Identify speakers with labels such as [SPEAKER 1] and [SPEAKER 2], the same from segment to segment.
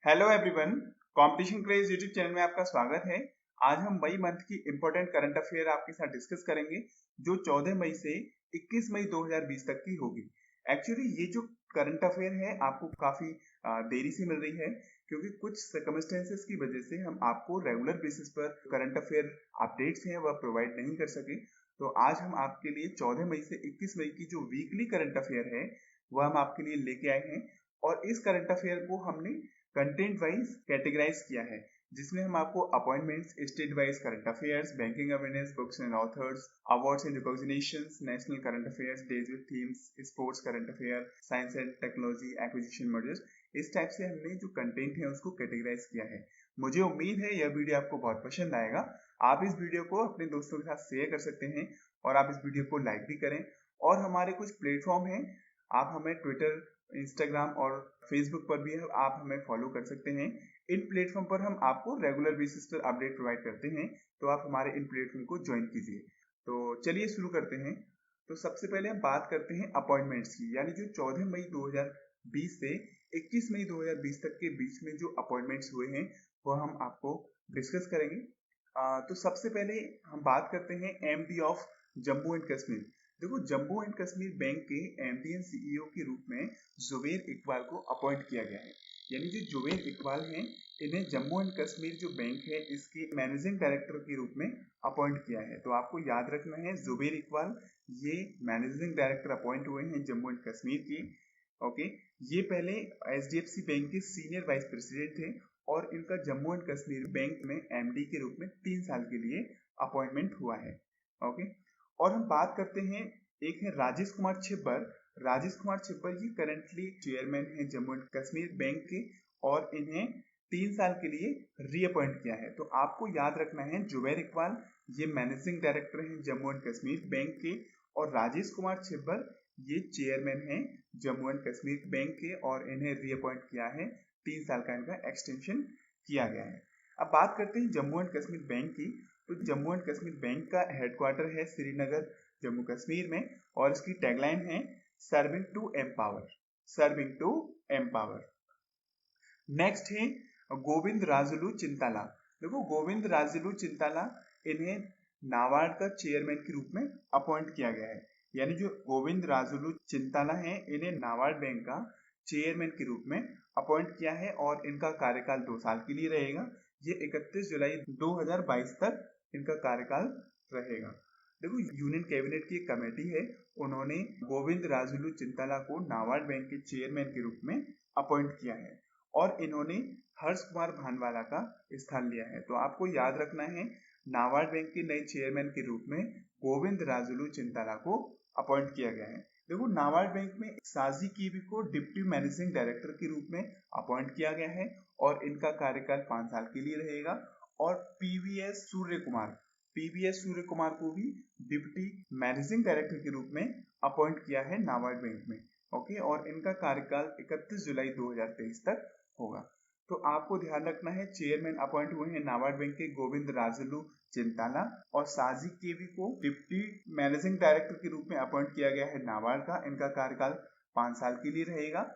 [SPEAKER 1] Hello everyone, competition craze YouTube channel में आपका स्वागत है। आज हम मई मंथ की इंपॉर्टेंट करंट अफेयर आपके साथ डिस्कस करेंगे जो 14 मई से 21 मई 2020 तक की होगी। एक्चुअली ये जो करंट अफेयर है आपको काफी देरी से मिल रही है क्योंकि कुछ सर्कमस्टेंसेस की वजह से हम आपको रेगुलर बेसिस पर करंट अफेयर अपडेट्स हैं वह प्रोवाइड नहीं कर सके। तो आज हम आपके लिए 14 मई से 21 मई की जो वीकली करंट अफेयर है वह हम आपके लिए लेके आए हैं। और इस करंट अफेयर को हमने कंटेंट वाइज कैटेगराइज किया है जिसमें हम आपको appointments, state wise current affairs, banking awareness, books and authors, awards and recognitions, national current affairs, days with themes, sports current affair, science and technology, acquisition mergers, इस type से हमने जो content है उसको कैटेगराइज किया है। मुझे उम्मीद है यह वीडियो आपको बहुत पसंद आएगा। आप इस वीडियो को अपने दोस्तों के साथ शेयर कर सकते हैं और आप इस वीडियो को लाइक भी करें। और हमारे कुछ प्लेटफॉर्म हैं, आप हमें ट्विटर, इंस्टाग्राम और फेसबुक पर भी आप हमें फॉलो कर सकते हैं। इन प्लेटफॉर्म पर हम आपको रेगुलर बेसिस पर अपडेट प्रोवाइड करते हैं, तो आप हमारे इन प्लेटफॉर्म को ज्वाइन कीजिए। तो चलिए शुरू करते हैं। तो सबसे पहले हम बात करते हैं अपॉइंटमेंट्स की, यानी जो 14 मई 2020 से 21 मई 2020 तक के बीच में जो अपॉइंटमेंट्स हुए हैं वह हम आपको डिस्कस करेंगे। तो सबसे पहले हम बात करते हैं MD of Jammu and Kashmir. देखो, जम्मू एंड कश्मीर बैंक के एमडी एंड सीईओ के रूप में जुबैर इकबाल को अपॉइंट किया गया है। यानी जो जुबैर इकबाल हैं इन्हें जम्मू एंड कश्मीर जो बैंक है इसके मैनेजिंग डायरेक्टर के रूप में अपॉइंट किया है। तो आपको याद रखना है जुबैर इकबाल ये मैनेजिंग डायरेक्टर अपॉइंट हुए हैं जम्मू एंड कश्मीर की। ओके, ये पहले एचडीएफसी बैंक के सीनियर वाइस प्रेसिडेंट थे और इनका जम्मू एंड कश्मीर बैंक में एमडी के रूप में 3 साल के लिए अपॉइंटमेंट हुआ है। ओके, और हम बात करते हैं, एक है राजेश कुमार छिब्बर। राजेश कुमार छिब्बर ये करंटली चेयरमैन है जम्मू एंड कश्मीर बैंक के और इन्हें 3 साल के लिए रीअपॉइंट किया है। तो आपको याद रखना है जुबैर इकबाल ये मैनेजिंग डायरेक्टर हैं जम्मू एंड कश्मीर बैंक के और राजेश कुमार छिब्बर ये चेयरमैन हैं जम्मू एंड कश्मीर बैंक के और इन्हें रीअपॉइंट किया है। 3 साल का इनका एक्सटेंशन किया गया है। अब बात करते हैं जम्मू एंड कश्मीर बैंक की। तो जम्मू एंड कश्मीर बैंक का हेडक्वार्टर है श्रीनगर जम्मू कश्मीर में और इसकी टैगलाइन है serving to empower, serving to empower. Next है गोविंद राजुलू चिंताला। देखो, गोविंद राजुलू चिंताला इन्हें नाबार्ड का चेयरमैन के रूप में अपॉइंट किया गया है। यानी जो गोविंद राजुलू चिंताला हैं इन्हें नाबार्ड बैंक का चेयरमैन के रूप में अपॉइंट किया है और इनका कार्यकाल 2 साल के लिए रहेगा। ये 31 जुलाई 2022 तक इनका कार्यकाल रहेगा। देखो, यूनियन कैबिनेट की एक कमेटी है, उन्होंने गोविंद राजुलू चिंताला को नाबार्ड बैंक के चेयरमैन के रूप में अपॉइंट किया है और इन्होंने हर्ष कुमार भानवाला का स्थान लिया है। तो आपको याद रखना है नाबार्ड बैंक के नए चेयरमैन के रूप में गोविंद राजुलू चिंताला को अपॉइंट किया गया है। देखो, नाबार्ड बैंक में साजी कीवी को डिप्टी मैनेजिंग डायरेक्टर के रूप में अपॉइंट किया गया है और इनका कार्यकाल 5 साल के लिए रहेगा। और पीवीएस सूर्य कुमार को भी डिप्टी मैनेजिंग डायरेक्टर के रूप में अपॉइंट किया है नाबार्ड बैंक में। ओके, और इनका कार्यकाल 31 जुलाई 2023 तक होगा। तो आपको ध्यान रखना है चेयरमैन अपॉइंट हुए हैं नाबार्ड बैंक के गोविंद राजुलू चिंताला और साजी केवी को डिप्टी मैनेजिंग डायरेक्टर के रूप में अपॉइंट किया गया है नाबार्ड का। इनका कार्यकाल 5 साल के लिए रहेगा।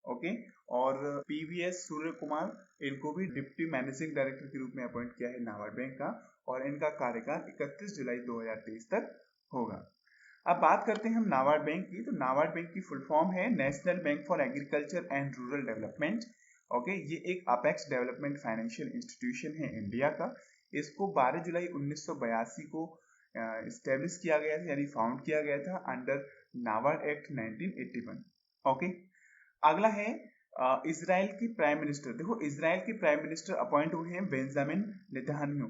[SPEAKER 1] ओके, और पीवीएस सूर्य कुमार इनको भी डिप्टी मैनेजिंग डायरेक्टर के रूप में अपॉइंट किया है नाबार्ड बैंक का और इनका कार्यकाल 31 जुलाई 2023 तक होगा। अब बात करते हैं हम नाबार्ड बैंक की। तो नाबार्ड बैंक की फुल फॉर्म है national bank for agriculture and rural development. Okay, ये एक अपेक्स डेवलपमेंट फाइनेंशियल इंस्टीट्यूशन है इंडिया का। इसको 12 जुलाई 1982 को स्टेब्लिश किया गया था, यानी फाउंड किया गया था अंडर नाबार्ड एक्ट 1981। ओके, अगला है इजराइल की प्राइम मिनिस्टर। देखो, इजराइल के प्राइम मिनिस्टर अपॉइंट हुए हैं बेंजामिन नेतन्याहू।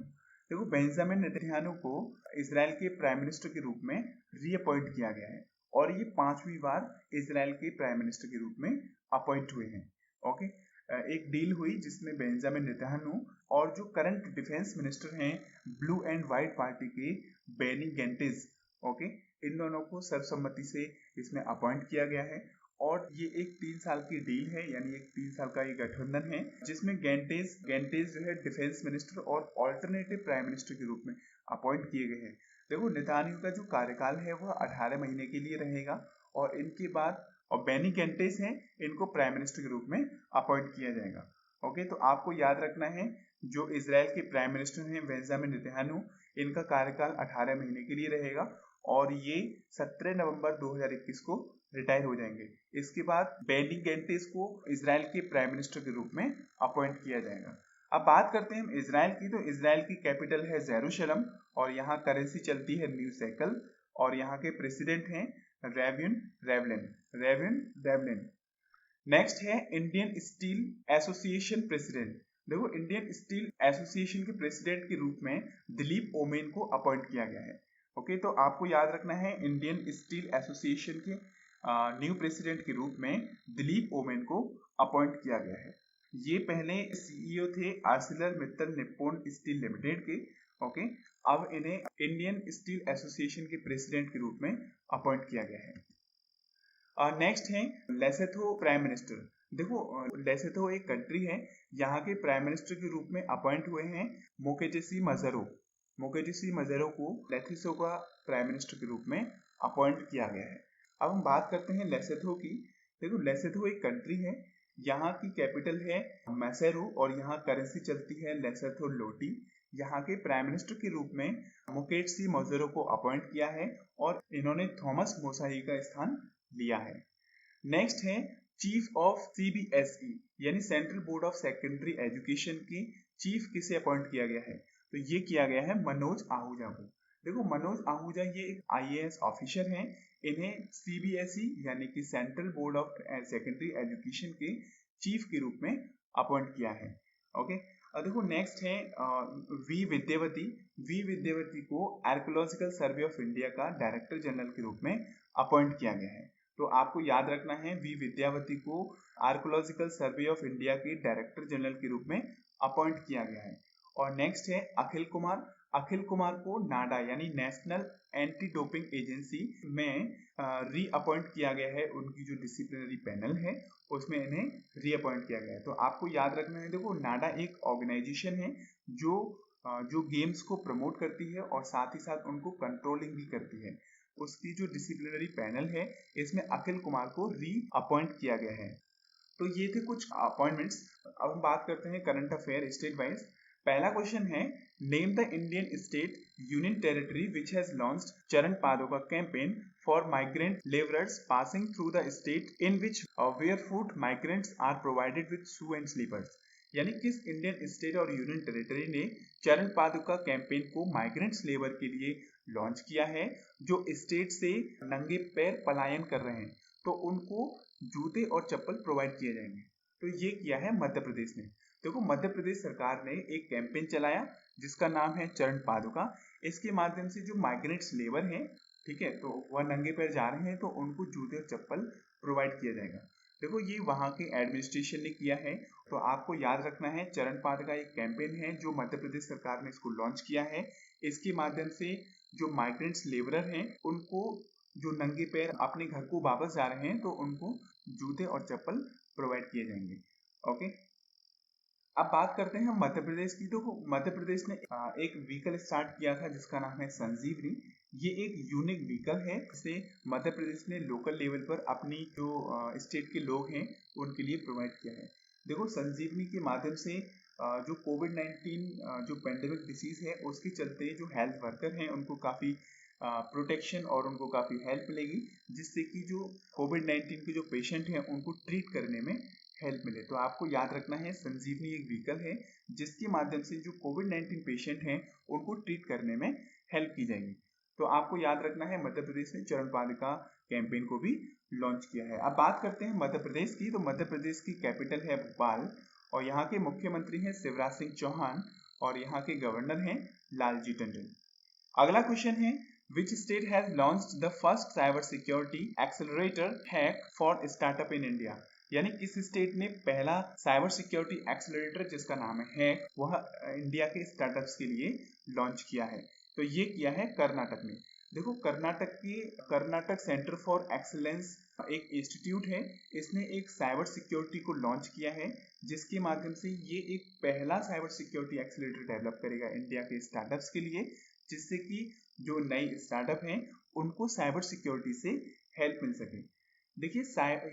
[SPEAKER 1] देखो, बेंजामिन नेतन्याहू को इजराइल के प्राइम मिनिस्टर के रूप में रीअपॉइंट किया गया है और ये 5वीं बार इजराइल के प्राइम मिनिस्टर के रूप में अपॉइंट हुए हैं। ओके, एक डील हुई जिसमें बेंजामिन नेतन्याहू और जो करंट डिफेंस मिनिस्टर हैं ब्लू एंड व्हाइट पार्टी के बेनी गेंटेज, ओके, इन दोनों को सर्वसम्मति से इसमें अपॉइंट किया गया है और ये एक 3 साल की डील है, यानी एक 3 साल का ये गठबंधन है जिसमें गेंटेज जो है डिफेंस मिनिस्टर और ऑल्टरनेटिव प्राइम मिनिस्टर के रूप में अपॉइंट किए गए हैं। देखो, नेतन्याहू का जो कार्यकाल है वह 18 महीने के लिए रहेगा और इनके बाद और बेनी गेंटेज हैं, इनको प्राइम मिनिस्टर के रूप में अपॉइंट किया जाएगा। ओके, तो आपको याद रखना है जो इसराइल के प्राइम मिनिस्टर हैं बेंजामिन नेतन्याहू, इनका कार्यकाल 18 महीने के लिए रहेगा और ये 17 नवंबर 2021 को रिटायर हो जाएंगे। इसके बाद बेनी गैंटेस को इसराइल के प्राइम मिनिस्टर के रूप में अपॉइंट किया जाएगा। अब बात करते हैं हम इसराइल की, तो इसराइल की कैपिटल है जेरूशलम और यहाँ करेंसी चलती है न्यू शेकल और यहाँ के प्रेसिडेंट हैं रेविन। नेक्स्ट है इंडियन स्टील एसोसिएशन प्रेसिडेंट। देखो, इंडियन स्टील एसोसिएशन के प्रेसिडेंट के रूप में दिलीप ओमेन को अपॉइंट किया गया है। ओके, तो आपको याद रखना है इंडियन स्टील एसोसिएशन के न्यू प्रेसिडेंट के रूप में दिलीप ओमेन को अपॉइंट किया गया है। ये पहले सीईओ थे आर्सिलर मित्तल निप्पॉन स्टील लिमिटेड के। ओके, अब इन्हें इंडियन स्टील एसोसिएशन के प्रेसिडेंट के रूप में अपॉइंट किया गया है। नेक्स्ट है लेसेथो प्राइम मिनिस्टर। देखो, लेसेथो एक कंट्री है, यहाँ के प्राइम मिनिस्टर के रूप में अपॉइंट हुए हैं मोकेटेसी मजेरो को लेसेथो का प्राइम मिनिस्टर के रूप में अपॉइंट किया गया है। अब हम बात करते हैं लेसेथो की। देखो, लेसेथो एक कंट्री है, यहाँ की कैपिटल है मैसेरो और यहाँ करेंसी चलती है लेसेथो लोटी। यहाँ के प्राइम मिनिस्टर के रूप में मोकेटसी मजेरो को अपॉइंट किया है और इन्होंने थॉमस मोसाही का स्थान लिया है। नेक्स्ट है चीफ ऑफ सीबीएसई यानी central board of secondary education की चीफ किसे अपॉइंट किया गया है, तो ये किया गया है मनोज आहूजा को। देखो, मनोज आहूजा ये एक आईएएस ऑफिसर हैं, इन्हें सीबीएसई यानी कि central board of secondary education के चीफ के रूप में अपॉइंट किया है। ओके, देखो नेक्स्ट है वी विद्यावती को आर्कियोलॉजिकल सर्वे ऑफ इंडिया का डायरेक्टर जनरल के रूप में अपॉइंट किया गया है। तो आपको याद रखना है वी विद्यावती को आर्कियोलॉजिकल सर्वे ऑफ इंडिया के डायरेक्टर जनरल के रूप में अपॉइंट किया गया है। और नेक्स्ट है अखिल कुमार को नाडा यानी नेशनल एंटी डोपिंग एजेंसी में री अपॉइंट किया गया है। उनकी जो डिसिप्लिनरी पैनल है उसमें इन्हें री अपॉइंट किया गया है। तो आपको याद रखना है, देखो नाडा एक ऑर्गेनाइजेशन है जो गेम्स को प्रमोट करती है और साथ ही साथ उनको कंट्रोलिंग भी करती है। उसकी जो डिसिप्लिनरी पैनल है इसमें अखिल कुमार को री अपॉइंट किया गया है। तो ये थे कुछ अपॉइंटमेंट्स। अब हम बात करते हैं करंट अफेयर स्टेट वाइज। पहला क्वेश्चन है, name the Indian state union territory which has launched Charan Paduka campaign for migrant labourers passing through the state in which barefoot migrants are provided with shoe and slippers. यानी किस Indian state और union territory ने Charan Paduka campaign को migrants labour के लिए launch किया है जो स्टेट से नंगे पैर पलायन कर रहे हैं, तो उनको जूते और चप्पल प्रोवाइड किए जाएंगे। तो ये किया है मध्य प्रदेश ने। देखो, मध्य प्रदेश सरकार ने एक कैंपेन चलाया जिसका नाम है चरण पादुका। इसके माध्यम से जो माइग्रेंट्स लेबर हैं, ठीक है, तो वह नंगे पैर जा रहे हैं तो उनको जूते और चप्पल प्रोवाइड किया जाएगा। देखो, ये वहाँ के एडमिनिस्ट्रेशन ने किया है। तो आपको याद रखना है चरण पादुका एक कैंपेन है जो मध्य प्रदेश सरकार ने इसको लॉन्च किया है। इसके माध्यम से जो माइग्रेंट्स लेबरर हैं उनको जो नंगे पैर अपने घर को वापस जा रहे हैं तो उनको जूते और चप्पल प्रोवाइड किए जाएंगे। ओके, अब बात करते हैं मध्य प्रदेश की। तो मध्य प्रदेश ने एक व्हीकल स्टार्ट किया था जिसका नाम है संजीवनी। ये एक यूनिक व्हीकल है जिसे मध्य प्रदेश ने लोकल लेवल पर अपनी जो स्टेट के लोग हैं उनके लिए प्रोवाइड किया है। देखो, संजीवनी के माध्यम से जो कोविड-19 जो पेंडेमिक डिसीज है उसके चलते जो हेल्थ वर्कर हैं उनको काफ़ी प्रोटेक्शन और उनको काफ़ी हेल्प मिलेगी, जिससे कि जो कोविड-19 के जो पेशेंट हैं उनको ट्रीट करने में हेल्प मिले। तो आपको याद रखना है संजीवनी एक व्हीकल है जिसके माध्यम से जो कोविड-19 पेशेंट हैं उनको ट्रीट करने में हेल्प की जाएगी। तो आपको याद रखना है मध्य प्रदेश ने चरण पादुका कैंपेन को भी लॉन्च किया है। अब बात करते हैं मध्य प्रदेश की। तो मध्य प्रदेश की कैपिटल है भोपाल और यहाँ के मुख्यमंत्री हैं शिवराज सिंह चौहान और यहाँ के गवर्नर हैं लालजी टंडन। अगला क्वेश्चन है, Which state has launched the first cyber security accelerator hack for startup in India? यानी किस स्टेट ने पहला साइबर सिक्योरिटी एक्सेलरेटर जिसका नाम है हैक वह इंडिया के स्टार्टअप्स के लिए लॉन्च किया है? तो ये किया है कर्नाटक ने। देखो, कर्नाटक सेंटर फॉर एक्सीलेंस एक इंस्टीट्यूट है, इसने एक साइबर सिक्योरिटी को लॉन्च किया है जिसके माध्यम से ये एक पहला साइबर सिक्योरिटी एक्सेलरेटर डेवलप करेगा इंडिया के स्टार्टअप्स के लिए, जिससे कि जो नए स्टार्टअप हैं उनको साइबर सिक्योरिटी से हेल्प मिल सके। देखिए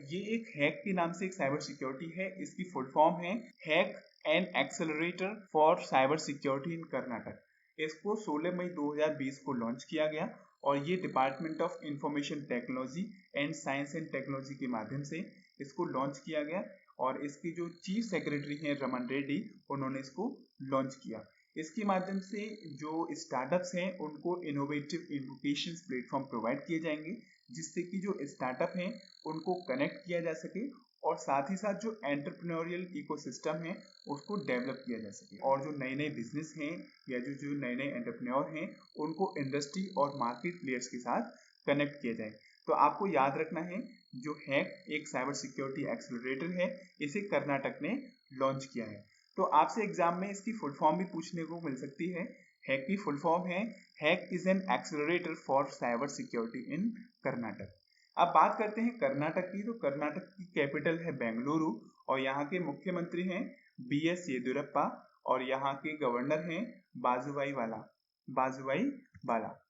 [SPEAKER 1] ये एक हैक के नाम से एक साइबर सिक्योरिटी है। इसकी फुल फॉर्म है hack and accelerator for cyber security in Karnataka. इसको 16 मई 2020 को लॉन्च किया गया और ये department of information technology and science and technology के माध्यम से इसको लॉन्च किया गया और इसकी जो चीफ सेक्रेटरी हैं रमन रेड्डी, उन्होंने इसको लॉन्च किया। इसके माध्यम से जो स्टार्टअप्स हैं उनको इनोवेटिव एजुकेशन प्लेटफॉर्म प्रोवाइड किए जाएंगे, जिससे कि जो स्टार्टअप हैं उनको कनेक्ट किया जा सके और साथ ही साथ जो एंटरप्रेन्योरियल इकोसिस्टम है उसको डेवलप किया जा सके और जो नए नए बिजनेस हैं या जो जो नए नए एंटरप्रेन्योर हैं उनको इंडस्ट्री और मार्केट प्लेयर्स के साथ कनेक्ट किया जाए। तो आपको याद रखना है जो हैक एक साइबर सिक्योरिटी एक्सेलरेटर है, इसे कर्नाटक ने लॉन्च किया है। तो आपसे एग्जाम में इसकी फुल फॉर्म भी पूछने को मिल सकती है। हैक की फुल फॉर्म है hack is an accelerator for cyber security in Karnataka. अब बात करते हैं कर्नाटक की। तो कर्नाटक की कैपिटल है बेंगलुरु और यहाँ के मुख्यमंत्री हैं BS येदियुरप्पा और यहाँ के गवर्नर हैं बाजुभाई वाला।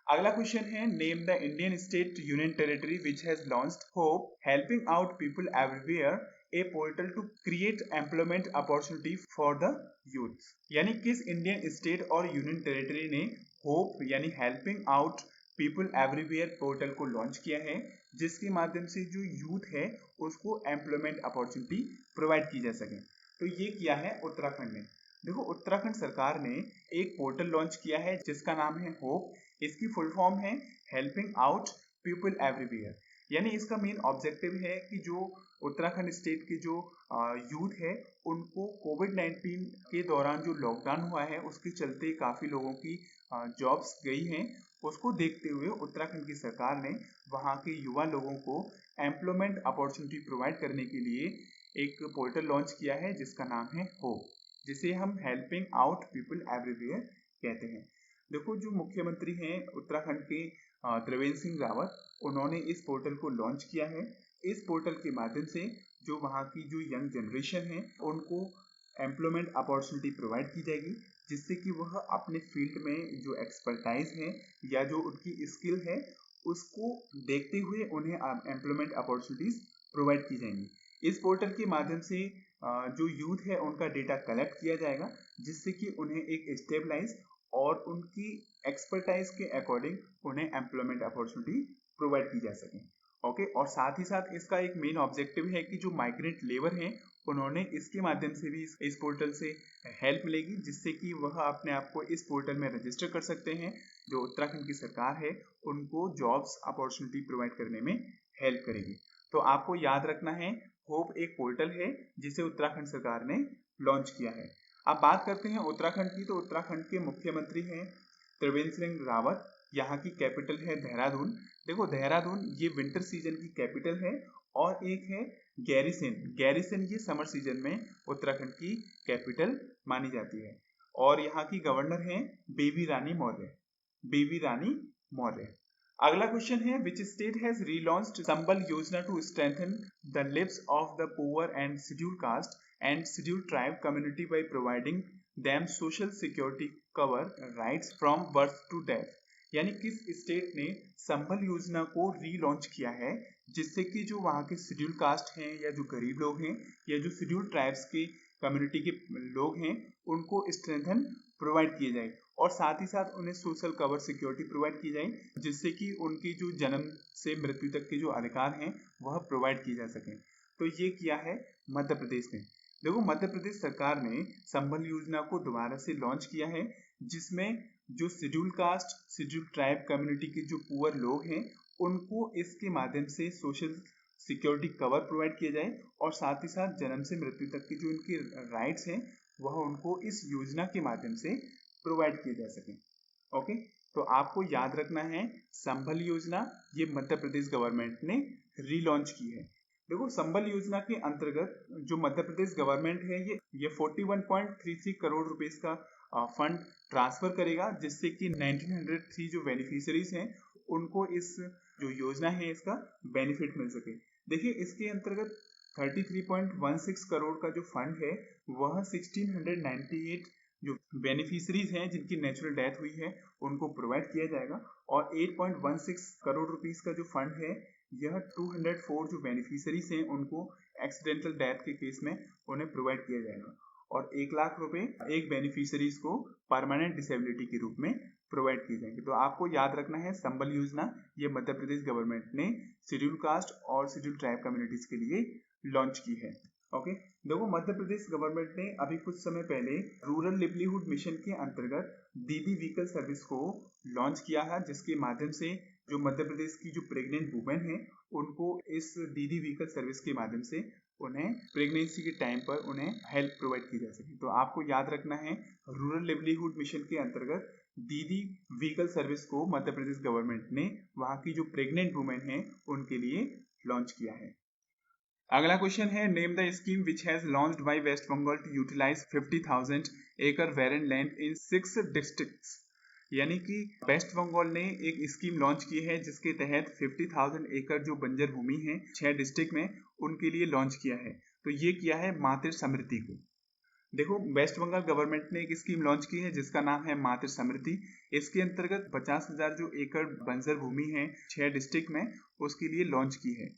[SPEAKER 1] अगला क्वेश्चन है name the Indian state union territory which has launched HOPE helping out people everywhere a portal to create employment opportunity for the youth. यानी किस इंडियन स्टेट और यूनियन टेरिटरी ने होप यानी helping out people everywhere portal को launch किया है, जिसके माध्यम से जो यूथ है उसको एम्प्लॉयमेंट अपॉर्चुनिटी प्रोवाइड की जा सके। तो ये किया है उत्तराखंड ने। देखो उत्तराखंड सरकार ने एक पोर्टल लॉन्च किया है जिसका नाम है होप। इसकी फुल फॉर्म है हेल्पिंग आउट पीपल एवरीवेयर। यानी इसका मेन ऑब्जेक्टिव है कि जो उत्तराखंड स्टेट के जो यूथ है उनको कोविड-19 के दौरान जो लॉकडाउन हुआ है उसके चलते काफ़ी लोगों की जॉब्स गई हैं, उसको देखते हुए उत्तराखंड की सरकार ने वहाँ के युवा लोगों को एम्प्लॉयमेंट अपॉर्चुनिटी प्रोवाइड करने के लिए एक पोर्टल लॉन्च किया है जिसका नाम है होप, जिसे हम हेल्पिंग आउट पीपल एवरीवेयर कहते हैं। देखो जो मुख्यमंत्री हैं उत्तराखंड के त्रिवेंद्र सिंह रावत, उन्होंने इस पोर्टल को लॉन्च किया है। इस पोर्टल के माध्यम से जो वहाँ की जो यंग जनरेशन है उनको एम्प्लॉयमेंट अपॉर्चुनिटी प्रोवाइड की जाएगी, जिससे कि वह अपने फील्ड में जो एक्सपर्टाइज है या जो उनकी स्किल है उसको देखते हुए उन्हें एम्प्लॉयमेंट अपॉर्चुनिटीज प्रोवाइड की जाएंगी। इस पोर्टल के माध्यम से जो यूथ है उनका डेटा कलेक्ट किया जाएगा, जिससे कि उन्हें एक स्टेबलाइज और उनकी एक्सपर्टाइज के अकॉर्डिंग उन्हें एम्प्लॉयमेंट अपॉर्चुनिटी प्रोवाइड की जा सके। ओके, और साथ ही साथ इसका एक मेन ऑब्जेक्टिव है कि जो माइग्रेंट लेबर हैं उन्होंने इसके माध्यम से भी इस पोर्टल से हेल्प मिलेगी, जिससे कि वह अपने आप को इस पोर्टल में रजिस्टर कर सकते हैं। जो उत्तराखंड की सरकार है उनको जॉब्स अपॉर्चुनिटी प्रोवाइड करने में हेल्प करेगी। तो आपको याद रखना है होप एक पोर्टल है जिसे उत्तराखंड सरकार ने लॉन्च किया है। अब बात करते हैं उत्तराखंड की। तो उत्तराखंड के मुख्यमंत्री हैं त्रिवेंद्र सिंह रावत, यहाँ की कैपिटल है देहरादून। देखो देहरादून ये विंटर सीजन की कैपिटल है और एक है गैरीसन ये समर सीजन में उत्तराखंड की कैपिटल मानी जाती है और यहाँ की गवर्नर हैं बेबी रानी मौर्य। अगला क्वेश्चन है which state has relaunched Sambal Yojana to strengthen the lives of the poor and scheduled caste and scheduled tribe community by providing them social security cover rights from birth to death. यानी किस state ने संबल योजना को relaunch किया है, जिससे कि जो वहाँ के शेड्यूल कास्ट हैं या जो गरीब लोग हैं या जो शेड्यूल ट्राइब्स के कम्युनिटी के लोग हैं उनको स्ट्रेंथन प्रोवाइड किए जाए और साथ ही साथ उन्हें सोशल कवर सिक्योरिटी प्रोवाइड की जाए, जिससे कि उनकी जो जन्म से मृत्यु तक के जो अधिकार हैं वह प्रोवाइड किए जा सकें। तो ये किया है मध्य प्रदेश ने। देखो मध्य प्रदेश सरकार ने संबल योजना को दोबारा से लॉन्च किया है, जिसमें जो schedule caste schedule tribe community के जो पुअर लोग हैं उनको इसके माध्यम से सोशल सिक्योरिटी कवर प्रोवाइड किया जाए और साथ ही साथ जन्म से मृत्यु तक की जो उनकी राइट्स हैं वह उनको इस योजना के माध्यम से प्रोवाइड किए जा सके। ओके, तो आपको याद रखना है संबल योजना ये मध्य प्रदेश गवर्नमेंट ने रीलॉन्च की है। देखो संबल योजना के अंतर्गत जो मध्य प्रदेश गवर्नमेंट है ये 41.33 करोड़ रुपए का फंड ट्रांसफर करेगा, जिससे कि 1903 जो बेनिफिशियरीज हैं उनको इस जो योजना है इसका बेनिफिट मिल सके। देखिए इसके अंतर्गत 33.16 करोड़ का जो फंड है वह 1698 जो बेनिफिशियरीज हैं जिनकी नेचुरल डेथ हुई है उनको प्रोवाइड किया जाएगा और 8.16 करोड़ रुपीस का जो फंड है यह 204 जो बेनिफिशियरीज हैं उनको एक्सीडेंटल डेथ के केस में उन्हें प्रोवाइड किया जाएगा और 1 लाख रुपए एक बेनिफिशियरीज को परमानेंट डिसेबिलिटी के रूप में प्रोवाइड किए जाएंगे। तो आपको याद रखना है संबल योजना ये मध्य प्रदेश गवर्नमेंट ने शेड्यूल कास्ट और शेड्यूल ट्राइब कम्युनिटीज के लिए लॉन्च की है। ओके, देखो मध्य प्रदेश गवर्नमेंट ने अभी कुछ समय पहले रूरल लिवलीहुड मिशन के अंतर्गत दीदी व्हीकल सर्विस को लॉन्च किया है, जिसके माध्यम से जो मध्य प्रदेश की जो प्रेग्नेंट वुमेन है उनको इस दीदी व्हीकल सर्विस के माध्यम से उन्हें प्रेगनेंसी के टाइम पर उन्हें हेल्प प्रोवाइड की जा सके। तो आपको याद रखना है रूरल लिवलीहुड मिशन के अंतर्गत दीदी व्हीकल सर्विस को मध्य प्रदेश गवर्नमेंट ने वहां की जो प्रेग्नेंट वुमेन है उनके लिए लॉन्च किया है। अगला क्वेश्चन है name the scheme which has launched by West Bengal to utilise 50,000 एकड़ वेरन लैंड इन 6 डिस्ट्रिक्ट्स। यानी कि वेस्ट बंगाल ने एक स्कीम लॉन्च की है जिसके तहत 50,000 एकड़ जो बंजर भूमि है 6 डिस्ट्रिक्ट में उनके लिए लॉन्च किया है। तो ये किया है मातृ समृद्धि को। देखो वेस्ट बंगाल गवर्नमेंट ने एक स्कीम लॉन्च की है जिसका नाम है मातृ समृद्धि। इसके अंतर्गत 50,000 जो एकड़ बंजर भूमि है 6 डिस्ट्रिक्ट में उसके लिए लॉन्च की है।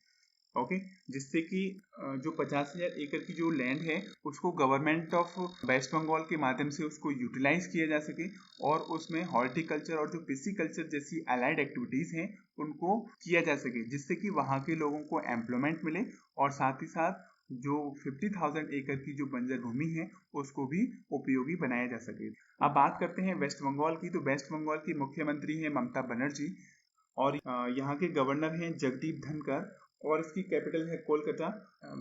[SPEAKER 1] ओके, जिससे कि जो 50,000 एकड़ की जो लैंड है उसको गवर्नमेंट ऑफ वेस्ट बंगाल के माध्यम से उसको यूटिलाइज किया जा सके और उसमें हॉर्टिकल्चर और जो पिसिकल्चर जैसी अलाइड एक्टिविटीज हैं उनको किया जा सके, जिससे कि वहाँ के लोगों को एम्प्लॉयमेंट मिले और साथ ही साथ जो 50,000 एकड़ की जो बंजर भूमि है उसको भी उपयोगी बनाया जा सके। अब बात करते हैं वेस्ट बंगाल की। तो वेस्ट बंगाल की मुख्यमंत्री है ममता बनर्जी और यहाँ के गवर्नर हैं जगदीप धनखड़ और इसकी कैपिटल है कोलकाता।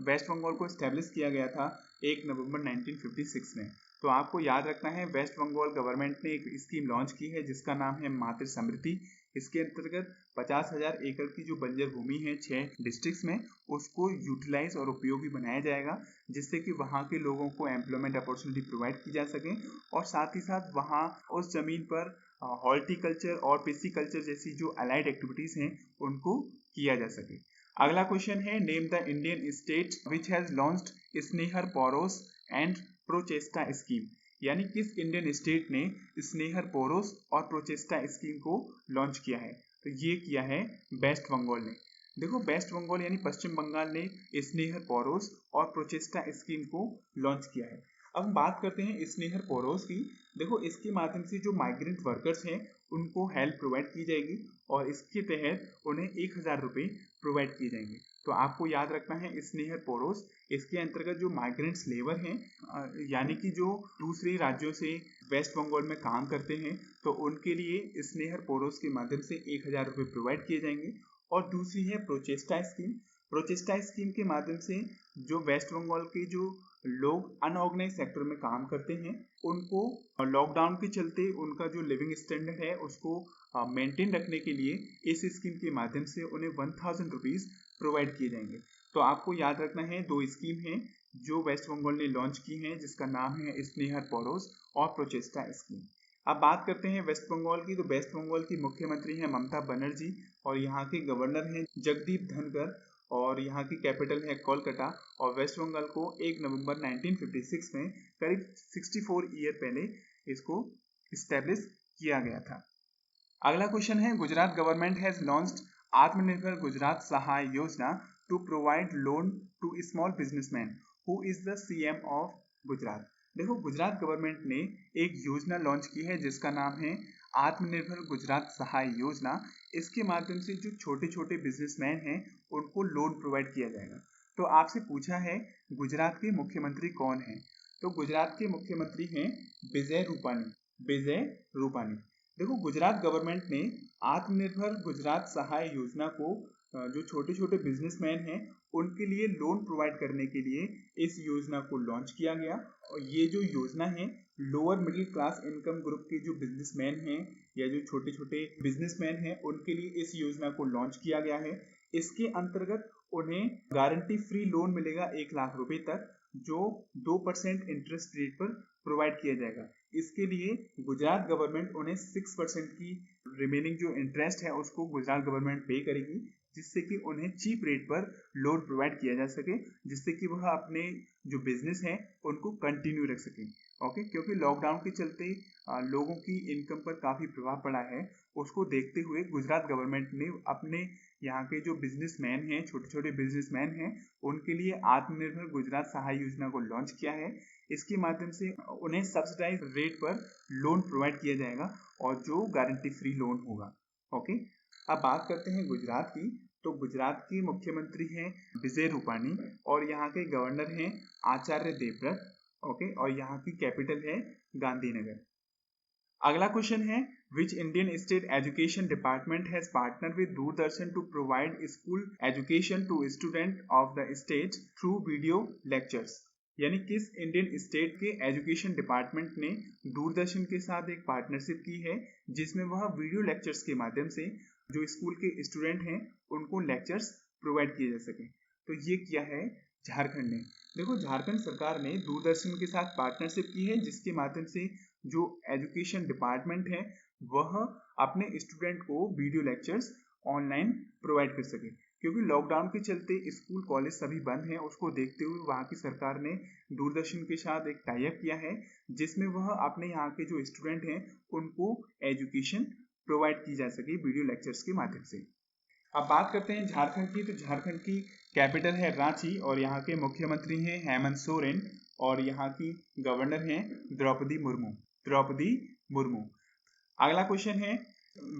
[SPEAKER 1] वेस्ट बंगाल को एस्टेब्लिश किया गया था 1 नवंबर 1956 में। तो आपको याद रखना है वेस्ट बंगाल गवर्नमेंट ने एक स्कीम लॉन्च की है जिसका नाम है मातृ समृद्धि। इसके अंतर्गत 50,000 एकड़ की जो बंजर भूमि है 6 डिस्ट्रिक्ट्स में उसको यूटिलाइज और उपयोगी बनाया जाएगा, जिससे कि वहाँ के लोगों को एम्प्लॉयमेंट अपॉर्चुनिटी प्रोवाइड की जा सके और साथ ही साथ वहाँ उस जमीन पर हॉर्टिकल्चर और पिसिकल्चर जैसी जो अलाइड एक्टिविटीज हैं उनको किया जा सके। अगला क्वेश्चन है name the Indian state which has launched Snehar Paros and Prochesta scheme. यानी किस इंडियन स्टेट ने स्नेहर पोरोस और प्रोचेस्टा स्कीम को लॉन्च किया है। तो ये किया है वेस्ट बंगाल ने। देखो वेस्ट बंगाल यानी पश्चिम बंगाल ने स्नेहर पोरोस और प्रोचेस्टा स्कीम को लॉन्च किया है। अब हम बात करते हैं स्नेहर पोरोस की। देखो इसके माध्यम से जो माइग्रेंट वर्कर्स हैं उनको हेल्प प्रोवाइड की जाएगी और इसके तहत उन्हें 1,000 रुपये प्रोवाइड किए जाएंगे। तो आपको याद रखना है स्नेहर पोरोस, इसके अंतर्गत जो माइग्रेंट्स लेबर हैं यानी कि जो दूसरे राज्यों से वेस्ट बंगाल में काम करते हैं तो उनके लिए स्नेहर पोरोस के माध्यम से 1,000 रुपये प्रोवाइड किए जाएंगे। और दूसरी है प्रोचेस्टा स्कीम। प्रोचेस्टा स्कीम के माध्यम से जो वेस्ट बंगाल के जो लोग अनऑर्गेनाइज सेक्टर में काम करते हैं उनको लॉकडाउन के चलते उनका जो लिविंग स्टैंडर्ड है उसको मेंटेन रखने के लिए इस स्कीम के माध्यम से उन्हें 1,000 रुपीज प्रोवाइड किए जाएंगे। तो आपको याद रखना है 2 स्कीम हैं जो वेस्ट बंगाल ने लॉन्च की हैं जिसका नाम है स्नेहर पोरोस और प्रोचेस्टा स्कीम। अब बात करते हैं वेस्ट बंगाल की। तो वेस्ट बंगाल की मुख्यमंत्री है ममता बनर्जी और यहाँ के गवर्नर हैं जगदीप धनखड़ और यहाँ की कैपिटल है कोलकाता। और वेस्ट बंगाल को 1 नवंबर 1956 में करीब 64 ईयर पहले इसको इस्टेब्लिश किया गया था। अगला क्वेश्चन है गुजरात गवर्नमेंट हैज लॉन्च्ड आत्मनिर्भर Gujarat Sahay Yojana to provide loan to small businessman who is the CM of Gujarat. देखो गुजरात गवर्नमेंट ने एक योजना लॉन्च की है जिसका नाम है आत्मनिर्भर गुजरात सहाय योजना। इसके माध्यम से जो छोटे छोटे बिजनेसमैन हैं उनको लोन प्रोवाइड किया जाएगा। तो आपसे पूछा है गुजरात के मुख्यमंत्री कौन हैं। तो गुजरात के मुख्यमंत्री हैं विजय रूपानी। विजय रूपानी। देखो गुजरात गवर्नमेंट ने आत्मनिर्भर गुजरात सहाय योजना को जो छोटे छोटे बिजनेसमैन हैं उनके लिए लोन प्रोवाइड करने के लिए इस योजना को लॉन्च किया गया। और ये जो योजना है lower middle class income group के जो बिजनेसमैन हैं या जो छोटे छोटे बिजनेसमैन हैं उनके लिए इस योजना को लॉन्च किया गया है। इसके अंतर्गत उन्हें गारंटी फ्री लोन मिलेगा 1,00,000 रुपए तक जो 2% इंटरेस्ट रेट पर प्रोवाइड किया जाएगा। इसके लिए गुजरात गवर्नमेंट उन्हें 6% की रिमेनिंग जो इंटरेस्ट है उसको गुजरात गवर्नमेंट पे करेगी, जिससे कि उन्हें चीप रेट पर लोन प्रोवाइड किया जा सके, जिससे कि वह अपने जो बिजनेस है उनको कंटिन्यू रख सकें। ओके, क्योंकि लॉकडाउन के चलते लोगों की इनकम पर काफ़ी प्रभाव पड़ा है। उसको देखते हुए गुजरात गवर्नमेंट ने अपने यहाँ के जो बिजनेसमैन हैं, छोटे छोटे बिजनेसमैन हैं, उनके लिए आत्मनिर्भर गुजरात सहाय योजना को लॉन्च किया है। इसके माध्यम से उन्हें सब्सिडाइज रेट पर लोन प्रोवाइड किया जाएगा और जो गारंटी फ्री लोन होगा। ओके, अब बात करते हैं गुजरात की। तो गुजरात के मुख्यमंत्री हैं विजय रूपाणी और यहाँ के गवर्नर हैं आचार्य देवव्रत। ओके, और यहाँ की कैपिटल है गांधीनगर। अगला क्वेश्चन है, which Indian state education department has partner with Doordarshan to provide school education to student of the state through video lectures. यानी किस इंडियन स्टेट के एजुकेशन डिपार्टमेंट ने दूरदर्शन के साथ एक पार्टनरशिप की है जिसमें वह वीडियो लेक्चर्स के माध्यम से जो स्कूल के स्टूडेंट हैं उनको लेक्चर्स प्रोवाइड किए जा सके। तो ये किया है झारखंड ने। देखो, झारखंड सरकार ने दूरदर्शन के साथ पार्टनरशिप की है जिसके माध्यम से जो एजुकेशन डिपार्टमेंट है वह अपने स्टूडेंट को वीडियो लेक्चर्स ऑनलाइन प्रोवाइड कर सके। क्योंकि लॉकडाउन के चलते स्कूल कॉलेज सभी बंद हैं, उसको देखते हुए वहाँ की सरकार ने दूरदर्शन के साथ एक टाई अप किया है जिसमें वह अपने यहाँ के जो स्टूडेंट हैं उनको एजुकेशन प्रोवाइड की जा सके वीडियो लेक्चर्स के माध्यम से। अब बात करते हैं झारखंड की। तो झारखंड की कैपिटल है रांची और यहाँ के मुख्यमंत्री हैं हेमंत सोरेन और यहाँ की गवर्नर हैं द्रौपदी मुर्मू। अगला क्वेश्चन है,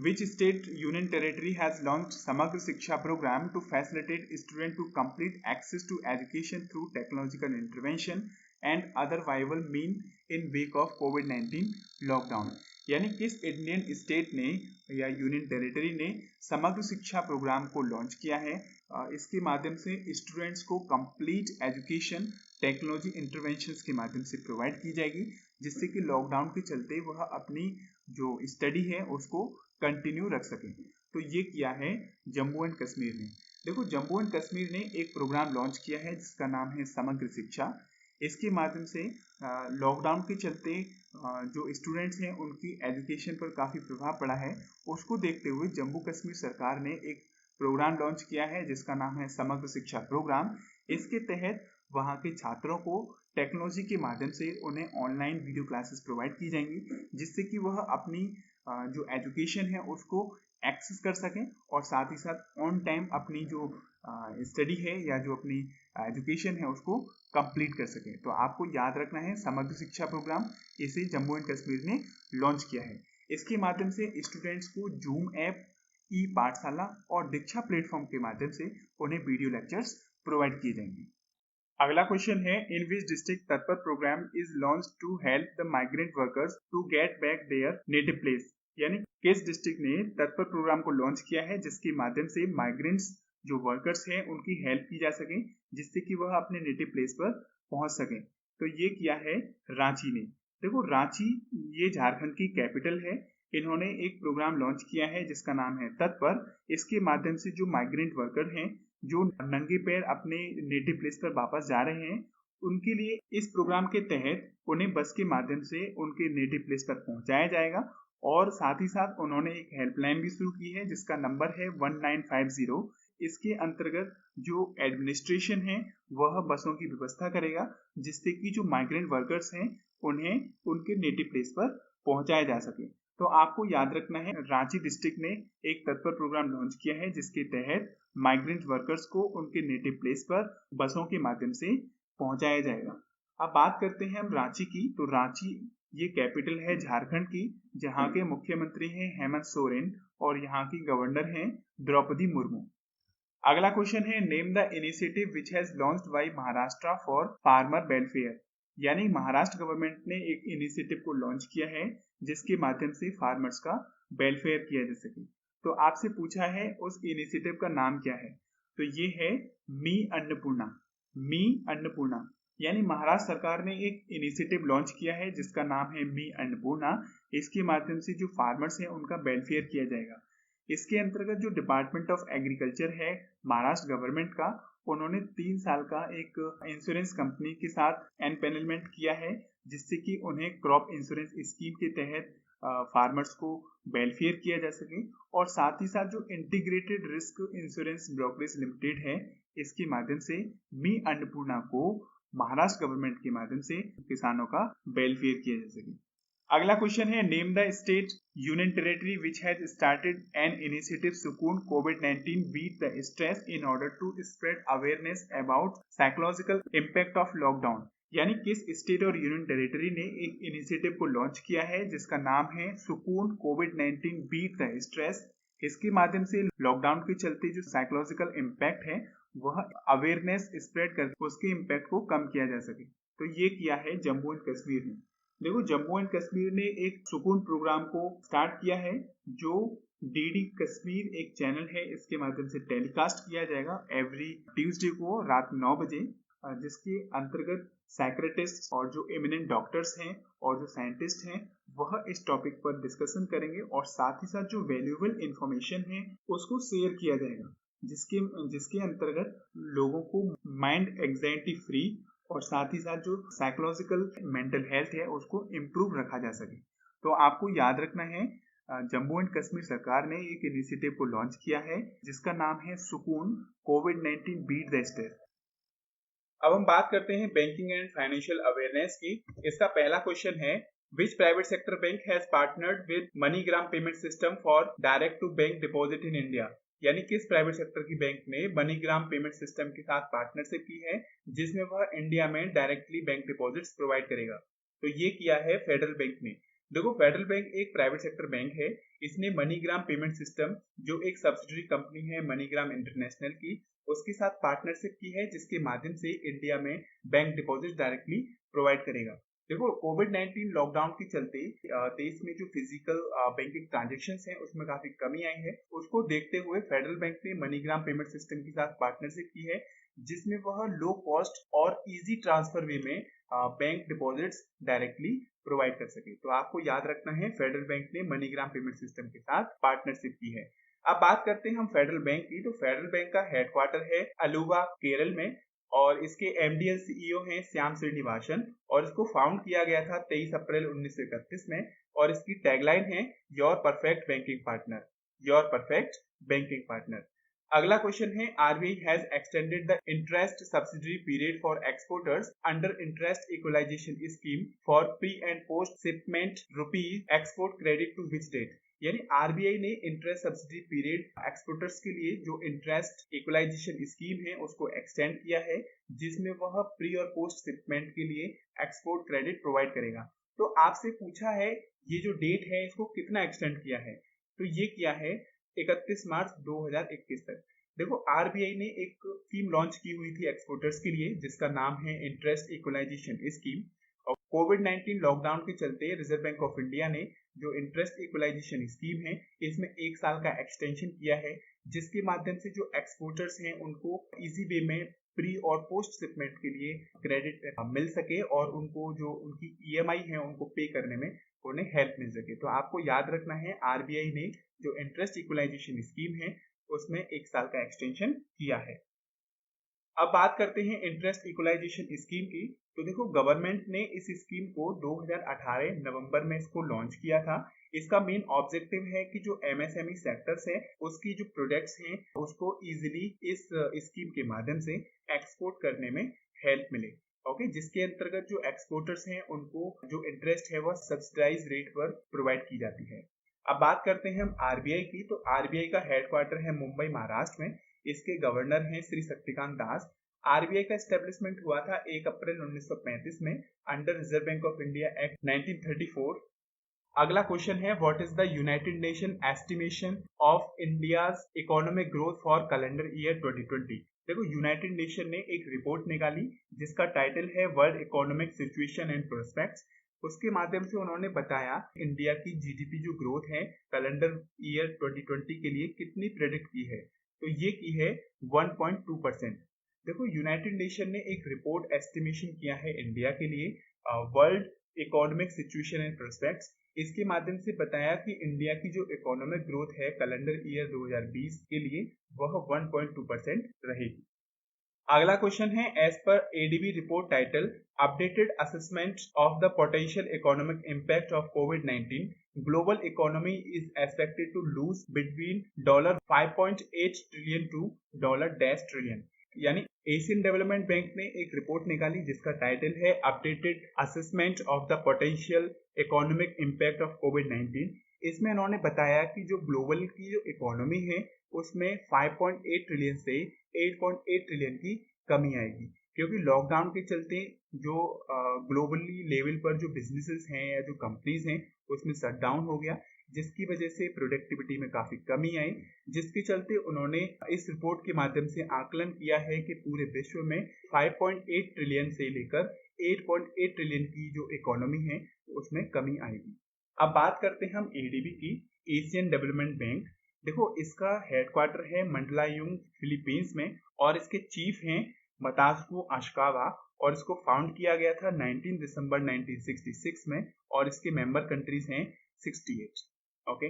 [SPEAKER 1] which state union territory has launch Samagra Shiksha programme to facilitate student to complete access to education through technological intervention and other viable mean in wake of कोविड-19 लॉकडाउन। यानी किस इंडियन स्टेट ने या यूनियन टेरिटरी ने समग्र Shiksha programme को launch किया है। इसके माध्यम से स्टूडेंट्स को कंप्लीट एजुकेशन टेक्नोलॉजी इंटरवेंशंस के माध्यम से प्रोवाइड की जाएगी जिससे कि लॉकडाउन के चलते वह अपनी जो स्टडी है उसको कंटिन्यू रख सकें। तो ये किया है जम्मू एंड कश्मीर ने। देखो, जम्मू एंड कश्मीर ने एक प्रोग्राम लॉन्च किया है जिसका नाम है समग्र शिक्षा। इसके माध्यम से लॉकडाउन के चलते जो स्टूडेंट्स हैं उनकी एजुकेशन पर काफ़ी प्रभाव पड़ा है। उसको देखते हुए जम्मू कश्मीर सरकार ने एक प्रोग्राम लॉन्च किया है जिसका नाम है समग्र शिक्षा प्रोग्राम। इसके तहत वहाँ के छात्रों को टेक्नोलॉजी के माध्यम से उन्हें ऑनलाइन वीडियो क्लासेस प्रोवाइड की जाएंगी जिससे कि वह अपनी जो एजुकेशन है उसको एक्सेस कर सकें और साथ ही साथ ऑन टाइम अपनी जो स्टडी है या जो अपनी एजुकेशन है उसको कंप्लीट कर सकें। तो आपको याद रखना है समग्र शिक्षा प्रोग्राम, इसे जम्मू एंड कश्मीर ने लॉन्च किया है। इसके माध्यम से स्टूडेंट्स को जूम ऐप, ई पाठशाला और दीक्षा प्लेटफॉर्म के माध्यम से उन्हें वीडियो लेक्चर्स प्रोवाइड किए जाएंगे। अगला क्वेश्चन है, in which district Tatpar programme is launch to help the migrant workers to get back their native place. यानी किस डिस्ट्रिक्ट ने तत्पर प्रोग्राम को लॉन्च किया है जिसके माध्यम से माइग्रेंट्स जो वर्कर्स हैं उनकी हेल्प की जा सके जिससे कि वह अपने नेटिव प्लेस पर पहुंच सकें। तो ये किया है रांची ने। देखो, रांची ये झारखंड की कैपिटल है। इन्होंने एक प्रोग्राम लॉन्च किया है जिसका नाम है तत्पर। इसके माध्यम से जो माइग्रेंट वर्कर हैं जो नंगे पैर अपने नेटिव प्लेस पर वापस जा रहे हैं उनके लिए इस प्रोग्राम के तहत उन्हें बस के माध्यम से उनके नेटिव प्लेस पर पहुंचाया जाएगा और साथ ही साथ उन्होंने एक हेल्पलाइन भी शुरू की है जिसका नंबर है 1950। इसके अंतर्गत जो एडमिनिस्ट्रेशन है वह बसों की व्यवस्था करेगा जिससे कि जो माइग्रेंट वर्कर्स हैं उन्हें उनके नेटिव प्लेस पर पहुंचाया जा सके। तो आपको याद रखना है, रांची डिस्ट्रिक्ट ने एक तत्पर प्रोग्राम लॉन्च किया है जिसके तहत माइग्रेंट वर्कर्स को उनके नेटिव प्लेस पर बसों के माध्यम से पहुंचाया जाएगा। अब बात करते हैं हम रांची की। तो रांची ये कैपिटल है झारखंड की, जहां के मुख्यमंत्री हैं हेमंत सोरेन और यहाँ की गवर्नर हैं द्रौपदी मुर्मू। अगला क्वेश्चन है, name the initiative which has launched bye Maharashtra for farmer welfare. यानी महाराष्ट्र गवर्नमेंट ने एक इनिशिएटिव को लॉन्च किया है जिसके माध्यम से फार्मर्स का वेलफेयर किया जा सके। तो आपसे पूछा है उस इनिशिएटिव का नाम क्या है। तो ये है मी अन्नपूर्णा। यानी महाराष्ट्र सरकार ने एक इनिशिएटिव लॉन्च किया है जिसका नाम है मी अन्नपूर्णा। इसके माध्यम से जो फार्मर्स हैं उनका वेलफेयर किया जाएगा। इसके अंतर्गत जो डिपार्टमेंट ऑफ एग्रीकल्चर है महाराष्ट्र गवर्नमेंट का, उन्होंने 3 साल का एक इंश्योरेंस कंपनी के साथ एनपेनलमेंट किया है जिससे कि उन्हें क्रॉप इंश्योरेंस स्कीम के तहत फार्मर्स को वेलफेयर किया जा सके और साथ ही साथ जो integrated risk insurance brokerage limited है इसके माध्यम से मी अन्नपूर्णा को महाराष्ट्र गवर्नमेंट के माध्यम से किसानों का वेलफेयर किया जा सके। अगला क्वेश्चन है, name the state union territory which has started an initiative Sukoon कोविड-19 beat the stress in order to spread awareness about psychological impact of lockdown. यानी किस स्टेट और यूनियन टेरिटरी ने एक इनिशिएटिव को लॉन्च किया है जिसका नाम है सुकून कोविड-19 बीट द स्ट्रेस। इसके माध्यम से लॉकडाउन के चलते जो साइकोलॉजिकल इम्पैक्ट है वह अवेयरनेस स्प्रेड करके उसके इम्पैक्ट को कम किया जा सके। तो ये किया है जम्मू एंड कश्मीर ने। देखो, जम्मू एंड कश्मीर ने एक सुकून प्रोग्राम को स्टार्ट किया है जो डीडी कश्मीर एक चैनल है, इसके माध्यम से टेलीकास्ट किया जाएगा एवरी ट्यूसडे को रात 9 बजे, जिसके अंतर्गत साइकियाट्रिस्ट और जो एमिनेंट डॉक्टर्स हैं और जो साइंटिस्ट हैं वह इस टॉपिक पर डिस्कशन करेंगे और साथ ही साथ जो वैल्यूएबल इंफॉर्मेशन है उसको शेयर किया जाएगा, जिसके अंतर्गत लोगों को माइंड एंजाइटी फ्री और साथ ही साथ जो साइकोलॉजिकल मेंटल हेल्थ है उसको इम्प्रूव रखा जा सके। तो आपको याद रखना है, जम्मू एंड कश्मीर सरकार ने एक इनिशिएटिव को लॉन्च किया है जिसका नाम है सुकून कोविड-19 बीट द स्ट्रेस। अब हम बात करते हैं बैंकिंग एंड फाइनेंशियल अवेयरनेस की। इसका पहला क्वेश्चन है, which private sector bank has partnered with MoneyGram payment system for direct to bank deposit in India. यानी किस प्राइवेट सेक्टर की बैंक ने मनीग्राम पेमेंट सिस्टम के साथ पार्टनरशिप की है जिसमें वह इंडिया में डायरेक्टली बैंक डिपॉजिट्स प्रोवाइड करेगा। तो ये किया है फेडरल बैंक ने। देखो, फेडरल बैंक एक प्राइवेट सेक्टर बैंक है। इसने मनीग्राम पेमेंट सिस्टम जो एक सब्सिडरी कंपनी है मनीग्राम इंटरनेशनल की, उसके साथ पार्टनरशिप की है जिसके माध्यम से इंडिया में बैंक डिपॉजिट डायरेक्टली प्रोवाइड करेगा। देखो, कोविड-19 लॉकडाउन के चलते देश में जो फिजिकल बैंकिंग ट्रांजेक्शंस हैं उसमें काफी कमी आई है। उसको देखते हुए फेडरल बैंक ने मनीग्राम पेमेंट सिस्टम के साथ पार्टनरशिप की है जिसमें वह लो कॉस्ट और इजी ट्रांसफर वे में बैंक डिपॉजिट्स डायरेक्टली प्रोवाइड कर सके। तो आपको याद रखना है, फेडरल बैंक ने मनीग्राम पेमेंट सिस्टम के साथ पार्टनरशिप की है। अब बात करते हैं हम फेडरल बैंक की। तो फेडरल बैंक का हेडक्वार्टर है अलुवा, केरल में, और इसके एमडी एंड सीईओ हैं श्याम श्रीनिवासन, और इसको फाउंड किया गया था 23 अप्रैल 1931 में, और इसकी टैगलाइन है your perfect banking partner, your perfect banking partner. अगला क्वेश्चन है, RBI has extended the interest subsidy period for exporters under interest equalisation scheme for pre and post shipment rupees export credit to which date. यानी RBI ने interest subsidy period exporters के लिए जो interest equalisation scheme है उसको extend किया है जिसमें वह प्री और पोस्ट शिपमेंट के लिए एक्सपोर्ट क्रेडिट प्रोवाइड करेगा। तो आपसे पूछा है ये जो डेट है इसको कितना एक्सटेंड किया है, तो ये किया है 31 मार्च 2021 तक। देखो, आरबीआई ने एक स्कीम लॉन्च की हुई थी एक्सपोर्टर्स के लिए जिसका नाम है इंटरेस्ट इक्वलाइजेशन स्कीम, और कोविड-19 लॉकडाउन के चलते रिजर्व बैंक ऑफ इंडिया ने जो इंटरेस्ट इक्वलाइजेशन स्कीम है इसमें 1 साल का एक्सटेंशन किया है जिसके माध्यम से जो एक्सपोर्टर्स हैं उनको इजी वे में प्री और पोस्ट शिपमेंट के लिए क्रेडिट मिल सके और उनको जो उनकी ईएमआई है उनको पे करने में उन्हें हेल्प मिल सके। तो आपको याद रखना है, आरबीआई ने जो इंटरेस्ट इक्वलाइजेशन स्कीम है उसमें 1 साल का एक्सटेंशन किया है। अब बात करते हैं इंटरेस्ट इक्वलाइजेशन स्कीम की। तो देखो, गवर्नमेंट ने इस स्कीम को 2018 नवंबर में इसको लॉन्च किया था। इसका मेन ऑब्जेक्टिव है कि जो एमएसएमई सेक्टर्स है उसकी जो प्रोडक्ट्स हैं उसको इजीली इस स्कीम के माध्यम से एक्सपोर्ट करने में हेल्प मिले। ओके, जिसके अंतर्गत जो एक्सपोर्टर्स हैं उनको जो इंटरेस्ट है वह सब्सिडाइज रेट पर प्रोवाइड की जाती है। अब बात करते हैं हम आरबीआई की। तो आरबीआई का हेडक्वार्टर है मुंबई, महाराष्ट्र में। इसके गवर्नर हैं श्री शक्तिकांत दास। आरबीआई का एस्टेब्लिशमेंट हुआ था 1 अप्रैल 1935 में under reserve bank of India act 1934। अगला क्वेश्चन है, what is the United nation estimation of India's economic growth for calendar year 2020। देखो, यूनाइटेड नेशन ने एक रिपोर्ट निकाली जिसका टाइटल है world economic situation and prospects. उसके माध्यम से उन्होंने बताया इंडिया की जीडीपी जो ग्रोथ है कैलेंडर ईयर 2020 के लिए कितनी प्रेडिक्ट की है, तो ये की है 1.2%। देखो, यूनाइटेड नेशन ने एक रिपोर्ट एस्टिमेशन किया है इंडिया के लिए world economic situation and prospects. इसके माध्यम से बताया कि इंडिया की जो इकोनॉमिक ग्रोथ है कैलेंडर ईयर 2020 के लिए वह 1.2% रहेगी। अगला क्वेश्चन है, as per ADB report title updated assessment of the potential economic impact of कोविड-19, global economy is expected to lose between $5.8 trillion to $- trillion. यानी एशियन डेवलपमेंट बैंक ने एक रिपोर्ट निकाली जिसका टाइटल है updated assessment of the potential economic impact of कोविड-19। इसमें उन्होंने बताया कि जो ग्लोबल की जो इकोनॉमी है उसमें 5.8 ट्रिलियन से 8.8 ट्रिलियन की कमी आएगी, क्योंकि लॉकडाउन के चलते जो ग्लोबली लेवल पर जो बिजनेसेस हैं या जो कंपनीज हैं उसमें शट डाउन हो गया, जिसकी वजह से प्रोडक्टिविटी में काफी कमी आई, जिसके चलते उन्होंने इस रिपोर्ट के माध्यम से आकलन किया है कि पूरे विश्व में 5.8 ट्रिलियन से लेकर 8.8 ट्रिलियन की जो इकोनॉमी है उसमें कमी आएगी। अब बात करते हैं हम एडीबी की, एशियन डेवलपमेंट बैंक। देखो, इसका हेडक्वार्टर है मंडलायुंग फिलीपींस में और इसके चीफ हैं मतासुको अशिकावा, और इसको फाउंड किया गया था 19 दिसंबर 1966 में, और इसके मेंबर कंट्रीज हैं 68। ओके,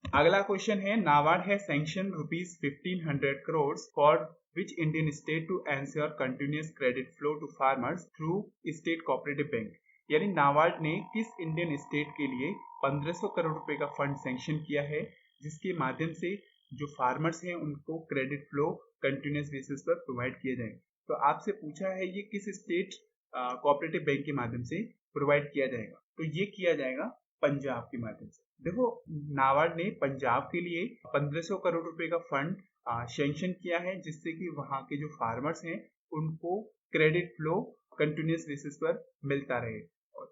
[SPEAKER 1] अगला क्वेश्चन है, नाबार्ड है sanction rupees 1500 crore for which Indian state to ensure continuous credit flow to farmers through state cooperative bank. यानी नाबार्ड ने किस इंडियन स्टेट के लिए 1500 करोड़ रुपए का फंड सैंक्शन किया है, जिसके माध्यम से जो फार्मर्स हैं उनको क्रेडिट फ्लो कंटिन्यूअस बेसिस पर प्रोवाइड किया जाए। तो आपसे पूछा है ये किस स्टेट कोऑपरेटिव बैंक के माध्यम से प्रोवाइड किया जाएगा, तो ये किया जाएगा पंजाब के माध्यम से। देखो, नाबार्ड ने पंजाब के लिए 1500 करोड़ रुपए का फंड सैंक्शन किया है, जिससे कि वहां के जो फार्मर्स हैं उनको क्रेडिट फ्लो कंटिन्यूअस बेसिस पर मिलता रहे।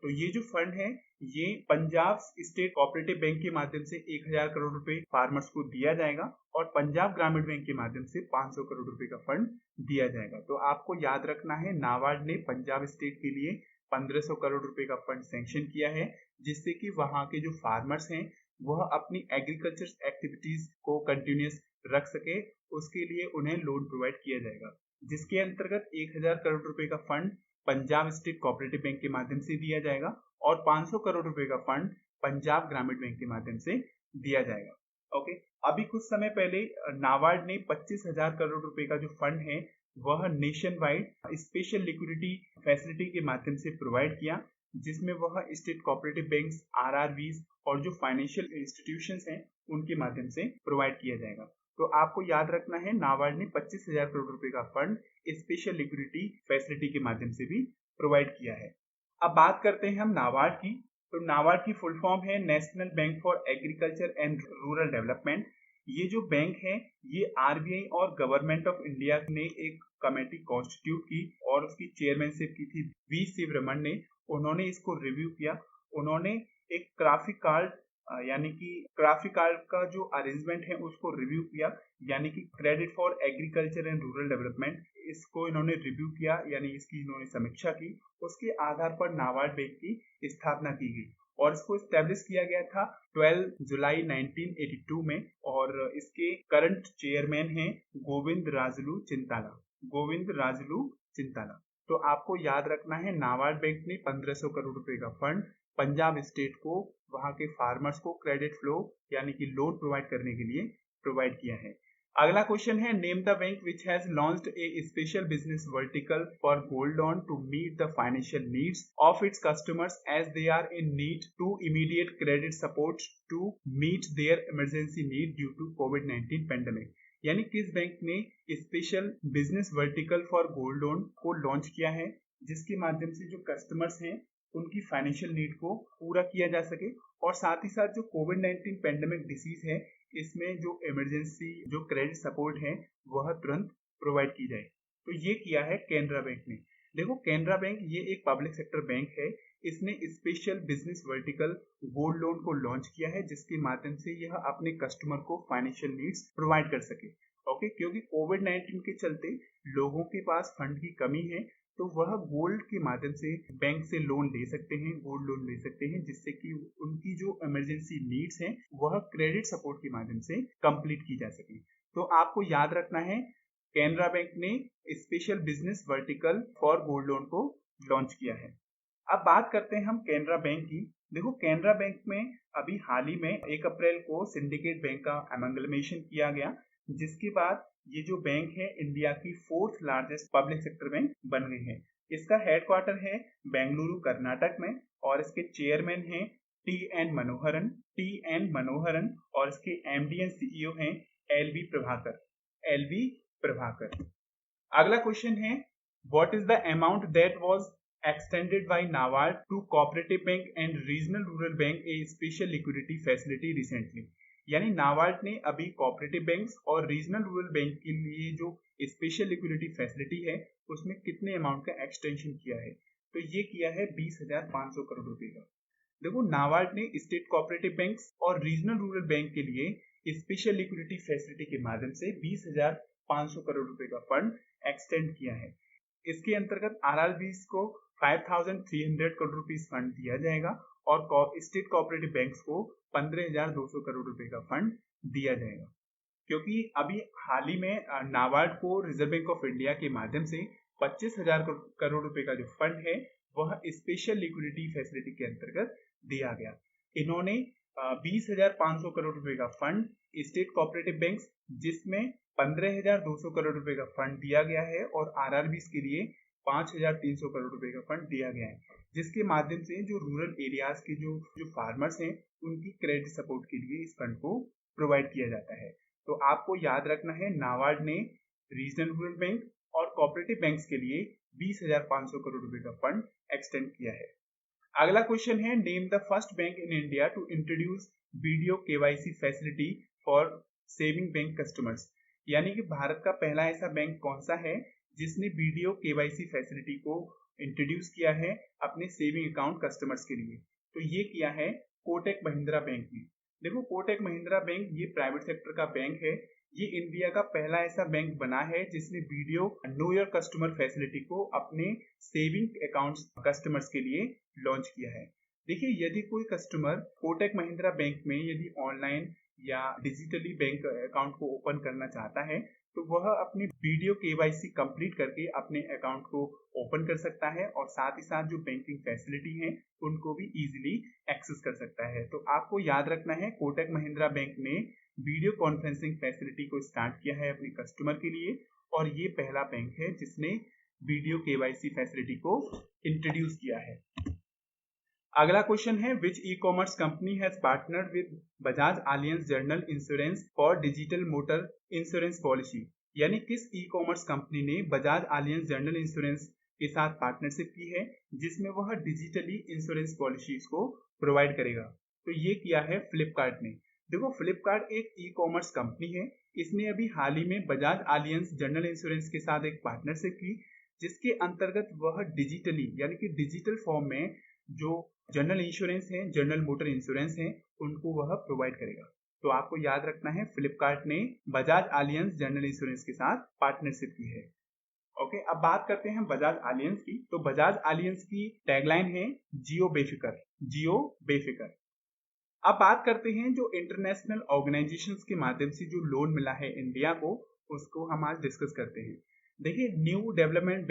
[SPEAKER 1] तो ये जो फंड है ये पंजाब स्टेट कोऑपरेटिव बैंक के माध्यम से 1000 करोड़ रुपए फार्मर्स को दिया जाएगा और पंजाब ग्रामीण बैंक के माध्यम से 500 करोड़ रुपए का फंड दिया जाएगा। तो आपको याद रखना है, नाबार्ड ने पंजाब स्टेट के लिए 1500 करोड़ रुपए का फंड सैंक्शन किया है, जिससे कि वहां के जो फार्मर्स हैं वह अपनी एग्रीकल्चर एक्टिविटीज को कंटिन्यूअस रख सके, उसके लिए उन्हें लोन प्रोवाइड किया जाएगा, जिसके अंतर्गत 1000 करोड़ रुपए का fund Punjab state cooperative bank के माध्यम से दिया जाएगा और 500 करोड़ रुपए का फंड पंजाब ग्रामीण बैंक के माध्यम से दिया जाएगा। ओके, अभी कुछ समय पहले नाबार्ड ने 25,000 करोड़ रुपए का जो फंड है वह nation wide special liquidity facility के माध्यम से प्रोवाइड किया, जिसमें वह स्टेट कोऑपरेटिव बैंक्स, आरआरबीज और जो फाइनेंशियल इंस्टीट्यूशंस हैं उनके माध्यम से प्रोवाइड किया जाएगा। तो आपको याद रखना है, नाबार्ड ने 25,000 करोड़ रुपए का फंड स्पेशल लिक्विडिटी फैसिलिटी के माध्यम से भी प्रोवाइड किया है। अब बात करते हैं हम नाबार्ड की। तो नाबार्ड की फुल फॉर्म है national bank for agriculture and rural development. ये जो बैंक है ये आरबीआई और गवर्नमेंट ऑफ इंडिया ने एक कमेटी कॉन्स्टिट्यूट की और उसकी चेयरमैनशिप की थी वी शिवरमन ने। उन्होंने इसको रिव्यू किया, उन्होंने एक ग्राफिक कार्ड यानी कि ग्राफिक कार्ड का जो अरेंजमेंट है उसको रिव्यू किया, यानी कि credit for agriculture and rural development, इसको इन्होंने रिव्यू किया, यानी इसकी इन्होंने समीक्षा की। उसके आधार पर नाबार्ड बैंक की स्थापना की गई और इसको स्टैब्लिश किया गया था 12 जुलाई 1982 में, और इसके करंट चेयरमैन हैं गोविंद राजुलू चिंताला। गोविंद राजुलू चिंताला। तो आपको याद रखना है, नाबार्ड बैंक ने 1500 करोड़ रुपए का फंड पंजाब स्टेट को वहां के फार्मर्स को क्रेडिट फ्लो यानी कि लोन प्रोवाइड करने के लिए प्रोवाइड किया है। अगला क्वेश्चन है, name the bank which has launched a special business vertical for gold loan to meet the financial needs of its customers as they are in need to immediate credit support to meet their emergency need due to कोविड-19 pandemic. यानी किस bank ने special business vertical for gold loan को launch किया है, जिसके माध्यम से जो कस्टमर्स हैं उनकी फाइनेंशियल नीड को पूरा किया जा सके और साथ ही साथ जो कोविड-19 पेंडेमिक डिसीज है इसमें जो इमरजेंसी जो क्रेडिट सपोर्ट है वह तुरंत प्रोवाइड की जाए। तो ये किया है कैनरा बैंक ने। देखो, कैनरा बैंक ये एक पब्लिक सेक्टर बैंक है, इसने special business vertical gold loan को लॉन्च किया है, जिसके माध्यम से यह अपने कस्टमर को फाइनेंशियल नीड्स प्रोवाइड कर सके। ओके, क्योंकि कोविड-19 के चलते लोगों के पास फंड की कमी है, तो वह गोल्ड के माध्यम से बैंक से लोन ले सकते हैं, गोल्ड लोन ले सकते हैं, जिससे कि उनकी जो इमरजेंसी नीड्स हैं वह क्रेडिट सपोर्ट के माध्यम से कंप्लीट की जा सके। तो आपको याद रखना है, कैनरा बैंक ने special business vertical for gold loan को लॉन्च किया है। अब बात करते हैं हम कैनरा बैंक की। देखो, कैनरा बैंक में अभी हाल ही में 1 अप्रैल को सिंडिकेट बैंक का एमंगलमेशन किया गया, जिसके बाद ये जो बैंक है इंडिया की 4th largest public sector bank बन गई है। इसका हेडक्वार्टर है बेंगलुरु कर्नाटक में और इसके चेयरमैन हैं टी एन मनोहरन और इसके एमडी एंड सीईओ हैं एल बी प्रभाकर। अगला क्वेश्चन है, what is the amount that was extended by NABARD to cooperative bank and regional rural bank a special liquidity facility recently. यानी नाबार्ड ने अभी cooperative banks और regional rural bank के लिए जो स्पेशल लिक्विडिटी फैसिलिटी है उसमें कितने अमाउंट का एक्सटेंशन किया है, तो ये किया है 20,500 करोड़ रुपए का। देखो, नाबार्ड ने स्टेट कोऑपरेटिव बैंक्स और रीजनल रूरल बैंक के लिए स्पेशल लिक्विडिटी फैसिलिटी के माध्यम से 20,500 करोड़ रुपए का फंड एक्सटेंड किया है। इसके अंतर्गत आरआरबीज को 5,300 करोड़ रुपीस फंड दिया जाएगा और स्टेट कोऑपरेटिव बैंक्स को 15,200 करोड़ रुपए का फंड दिया जाएगा। क्योंकि अभी हाल ही में नाबार्ड को रिजर्व बैंक ऑफ इंडिया के माध्यम से 25,000 करोड़ रुपए का जो फंड है वह स्पेशल लिक्विडिटी फैसिलिटी के अंतर्गत दिया गया। इन्होंने 20,500 करोड़ रुपए का फंड स्टेट कोऑपरेटिव बैंक्स, जिसमें 15,200 करोड़ रुपए का फंड दिया गया है और आरआरबीज के लिए 5,300 करोड़ रुपए का फंड दिया गया है, जिसके माध्यम से जो रूरल एरियाज के जो फार्मर्स हैं उनकी क्रेडिट सपोर्ट के लिए इस फंड को प्रोवाइड किया जाता है। तो आपको याद रखना है, नाबार्ड ने रीजनल रूरल बैंक और कोऑपरेटिव बैंक्स के लिए 20,500 करोड़ रुपए का फंड एक्सटेंड किया है। अगला क्वेश्चन है, name the first bank in India to introduce video KYC facility for saving bank customers. यानी कि भारत का पहला ऐसा बैंक कौन सा है जिसने वीडियो केवाईसी फैसिलिटी को इंट्रोड्यूस किया है अपने सेविंग अकाउंट कस्टमर्स के लिए, तो ये किया है कोटक महिंद्रा बैंक ने। देखो, कोटक महिंद्रा बैंक ये प्राइवेट सेक्टर का बैंक है। ये इंडिया का पहला ऐसा बैंक बना है जिसने video know your customer facility को अपने सेविंग अकाउंट्स कस्टमर्स के लिए लॉन्च किया है। देखिए, यदि कोई कस्टमर कोटक महिंद्रा बैंक में यदि ऑनलाइन या डिजिटली बैंक अकाउंट को ओपन करना चाहता है तो वह अपनी वीडियो केवाईसी कंप्लीट करके अपने अकाउंट को ओपन कर सकता है और साथ ही साथ जो बैंकिंग फैसिलिटी है उनको भी इजीली एक्सेस कर सकता है। तो आपको याद रखना है, कोटक महिंद्रा बैंक ने वीडियो कॉन्फ्रेंसिंग फैसिलिटी को स्टार्ट किया है अपने कस्टमर के लिए और ये पहला बैंक है जिसने वीडियो केवाईसी फैसिलिटी को इंट्रोड्यूस किया है। अगला क्वेश्चन है, which e commerce company has partnered with Bajaj Allianz general insurance for digital motor insurance policy. यानी किस ई कॉमर्स कंपनी ने बजाज आलियंस जनरल इंश्योरेंस के साथ पार्टनरशिप की है जिसमें वह डिजिटली इंश्योरेंस पॉलिसीज को प्रोवाइड करेगा, तो ये किया है फ्लिपकार्ट ने। देखो, फ्लिपकार्ट एक ई कॉमर्स कंपनी है। इसने अभी हाल ही में बजाज आलियंस जनरल इंश्योरेंस के साथ एक पार्टनरशिप की जिसके अंतर्गत वह डिजिटली यानी कि डिजिटल फॉर्म में जो जनरल इंश्योरेंस है, जनरल मोटर इंश्योरेंस है, उनको वह प्रोवाइड करेगा। तो आपको याद रखना है, फ्लिपकार्ट ने बजाज आलियंस जनरल इंश्योरेंस के साथ पार्टनरशिप की है। ओके, अब बात करते हैं बजाज आलियंस की। तो बजाज आलियंस की टैगलाइन है जियो बेफिकर, जियो बेफिकर। अब बात करते हैं जो इंटरनेशनल ऑर्गेनाइजेशंस के माध्यम से जो लोन मिला है इंडिया को, उसको हम आज डिस्कस करते हैं। देखिए, न्यू डेवलपमेंट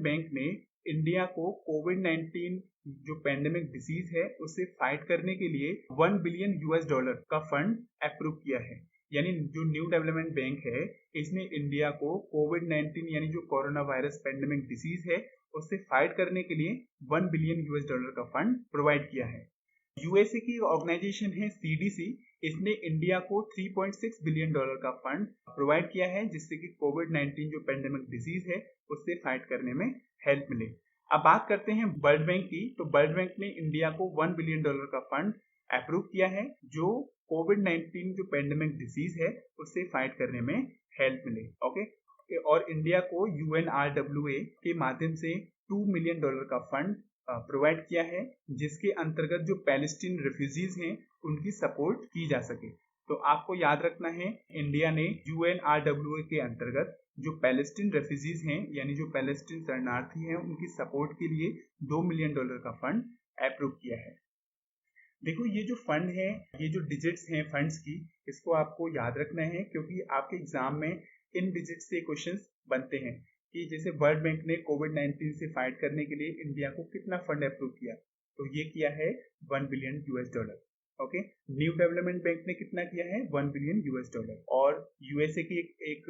[SPEAKER 1] बैंक ने इंडिया को कोविड-19 जो पैंडेमिक डिसीज है उससे फाइट करने के लिए $1 बिलियन का फंड अप्रूव किया है। यानी जो न्यू डेवलपमेंट बैंक है इसने इंडिया को कोविड-19 यानी जो कोरोना वायरस पैंडेमिक डिसीज है उससे फाइट करने के लिए $1 बिलियन का फंड प्रोवाइड किया है। यूएसए की ऑर्गेनाइजेशन है सीडीसी, इसने इंडिया को $3.6 बिलियन का फंड प्रोवाइड किया है जिससे कि कोविड-19 जो पैंडेमिक डिसीज है उससे फाइट करने में हेल्प मिले। अब बात करते हैं वर्ल्ड बैंक की। तो वर्ल्ड बैंक ने इंडिया को $1 बिलियन का फंड अप्रूव किया है जो कोविड-19 जो पैंडेमिक डिसीज है उससे फाइट करने में हेल्प मिले। ओके, और इंडिया को यूएनआरडब्ल्यूए के माध्यम से $2 मिलियन का फंड प्रोवाइड किया है जिसके अंतर्गत जो पैलेस्टीन रिफ्यूजीज हैं उनकी सपोर्ट की जा सके। तो आपको याद रखना है, इंडिया ने यूएनआरडब्ल्यूए के अंतर्गत जो पैलेस्टीन रेफ्यूजीज हैं यानी जो पैलेस्टीन शरणार्थी हैं उनकी सपोर्ट के लिए $2 मिलियन का फंड अप्रूव किया है। देखो, ये जो फंड है, ये जो डिजिट्स हैं फंड्स की, इसको आपको याद रखना है क्योंकि आपके एग्जाम में इन डिजिट से क्वेश्चंस बनते हैं कि जैसे वर्ल्ड बैंक ने कोविड-19 से फाइट करने के लिए इंडिया को कितना फंड अप्रूव किया, तो ये किया है $1 billion. Okay, new development bank ने कितना किया है, $1 बिलियन। और यूएसए की एक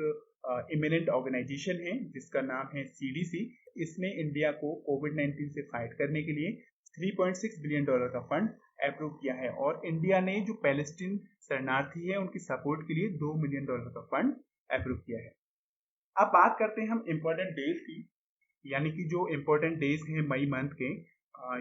[SPEAKER 1] इमिनेंट ऑर्गेनाइजेशन है जिसका नाम है सीडीसी, इसने इंडिया को कोविड-19 से फाइट करने के लिए $3.6 बिलियन का फंड अप्रूव किया है और इंडिया ने जो पैलेस्टीन शरणार्थी है उनकी सपोर्ट के लिए $2 मिलियन का फंड अप्रूव किया है। अब बात करते हैं हम इम्पोर्टेंट डेज की, यानी कि जो इम्पोर्टेंट डेज हैं मई मंथ के,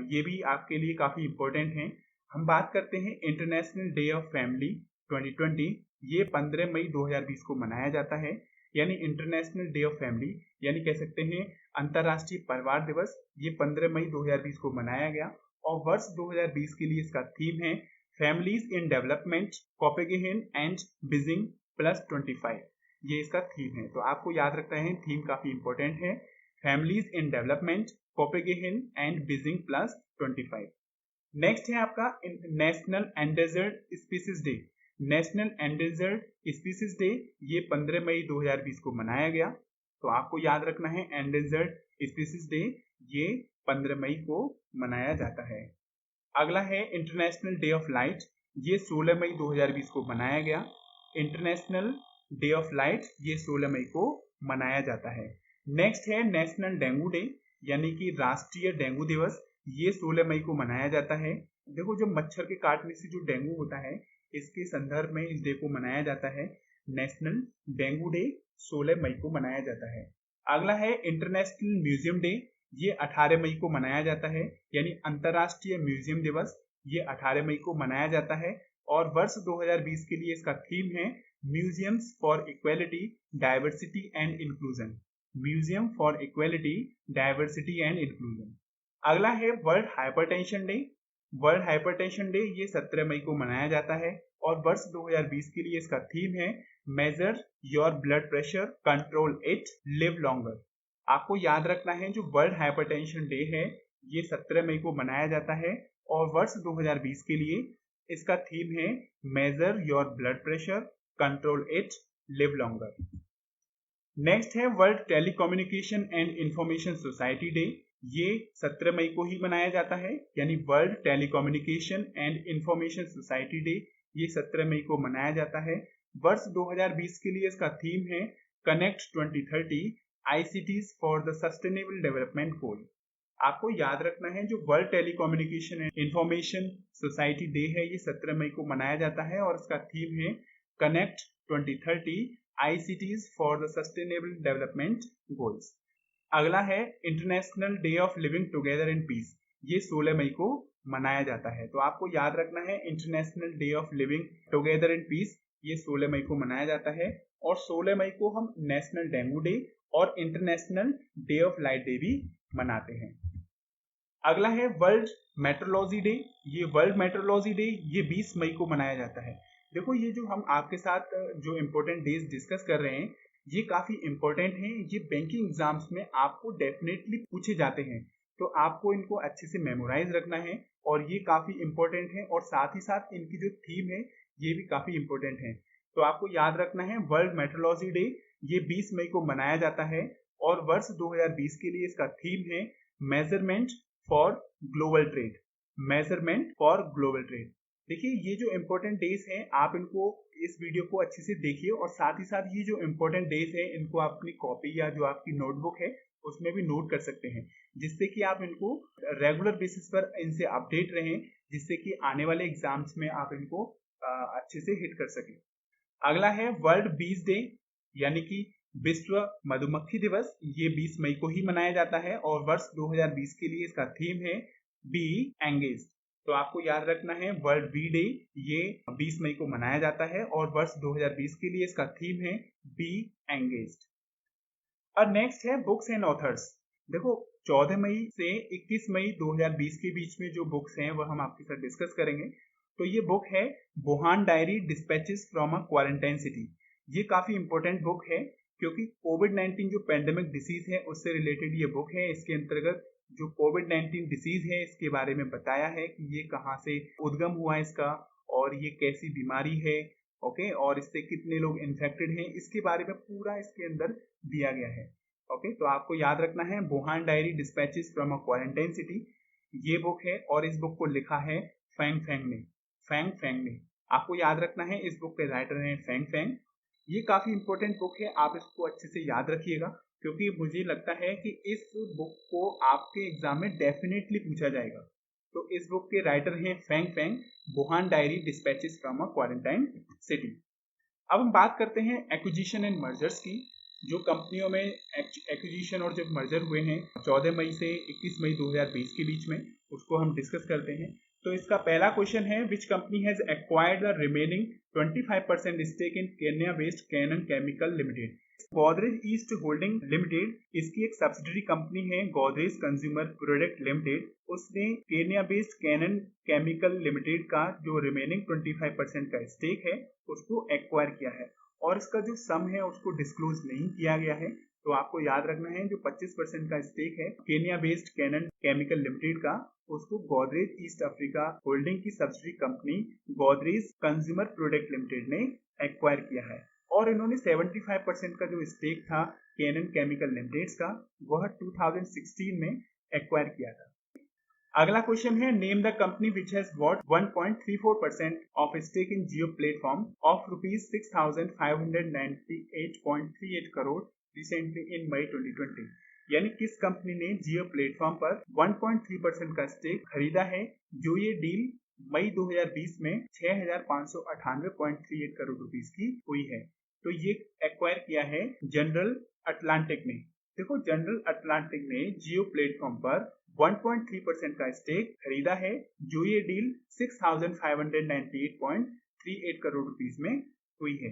[SPEAKER 1] ये भी आपके लिए काफ़ी इम्पोर्टेंट हैं। हम बात करते हैं इंटरनेशनल डे ऑफ फैमिली 2020, ये 15 मई 2020 को मनाया जाता है। यानी इंटरनेशनल डे ऑफ फैमिली, यानी कह सकते हैं अंतर्राष्ट्रीय परिवार दिवस, ये 15 मई 2020 को मनाया गया। और वर्ष 2020 के लिए इसका थीम है families in development, Copenhagen and Beijing +25, ये इसका थीम है। तो आपको याद रखना है, थीम काफ़ी इंपॉर्टेंट है, families in development, Copenhagen and Beijing +25। Next है आपका national endangered species day. National endangered species day ये 15 मई 2020 को मनाया गया। तो आपको याद रखना है एंडेंजर्ड स्पीसीज डे ये 15 मई को मनाया जाता है। अगला है इंटरनेशनल डे ऑफ लाइट, ये 16 मई 2020 को मनाया गया। इंटरनेशनल डे ऑफ लाइट ये 16 मई को मनाया जाता है। नेक्स्ट है नेशनल डेंगू डे, यानी कि राष्ट्रीय डेंगू दिवस, ये 16 मई को मनाया जाता है। देखो, जो मच्छर के काटने से जो डेंगू होता है, इसके संदर्भ में इस डे को मनाया जाता है। नेशनल डेंगू डे 16 मई को मनाया जाता है। अगला है इंटरनेशनल म्यूजियम डे, ये 18 मई को मनाया जाता है। यानी अंतर्राष्ट्रीय म्यूजियम दिवस ये 18 मई को मनाया जाता है। और वर्ष 2020 के लिए इसका थीम है museums for equality, diversity and inclusion. Museum for equality, diversity and inclusion. अगला है world hypertension day. World hypertension day ये 17 मई को मनाया जाता है। और वर्ष 2020 के लिए इसका थीम है measure your blood pressure, control it, live longer. आपको याद रखना है, जो वर्ल्ड हाइपरटेंशन डे है ये 17 मई को मनाया जाता है। और वर्ष 2020 के लिए इसका थीम है measure your blood pressure, control it, live longer. Next है world telecommunication and information society day, ये 17 मई को ही मनाया जाता है। यानी world telecommunication and information society day ये 17 मई को मनाया जाता है। वर्ष 2020 के लिए इसका थीम है connect 2030 ICTs for the sustainable development goal. आपको याद रखना है, जो world telecommunication and information society day है ये 17 मई को मनाया जाता है। और इसका थीम है connect 2030 ICTs for the sustainable development goals. अगला है international day of living together in peace, ये 16 मई को मनाया जाता है। तो आपको याद रखना है international day of living together in peace ये 16 मई को मनाया जाता है। और 16 मई को हम नेशनल डेंगू डे और international day of light day भी मनाते हैं। अगला है वर्ल्ड मेट्रोलॉजी डे। ये वर्ल्ड मेट्रोलॉजी डे ये 20 मई को मनाया जाता है। देखो, ये जो हम आपके साथ जो इम्पोर्टेंट डेज डिस्कस कर रहे हैं ये काफी इंपॉर्टेंट हैं। ये बैंकिंग एग्जाम्स में आपको डेफिनेटली पूछे जाते हैं, तो आपको इनको अच्छे से मेमोराइज रखना है। और ये काफी इंपॉर्टेंट है, और साथ ही साथ इनकी जो थीम है ये भी काफी इंपॉर्टेंट है। तो आपको याद रखना है वर्ल्ड मेट्रोलॉजी डे ये 20 मई को मनाया जाता है। और वर्ष 2020 के लिए इसका थीम है measurement for global trade. Measurement for global trade. देखिए, ये जो इम्पोर्टेंट डेज हैं आप इनको इस वीडियो को अच्छे से देखिए, और साथ ही साथ ये जो इम्पोर्टेंट डेज है इनको आप अपनी कॉपी या जो आपकी नोटबुक है उसमें भी नोट कर सकते हैं, जिससे कि आप इनको रेगुलर बेसिस पर इनसे अपडेट रहें, जिससे कि आने वाले एग्जाम्स में आप इनको अच्छे से हिट कर सकें। अगला है वर्ल्ड बीज डे, यानी कि विश्व मधुमक्खी दिवस, ये 20 मई को ही मनाया जाता है। और वर्ष 2020 के लिए इसका थीम है बी एंगेज। तो आपको याद रखना है वर्ल्ड बी डे ये 20 मई को मनाया जाता है। और वर्ष 2020 के लिए इसका थीम है बी एंगेज्ड। और नेक्स्ट है बुक्स एंड ऑथर्स। देखो, 14 मई से 21 मई 2020 के बीच में जो बुक्स हैं वह हम आपके साथ डिस्कस करेंगे। तो ये बुक है Wuhan diary dispatches from a quarantine city. ये काफी इंपॉर्टेंट बुक है, क्योंकि कोविड-19 जो पेंडेमिक डिसीज है उससे रिलेटेड ये बुक है। इसके अंतर्गत जो कोविड-19 डिसीज है इसके बारे में बताया है कि ये कहाँ से उद्गम हुआ इसका, और ये कैसी बीमारी है, ओके, और इससे कितने लोग इन्फेक्टेड हैं, इसके बारे में पूरा इसके अंदर दिया गया है। ओके, तो आपको याद रखना है Wuhan diary dispatches from a quarantine city ये बुक है। और इस बुक को लिखा है फैंग फेंग ने। फैंग फेंग ने, आपको याद रखना है इस बुक के राइटर हैं फैंग फेंग। ये काफी इंपॉर्टेंट बुक है, आप इसको अच्छे से याद रखिएगा, क्योंकि मुझे लगता है कि इस बुक को आपके एग्जाम में डेफिनेटली पूछा जाएगा। तो इस बुक के राइटर हैं Fang Fang, Wuhan diary dispatches from a quarantine city. अब हम बात करते हैं एक्विजिशन एंड मर्जर्स की। जो कंपनियों में एक्विजिशन और जब मर्जर हुए हैं 14 मई से 21 मई 2020 के बीच में, उसको हम डिस्कस करते हैं। तो इसका पहला क्वेश्चन है, which company has acquired the remaining 25% stake in Kenya based Canon Chemical Limited. Godrej East Holding Limited, इसकी एक सब्सिडरी कंपनी है गोदरेज कंज्यूमर प्रोडक्ट लिमिटेड, उसने Kenya based Canon Chemical Limited का जो रिमेनिंग 25% का स्टेक है उसको एक्वायर किया है, और इसका जो सम है उसको डिस्क्लोज नहीं किया गया है। तो आपको याद रखना है जो 25% का स्टेक है Kenya based Canon Chemical Limited का, उसको गोदरेज ईस्ट अफ्रीका होल्डिंग की subsidiary company Godrej Consumer Product Limited ने एक्वायर किया है, और इन्होंने 75% का जो स्टेक था कैनन केमिकल लिमिटेड का वह 2016 में एक्वायर किया था। अगला क्वेश्चन है, name the company which has bought 1.34% of stake in Jio platform of ₹6,598.38 crore recently in May 2020। यानी किस कंपनी ने जियो प्लेटफॉर्म पर 1.3% का स्टेक खरीदा है, जो ये डील मई 2020 में 6,598.38 करोड़ रुपीस की हुई है। तो ये एक्वायर किया है जनरल अटलांटिक ने। देखो, जनरल अटलांटिक ने जियो प्लेटफॉर्म पर 1.3% का स्टेक खरीदा है, जो ये डील 6,598.38 करोड़ रुपीस में हुई है।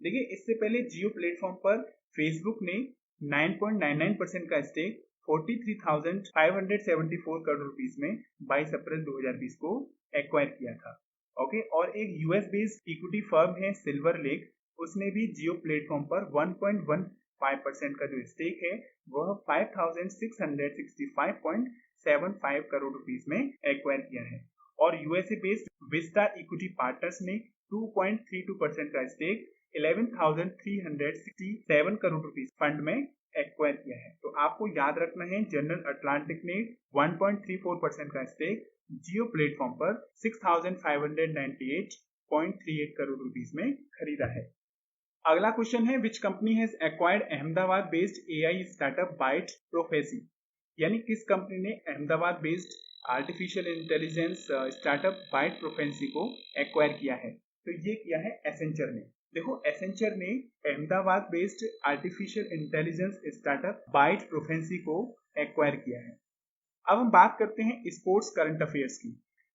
[SPEAKER 1] देखिए, इससे पहले जियो प्लेटफॉर्म पर फेसबुक ने 9.99% का स्टेक 43,574 करोड़ रुपीस में 22 अप्रैल 2020 को एक्वायर किया था। ओके, और एक यूएस बेस्ड इक्विटी फर्म है सिल्वर लेक, उसने भी जियो प्लेटफॉर्म पर 1.15% का जो स्टेक है वह 5,665.75 करोड़ रुपीस में एक्वायर किया है, और USA based Vista equity partners ने 2.32% का स्टेक 11,367 करोड़ रुपीस फंड में एक्वायर किया है। तो आपको याद रखना है जनरल अटलांटिक ने 1.34% का स्टेक जियो प्लेटफॉर्म पर 6,598.38 करोड़ रुपीस में खरीदा है। अगला क्वेश्चन है, which company has acquired Ahmedabad based AI startup Byte Prophecy. यानी किस कंपनी ने Ahmedabad based artificial intelligence startup Byte Prophecy को एक्वायर किया है। तो ये किया है एसेंचर ने। देखो, एसेंचर ने Ahmedabad based artificial intelligence startup Byte Prophecy को एक्वायर किया है। अब हम बात करते हैं स्पोर्ट्स करंट अफेयर्स की,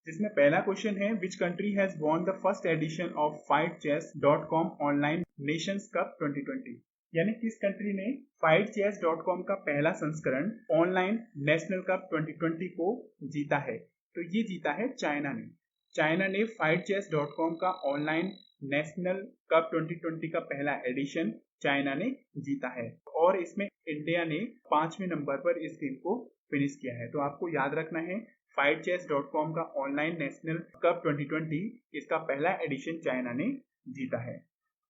[SPEAKER 1] जिसमें पहला क्वेश्चन है, which country has won the first edition of fightchess.com online Nations cup 2020। यानी किस कंट्री ने fightchess.com का पहला संस्करण ऑनलाइन नेशनल कप 2020 को जीता है। तो ये जीता है चाइना ने। चाइना ने fightchess.com का ऑनलाइन नेशनल कप 2020 का पहला एडिशन चाइना ने जीता है, और इसमें इंडिया ने 5वें नंबर पर इस गेम को फिनिश किया है। तो आपको याद रखना है fightchess.com का ऑनलाइन नेशनल कप 2020 इसका पहला एडिशन चाइना ने जीता है।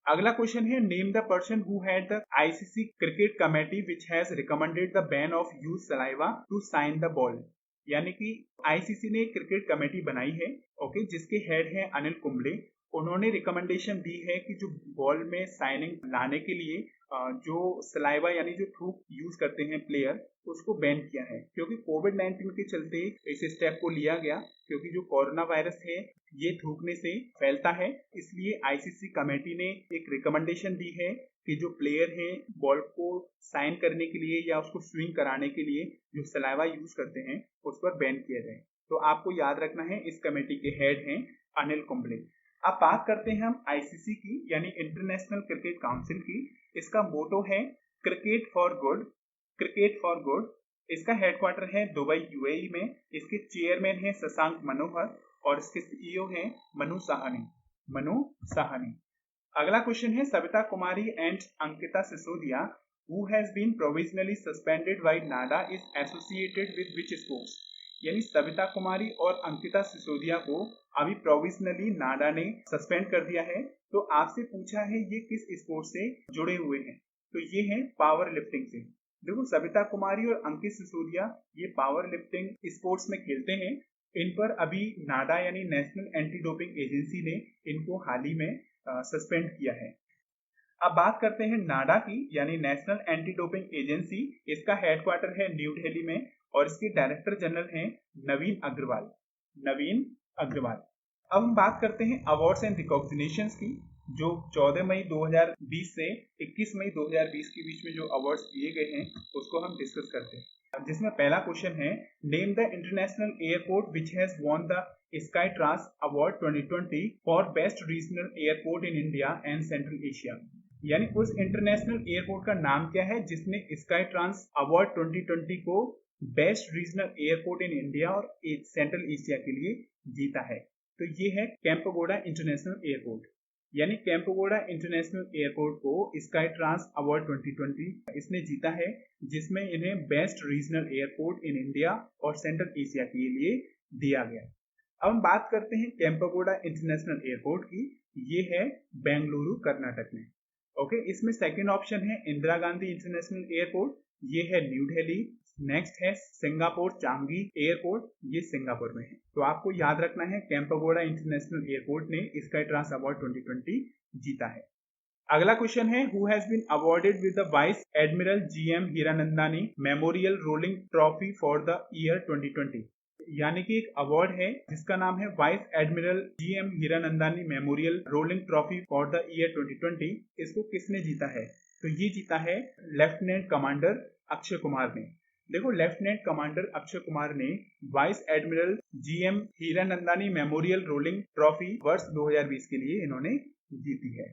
[SPEAKER 1] अगला क्वेश्चन है, name the person who had the ICC cricket committee which has recommended the ban of use saliva to shine the ball. यानी कि आईसीसी ने क्रिकेट कमेटी बनाई है, ओके, जिसके हेड हैं अनिल कुंबले। उन्होंने रिकमेंडेशन दी है कि जो बॉल में साइनिंग लाने के लिए जो सलाइवा यानी जो थूक यूज करते हैं प्लेयर, उसको बैन किया है, क्योंकि कोविड-19 के चलते इस स्टेप को लिया गया, क्योंकि जो कोरोना वायरस है ये थूकने से फैलता है। इसलिए आईसीसी कमेटी ने एक रिकमेंडेशन दी है कि जो प्लेयर हैं बॉल को साइन करने के लिए या उसको स्विंग कराने के लिए जो सलाइवा यूज करते हैं उस पर बैन किया जाए। तो आपको याद रखना है इस कमेटी के हेड हैं अनिल कुंबले। अब बात करते हैं हम आईसीसी की, यानी इंटरनेशनल क्रिकेट काउंसिल की। इसका मोटो है cricket for good, cricket for good. इसका हेडक्वार्टर है दुबई यूएई में। इसके चेयरमैन है शशांक मनोहर, और इसके सीईओ हैं मनु साहनी। अगला क्वेश्चन है, Savita Kumari and Ankita Sisodia who has been provisionally suspended by NADA is associated with which sports. यानी सविता कुमारी और अंकिता सिसोदिया को अभी प्रोविजनली नाडा ने सस्पेंड कर दिया है। तो आपसे पूछा है ये किस स्पोर्ट से जुड़े हुए हैं, तो ये है पावर लिफ्टिंग से। देखो, सविता कुमारी और अंकित सिसोदिया ये पावर लिफ्टिंग स्पोर्ट्स में खेलते हैं। इन पर अभी नाडा यानी नेशनल एंटी डोपिंग एजेंसी ने इनको हाल ही में सस्पेंड किया है। अब बात करते हैं नाडा की, यानी नेशनल एंटी डोपिंग एजेंसी। इसका हेडक्वार्टर है न्यू दिल्ली में, और इसके डायरेक्टर जनरल हैं नवीन अग्रवाल। अब हम बात करते हैं अवार्ड्स एंड रिकॉग्निशंस की। जो 14 मई 2020 से 21 मई 2020 के बीच में जो अवार्ड्स दिए गए हैं उसको हम डिस्कस करते हैं, जिसमें पहला क्वेश्चन है name the international airport which has won the Skytrax award 2020 for best regional airport in India and Central Asia. यानी उस इंटरनेशनल एयरपोर्ट का नाम क्या है जिसने स्काई ट्रांस अवार्ड 2020 को best regional airport in India और सेंट्रल एशिया के लिए जीता है। तो ये है केम्पगोड़ा इंटरनेशनल एयरपोर्ट। यानी केम्पगोड़ा इंटरनेशनल एयरपोर्ट को स्काई ट्रांस अवार्ड 2020 इसने जीता है, जिसमें इन्हें best regional airport in India और सेंट्रल एशिया के लिए दिया गया। अब हम बात करते हैं केम्पगोड़ा इंटरनेशनल एयरपोर्ट की। ये है बेंगलुरु कर्नाटक में। ओके, इसमें सेकंड ऑप्शन है इंदिरा गांधी इंटरनेशनल एयरपोर्ट, ये है न्यू दिल्ली। नेक्स्ट है सिंगापुर चांगी एयरपोर्ट, ये सिंगापुर में है। तो आपको याद रखना है केम्पगोड़ा इंटरनेशनल एयरपोर्ट ने स्काई ट्रांस अवार्ड 2020 जीता है। अगला क्वेश्चन है who has been awarded with the Vice Admiral GM Hiranandani Memorial Rolling Trophy for the year 2020। यानी कि एक अवार्ड है जिसका नाम है Vice Admiral GM Hiranandani Memorial Rolling Trophy for the year 2020। इसको किसने जीता है? तो ये जीता है लेफ्टिनेंट कमांडर अक्षय कुमार ने। देखो, लेफ्टिनेंट कमांडर अक्षय कुमार ने vice Admiral GM Hiranandani Memorial Rolling trophy वर्ष 2020 के लिए इन्होंने जीती है।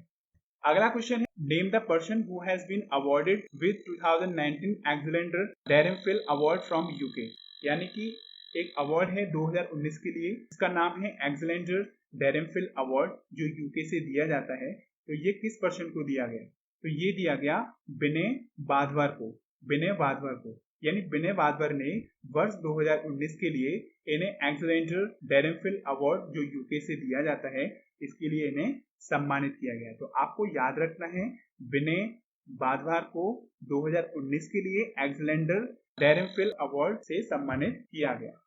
[SPEAKER 1] अगला क्वेश्चन है name the person who has been awarded with 2019 एक्सेलेंडर डेरेमफिल अवार्ड फ्रॉम यूके। यानी कि एक अवार्ड है 2019 के लिए, इसका नाम है एक्सेलेंडर डेरेमफिल अवार्ड, जो यूके से दिया जाता है। तो ये किस पर्सन को दिया गया? तो ये दिया गया विनय वाधवार को। विनय वाधवार को, यानी विनय वाधवार ने वर्ष 2019 के लिए इन्हें एक्सेलेंडर डेरेमफिल अवार्ड, जो यूके से दिया जाता है, इसके लिए इन्हें सम्मानित किया गया। तो आपको याद रखना है विनय वाधवार को 2019 के लिए एक्सेलेंडर डेरेमफिल अवार्ड से सम्मानित किया गया।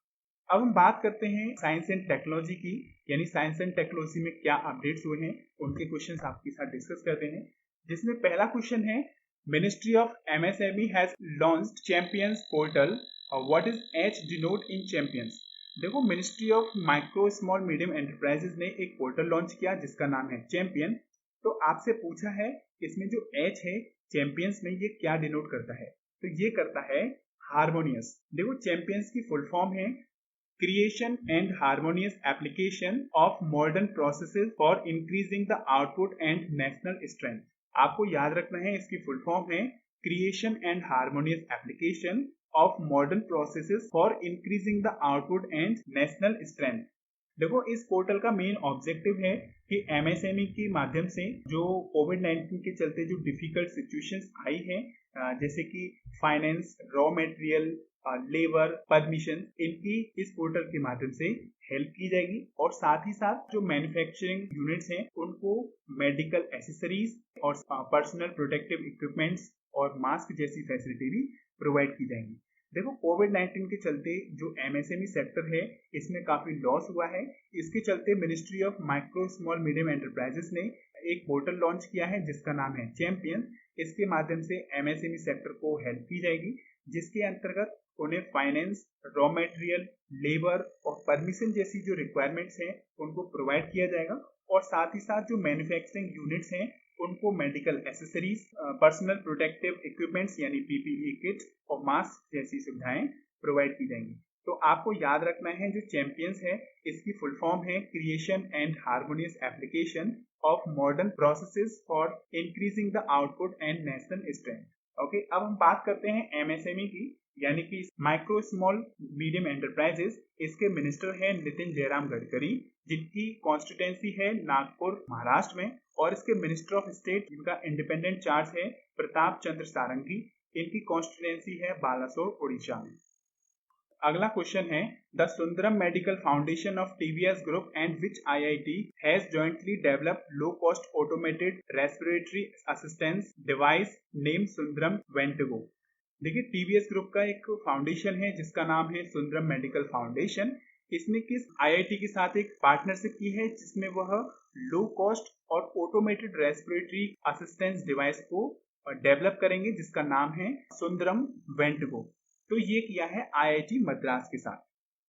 [SPEAKER 1] अब हम बात करते हैं साइंस एंड टेक्नोलॉजी की, यानी साइंस एंड टेक्नोलॉजी में क्या अपडेट्स हुए हैं उनके क्वेश्चंस आपके साथ डिस्कस करते हैं। जिसमें पहला क्वेश्चन है ministry of MSME has launched champions portal, what is H denote in champions. देखो, ministry of micro small medium enterprises ने एक पोर्टल लॉन्च किया जिसका नाम है चैंपियन। तो आपसे पूछा है इसमें जो एच है चैंपियंस में, ये क्या डिनोट करता है? तो ये करता है हार्मोनियस। देखो, चैंपियंस की फुल फॉर्म है creation and harmonious application of modern processes for increasing the output and national strength. आपको याद रखना है इसकी फुल फॉर्म है creation and harmonious application of modern processes for increasing the output and national strength. देखो, इस portal का main objective है कि एमएसएमई के माध्यम से जो कोविड-19 के चलते जो डिफिकल्ट सिचुएशंस आई हैं, जैसे कि finance, raw material, labour, permission, इनकी इस पोर्टल के माध्यम से हेल्प की जाएगी। और साथ ही साथ जो मैन्युफैक्चरिंग यूनिट्स हैं उनको मेडिकल एसेसरीज और पर्सनल प्रोटेक्टिव इक्विपमेंट्स और मास्क जैसी फैसिलिटी भी प्रोवाइड की जाएंगी। देखो, कोविड-19 के चलते जो एमएसएमई सेक्टर है इसमें काफी लॉस हुआ है। इसके चलते ministry of micro small medium enterprises ने एक पोर्टल लॉन्च किया है जिसका नाम है चैंपियन। इसके माध्यम से एमएसएमई सेक्टर को हेल्प की जाएगी, जिसके अंतर्गत उन्हें फाइनेंस, रॉ मटेरियल, लेबर और परमिशन जैसी जो रिक्वायरमेंट्स हैं उनको प्रोवाइड किया जाएगा। और साथ ही साथ जो मैन्युफैक्चरिंग यूनिट्स हैं उनको medical accessories, personal protective equipments यानी पीपीई किट और मास्क जैसी सुविधाएं प्रोवाइड की जाएंगी। तो आपको याद रखना है जो चैंपियंस है इसकी फुल फॉर्म है creation and harmonious application of modern processes for increasing the output and national strength. Okay, अब हम बात करते हैं एमएसएमई की, यानी कि माइक्रो स्मॉल मीडियम एंटरप्राइजेस। इसके मिनिस्टर हैं नितिन जयराम गडकरी, जिनकी कॉन्स्टिट्यूएंसी है नागपुर महाराष्ट्र में। और इसके मिनिस्टर ऑफ स्टेट जिनका इंडिपेंडेंट चार्ज है प्रताप चंद्र सारंगी, इनकी कॉन्स्टिट्यूएंसी है बालासोर उड़ीसा में। अगला क्वेश्चन है the Sundaram medical foundation of TVS group and which IIT has jointly developed low cost automated respiratory assistance device name Sundaram Ventigo. देखिए, टीवीएस ग्रुप का एक फाउंडेशन है जिसका नाम है सुंदरम मेडिकल फाउंडेशन। इसने किस आईआईटी के साथ एक पार्टनरशिप की है जिसमें वह लो कॉस्ट और ऑटोमेटेड रेस्पिरेटरी असिस्टेंस डिवाइस को डेवलप करेंगे जिसका नाम है सुंदरम वेंटिगो। तो ये किया है आईआईटी मद्रास के साथ।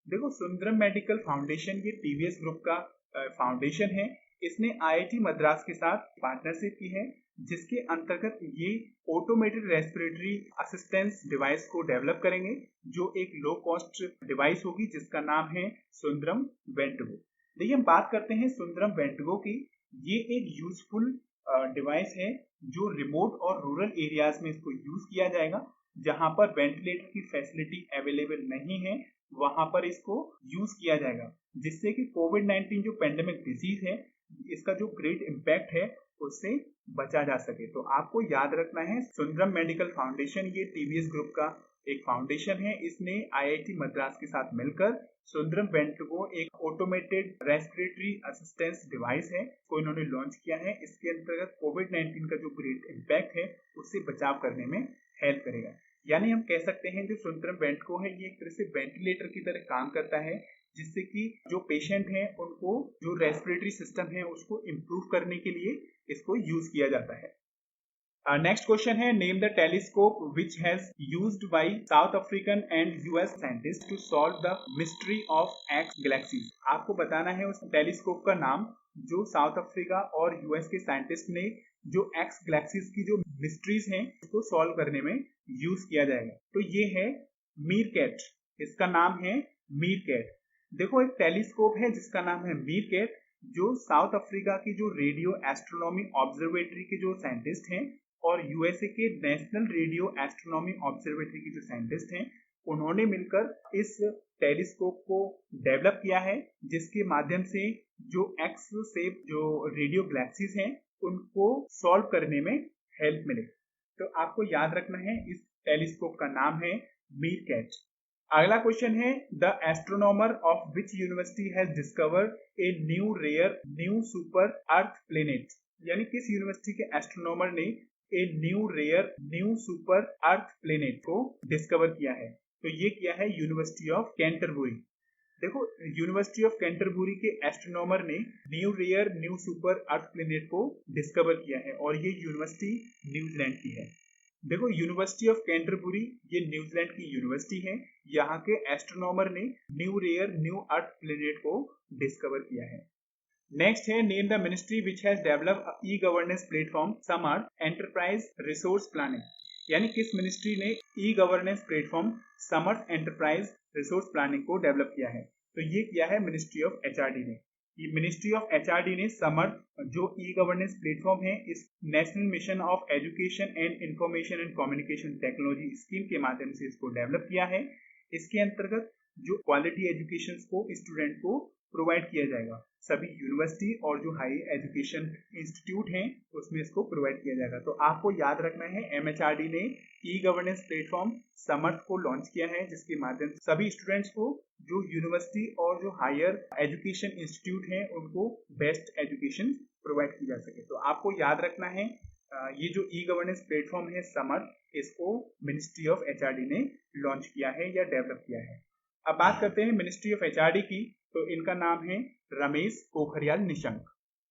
[SPEAKER 1] देखो, सुंदरम मेडिकल फाउंडेशन ये टीवीएस ग्रुप का फाउंडेशन है। इसने आईआईटी मद्रास के साथ पार्टनरशिप की है, जिसके अंतर्गत ये ऑटोमेटेड रेस्पिरेटरी असिस्टेंस डिवाइस को डेवलप करेंगे, जो एक लो कॉस्ट डिवाइस होगी जिसका नाम है सुंदरम वेंटिगो। देखिए, हम बात करते हैं सुंदरम वेंटिगो की। ये एक यूजफुल डिवाइस है जो रिमोट और रूरल एरियाज में इसको यूज किया जाएगा, जहां पर वेंटिलेटर की फैसिलिटी अवेलेबल नहीं है वहां पर इसको यूज किया जाएगा, जिससे कि कोविड-19 जो पेंडेमिक डिजीज है इसका जो ग्रेट इम्पैक्ट है उससे बचा जा सके। तो आपको याद रखना है, सुंदरम मेडिकल फाउंडेशन ये टीवीएस ग्रुप का एक फाउंडेशन है। इसने आईआईटी मद्रास के साथ मिलकर सुंदरम वेंटिगो एक ऑटोमेटेड रेस्पिरेटरी असिस्टेंस डिवाइस है को इन्होंने लॉन्च किया है। इसके अंतर्गत कोविड-19 का जो ग्रेट इम्पैक्ट है उससे बचाव करने में हेल्प करेगा। यानी हम कह सकते हैं जो सुंदरम वेंटिगो है ये एक तरह से वेंटिलेटर की तरह काम करता है, जिससे कि जो पेशेंट हैं उनको जो रेस्पिरेटरी सिस्टम है उसको इम्प्रूव करने के लिए इसको यूज किया जाता है। नेक्स्ट क्वेश्चन है, name the telescope which has used by South African and US scientist to solve the mystery of X galaxies. आपको बताना है उस टेलीस्कोप का नाम जो साउथ अफ्रीका और यूएस के साइंटिस्ट ने जो एक्स गैलेक्सीज की जो मिस्ट्रीज हैं उसको सॉल्व करने में यूज किया जाएगा। तो ये है मीरकैट, इसका नाम है मीरकैट। देखो, एक टेलीस्कोप है जिसका नाम है मीरकैट, जो साउथ अफ्रीका की जो रेडियो एस्ट्रोनॉमी ऑब्जर्वेटरी के जो साइंटिस्ट हैं और यूएसए के नेशनल रेडियो एस्ट्रोनॉमी ऑब्जर्वेटरी के जो साइंटिस्ट हैं उन्होंने मिलकर इस टेलीस्कोप को डेवलप किया है, जिसके माध्यम से जो एक्स शेप जो रेडियो गैलेक्सीज हैं उनको सॉल्व करने में हेल्प मिले। तो आपको याद रखना है इस टेलीस्कोप का नाम है मीरकैट। अगला क्वेश्चन है, the astronomer of which university has discovered a new rare new super earth planet. यानी किस यूनिवर्सिटी के एस्ट्रोनॉमर ने a new rare new super earth planet को डिस्कवर किया है। तो ये किया है यूनिवर्सिटी ऑफ कैंटरबरी। देखो, यूनिवर्सिटी ऑफ कैंटरबरी के एस्ट्रोनॉमर ने new rare new super earth planet को डिस्कवर किया है और ये यूनिवर्सिटी न्यूजीलैंड की है। देखो, यूनिवर्सिटी ऑफ कैंटरबरी ये न्यूजीलैंड की यूनिवर्सिटी है। यहाँ के एस्ट्रोनॉमर ने न्यू रेयर न्यू अर्थ प्लेनेट को डिस्कवर किया है। नेक्स्ट है, name the ministry which has developed e governance platform Samarth enterprise resource planning. यानी किस मिनिस्ट्री ने ई गवर्नेंस प्लेटफॉर्म समर्थ एंटरप्राइज रिसोर्स प्लानिंग को डेवलप किया है। तो ये किया है मिनिस्ट्री ऑफ एचआरडी ने। ये मिनिस्ट्री ऑफ एचआरडी ने समर्थ जो ई गवर्नेंस प्लेटफॉर्म है इस national mission of education and information and communication technology scheme के माध्यम से इसको डेवलप किया है। इसके अंतर्गत जो क्वालिटी एजुकेशन को स्टूडेंट को प्रोवाइड किया जाएगा, सभी यूनिवर्सिटी और जो हाई एजुकेशन इंस्टीट्यूट हैं उसमें इसको प्रोवाइड किया जाएगा। तो आपको याद रखना है एमएचआरडी ने ई गवर्नेंस प्लेटफॉर्म समर्थ को लॉन्च किया है, जिसके माध्यम से सभी स्टूडेंट्स को जो यूनिवर्सिटी और जो हायर एजुकेशन इंस्टीट्यूट हैं उनको बेस्ट एजुकेशन प्रोवाइड की जा सके। तो आपको याद रखना है ये जो ई गवर्नेंस प्लेटफॉर्म है समर्थ, इसको मिनिस्ट्री ऑफ एचआरडी ने लॉन्च किया है या डेवलप किया है। अब बात करते हैं मिनिस्ट्री ऑफ एचआरडी की, तो इनका नाम है रमेश पोखरियाल निशंक।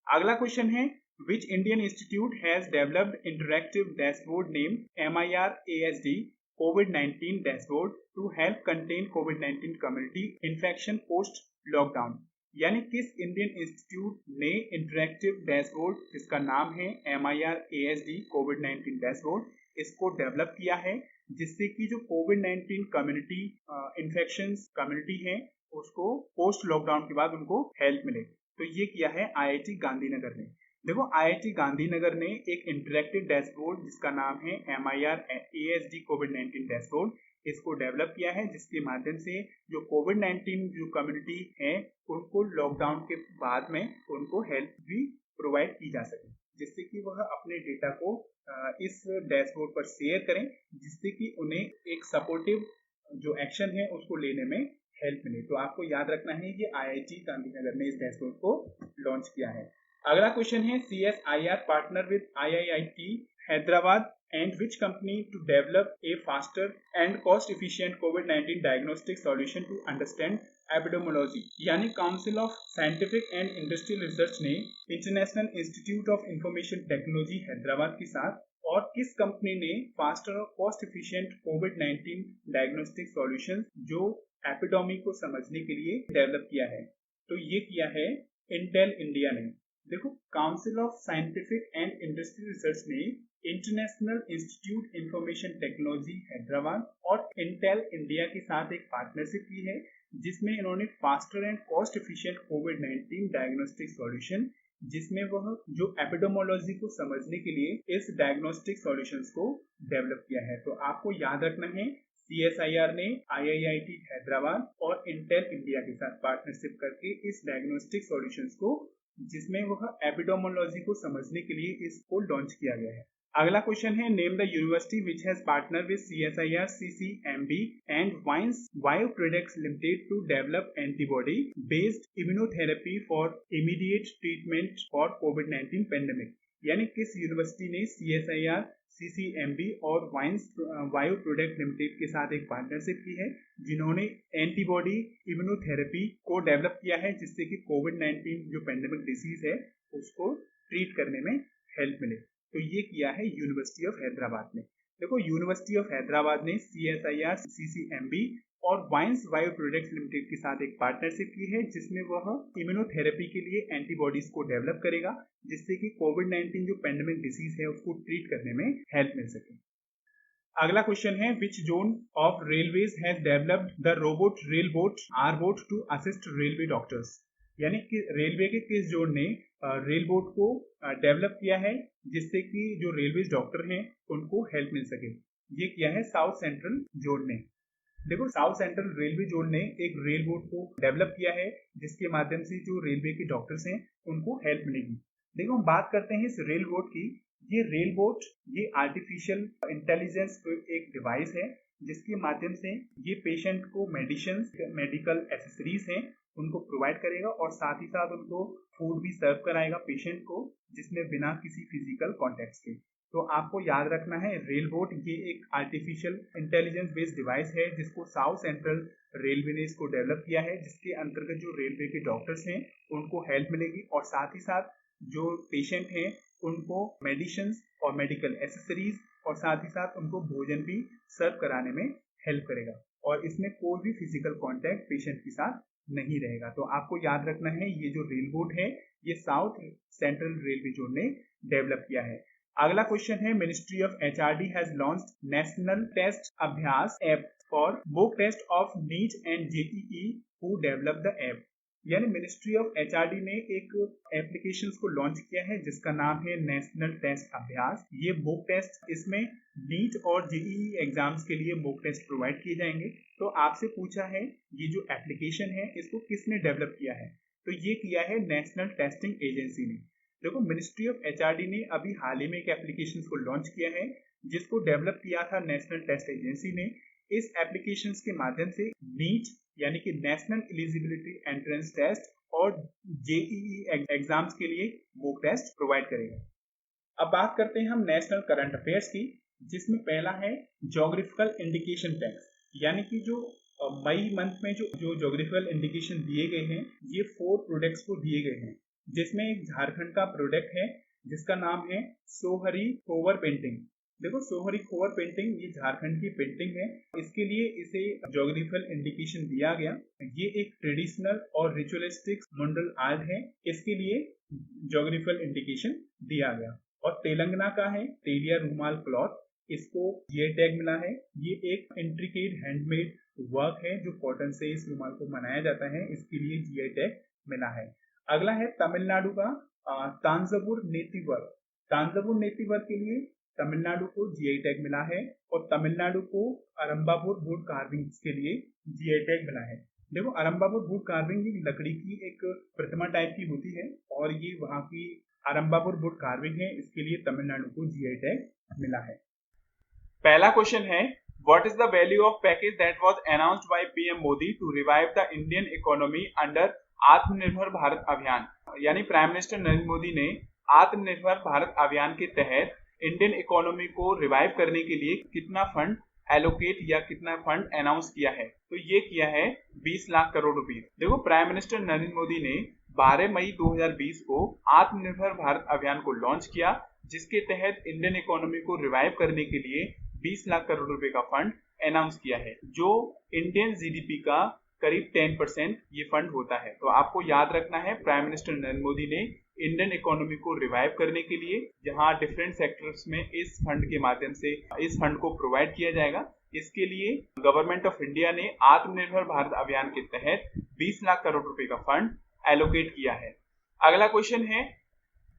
[SPEAKER 1] अगला क्वेश्चन है, which Indian institute has developed interactive dashboard name MIRASD COVID-19 dashboard to help contain COVID-19 community infection post lockdown. यानी किस इंडियन इंस्टीट्यूट ने इंटरैक्टिव डैशबोर्ड जिसका नाम है MIRASD COVID-19 डैशबोर्ड इसको डेवलप किया है, जिससे कि जो COVID-19 कम्युनिटी इन्फेक्शंस कम्युनिटी है उसको पोस्ट लॉकडाउन के बाद उनको हेल्प मिले। तो ये किया है आईआईटी गांधीनगर ने। देखो, आईआईटी गांधीनगर ने एक इंटरैक्टिव डैशबोर्ड जिसका नाम है MIRASD COVID-19 डैशबोर्ड इसको डेवलप किया है, जिसके माध्यम से जो COVID-19 जो कम्युनिटी है उनको लॉकडाउन के बाद में उनको हेल्प भी प्रोवाइड की जा सके, जिससे कि वह अपने डेटा को इस डैशबोर्ड पर शेयर करें, जिससे कि उन्हें एक सपोर्टिव जो एक्शन है उसको लेने में हेल्प मिले। तो आपको याद रखना है कि आईआईटी गांधीनगर ने इस डैशबोर्ड को लॉन्च किया है। अगला क्वेश्चन है, CSIR partner with IIT Hyderabad and which company to develop a faster and cost efficient COVID-19 diagnostic solution to understand epidemiology. यानी council of scientific and industrial research ने international institute of information technology Hyderabad के साथ और किस company ने faster और cost efficient COVID-19 diagnostic solution जो एपिडेमी को समझने के लिए डेवलप किया है। तो ये किया है इंटेल इंडिया ने। देखो, council of scientific and industrial research ने international institute information technology Hyderabad और इंटेल इंडिया के साथ एक पार्टनरशिप की है, जिसमें इन्होंने faster and cost efficient covid diagnostic solution, जिसमें वह जो एपिडेमोलॉजी को समझने के लिए इस डायग्नोस्टिक सॉल्यूशंस को डेवलप किया है। तो आपको याद रखना है, CSIR ने IIIT हैदराबाद और इंटेल इंडिया के साथ पार्टनरशिप करके इस डायग्नोस्टिक सॉल्यूशंस को, जिसमें वह एपिडेमोलॉजी को समझने के लिए इसको लॉन्च किया गया है। अगला क्वेश्चन है, name the university which has partner with CSIR CCMB and Vins Bio Products Limited to develop antibody based immunotherapy for immediate treatment for कोविड-19 पेंडेमिक। यानी किस यूनिवर्सिटी ने CSIR CCMB और वाइन्स बायो प्रोडक्ट लिमिटेड के साथ एक partnership की है, जिन्होंने एंटीबॉडी इम्यूनोथेरेपी को डेवलप किया है, जिससे कि कोविड-19 जो पेंडेमिक डिसीज है उसको ट्रीट करने में हेल्प मिले। तो ये किया है यूनिवर्सिटी ऑफ हैदराबाद ने। देखो, यूनिवर्सिटी ऑफ हैदराबाद ने CSIR CCMB और वाइन्स बायो प्रोडक्ट्स लिमिटेड के साथ एक पार्टनरशिप की है, जिसमें वह इम्यूनोथेरेपी के लिए एंटीबॉडीज को डेवलप करेगा, जिससे कि कोविड-19 जो पेंडेमिक डिसीज है उसको ट्रीट करने में हेल्प मिल सके। अगला क्वेश्चन है, which zone of railways has developed the robot railbot Rbot to assist railway doctors. यानी कि रेलवे के किस जोन ने रेलबोट को डेवलप किया है, जिससे कि जो रेलवे डॉक्टर हैं उनको हेल्प मिल सके। ये किया है साउथ सेंट्रल जोन ने। देखो, साउथ सेंट्रल रेलवे जोन ने एक रेलबोट को डेवलप किया है, जिसके माध्यम से जो रेलवे के डॉक्टर्स हैं उनको हेल्प मिलेगी। देखो, हम बात करते हैं इस रेलबोट की। ये रेलबोट ये आर्टिफिशियल इंटेलिजेंस एक डिवाइस है, जिसके माध्यम से ये पेशेंट को मेडिकल एसेसरीज हैं उनको प्रोवाइड करेगा, और साथ ही साथ उनको फूड भी सर्व कराएगा पेशेंट को, जिसमें बिना किसी फिजिकल कॉन्टेक्ट के। तो आपको याद रखना है, रेलबोट ये एक आर्टिफिशियल इंटेलिजेंस बेस्ड डिवाइस है, जिसको साउथ सेंट्रल रेलवे ने इसको डेवलप किया है, जिसके अंतर्गत जो रेलवे के डॉक्टर्स हैं उनको हेल्प मिलेगी, और साथ ही साथ जो पेशेंट हैं उनको मेडिसिन और मेडिकल एसेसरीज और साथ ही साथ उनको भोजन भी सर्व कराने में हेल्प करेगा, और इसमें कोई भी फिजिकल कॉन्टैक्ट पेशेंट के साथ नहीं रहेगा। तो आपको याद रखना है, ये जो रेलबोट है ये साउथ सेंट्रल रेलवे जोन ने डेवलप किया है। अगला क्वेश्चन है, ministry of HRD has launched national test Abhyas app for mock test of NEET and JEE who develop the app. यानी मिनिस्ट्री ऑफ HRD ने एक एप्लीकेशन को लॉन्च किया है, जिसका नाम है नेशनल टेस्ट अभ्यास। ये मॉक टेस्ट, इसमें नीट और JEE एग्जाम्स के लिए मॉक टेस्ट प्रोवाइड किए जाएंगे। तो आपसे पूछा है, ये जो एप्लीकेशन है इसको किसने डेवलप किया है, तो ये किया है नेशनल टेस्टिंग एजेंसी ने। देखो, मिनिस्ट्री ऑफ HRD ने अभी हाल ही में एक एप्लीकेशन को लॉन्च किया है, जिसको डेवलप किया था नेशनल टेस्ट एजेंसी ने। इस एप्लीकेशन के माध्यम से नीट यानी कि नेशनल एलिजिबिलिटी एंट्रेंस टेस्ट और JEE एग्जाम्स के लिए मॉक टेस्ट प्रोवाइड करेगा। अब बात करते हैं हम नेशनल करंट अफेयर्स की, जिसमें पहला है ज्योग्राफिकल इंडिकेशन टैक्स। यानी कि जो मई मंथ में जो ज्योग्राफिकल इंडिकेशन दिए गए हैं, ये 4 प्रोडक्ट्स को दिए गए हैं, जिसमें एक झारखंड का प्रोडक्ट है जिसका नाम है सोहरी खोवर पेंटिंग। देखो, सोहरी खोवर पेंटिंग ये झारखंड की पेंटिंग है, इसके लिए इसे ज्योग्राफिकल इंडिकेशन दिया गया। ये एक ट्रेडिशनल और रिचुअलिस्टिक मुंडल आर्ट है, इसके लिए ज्योग्राफिकल इंडिकेशन दिया गया। और तेलंगाना का है टेरिया रूमाल क्लॉथ, इसको GI टैग मिला है। ये एक इंट्रिकेट हैंडमेड वर्क है जो कॉटन से इस रूमाल को बनाया जाता है, इसके लिए GI टैग मिला है। अगला है तमिलनाडु का Thanjavur native work. Thanjavur native work के लिए तमिलनाडु को GI टैग मिला है, और तमिलनाडु को अरंबापुर वुड कार्विंग के लिए GI टैग मिला है। देखो, अरंबापुर वुड कार्विंग लकड़ी की एक प्रतिमा टाइप की होती है, और ये वहाँ की अरंबापुर वुड कार्विंग है, इसके लिए तमिलनाडु को GI टैग मिला है। पहला क्वेश्चन है, what is the value of package that was announced by PM Modi to revive the Indian economy under Atmanirbhar Bharat अभियान। यानी प्राइम मिनिस्टर नरेंद्र मोदी ने आत्मनिर्भर भारत अभियान के तहत इंडियन इकोनॉमी को रिवाइव करने के लिए कितना फंड एलोकेट या कितना फंड अनाउंस किया है, तो ये किया है 20 लाख करोड़ रुपए। देखो, प्राइम मिनिस्टर नरेंद्र मोदी ने 12 मई 2020 को आत्मनिर्भर भारत अभियान को लॉन्च किया, जिसके तहत इंडियन इकोनॉमी को रिवाइव करने के लिए 20 लाख करोड़ रुपए का फंड अनाउंस किया है, जो इंडियन GDP का करीब 10% ये फंड होता है। तो आपको याद रखना है, प्राइम मिनिस्टर नरेंद्र मोदी ने इंडियन इकोनॉमी को रिवाइव करने के लिए, जहां डिफरेंट सेक्टर्स में इस फंड के माध्यम से इस फंड को प्रोवाइड किया जाएगा। इसके लिए गवर्नमेंट ऑफ इंडिया ने आत्मनिर्भर भारत अभियान के तहत 20 लाख करोड़ रुपए का फंड एलोकेट किया है। अगला क्वेश्चन है,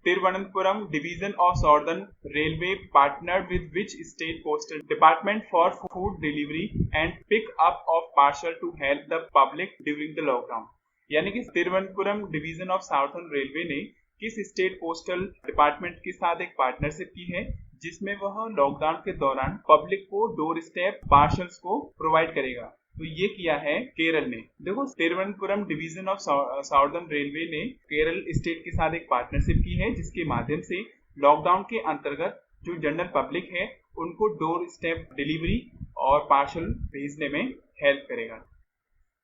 [SPEAKER 1] Thiruvananthapuram division of Southern Railway partnered with which state postal department for food delivery and pick up of parcel to help the public during the lockdown. यानी कि Thiruvananthapuram division of Southern Railway ने किस state postal department के साथ एक partnership की है, जिसमें वह लॉकडाउन के दौरान पब्लिक को डोर स्टेप पार्सल्स को प्रोवाइड करेगा। तो ये किया है केरल ने। देखो, Thiruvananthapuram division of Southern Railway ने केरल स्टेट के साथ एक पार्टनरशिप की है, जिसके माध्यम से लॉकडाउन के अंतर्गत जो जनरल पब्लिक है उनको डोर स्टेप डिलीवरी और पार्सल भेजने में हेल्प करेगा।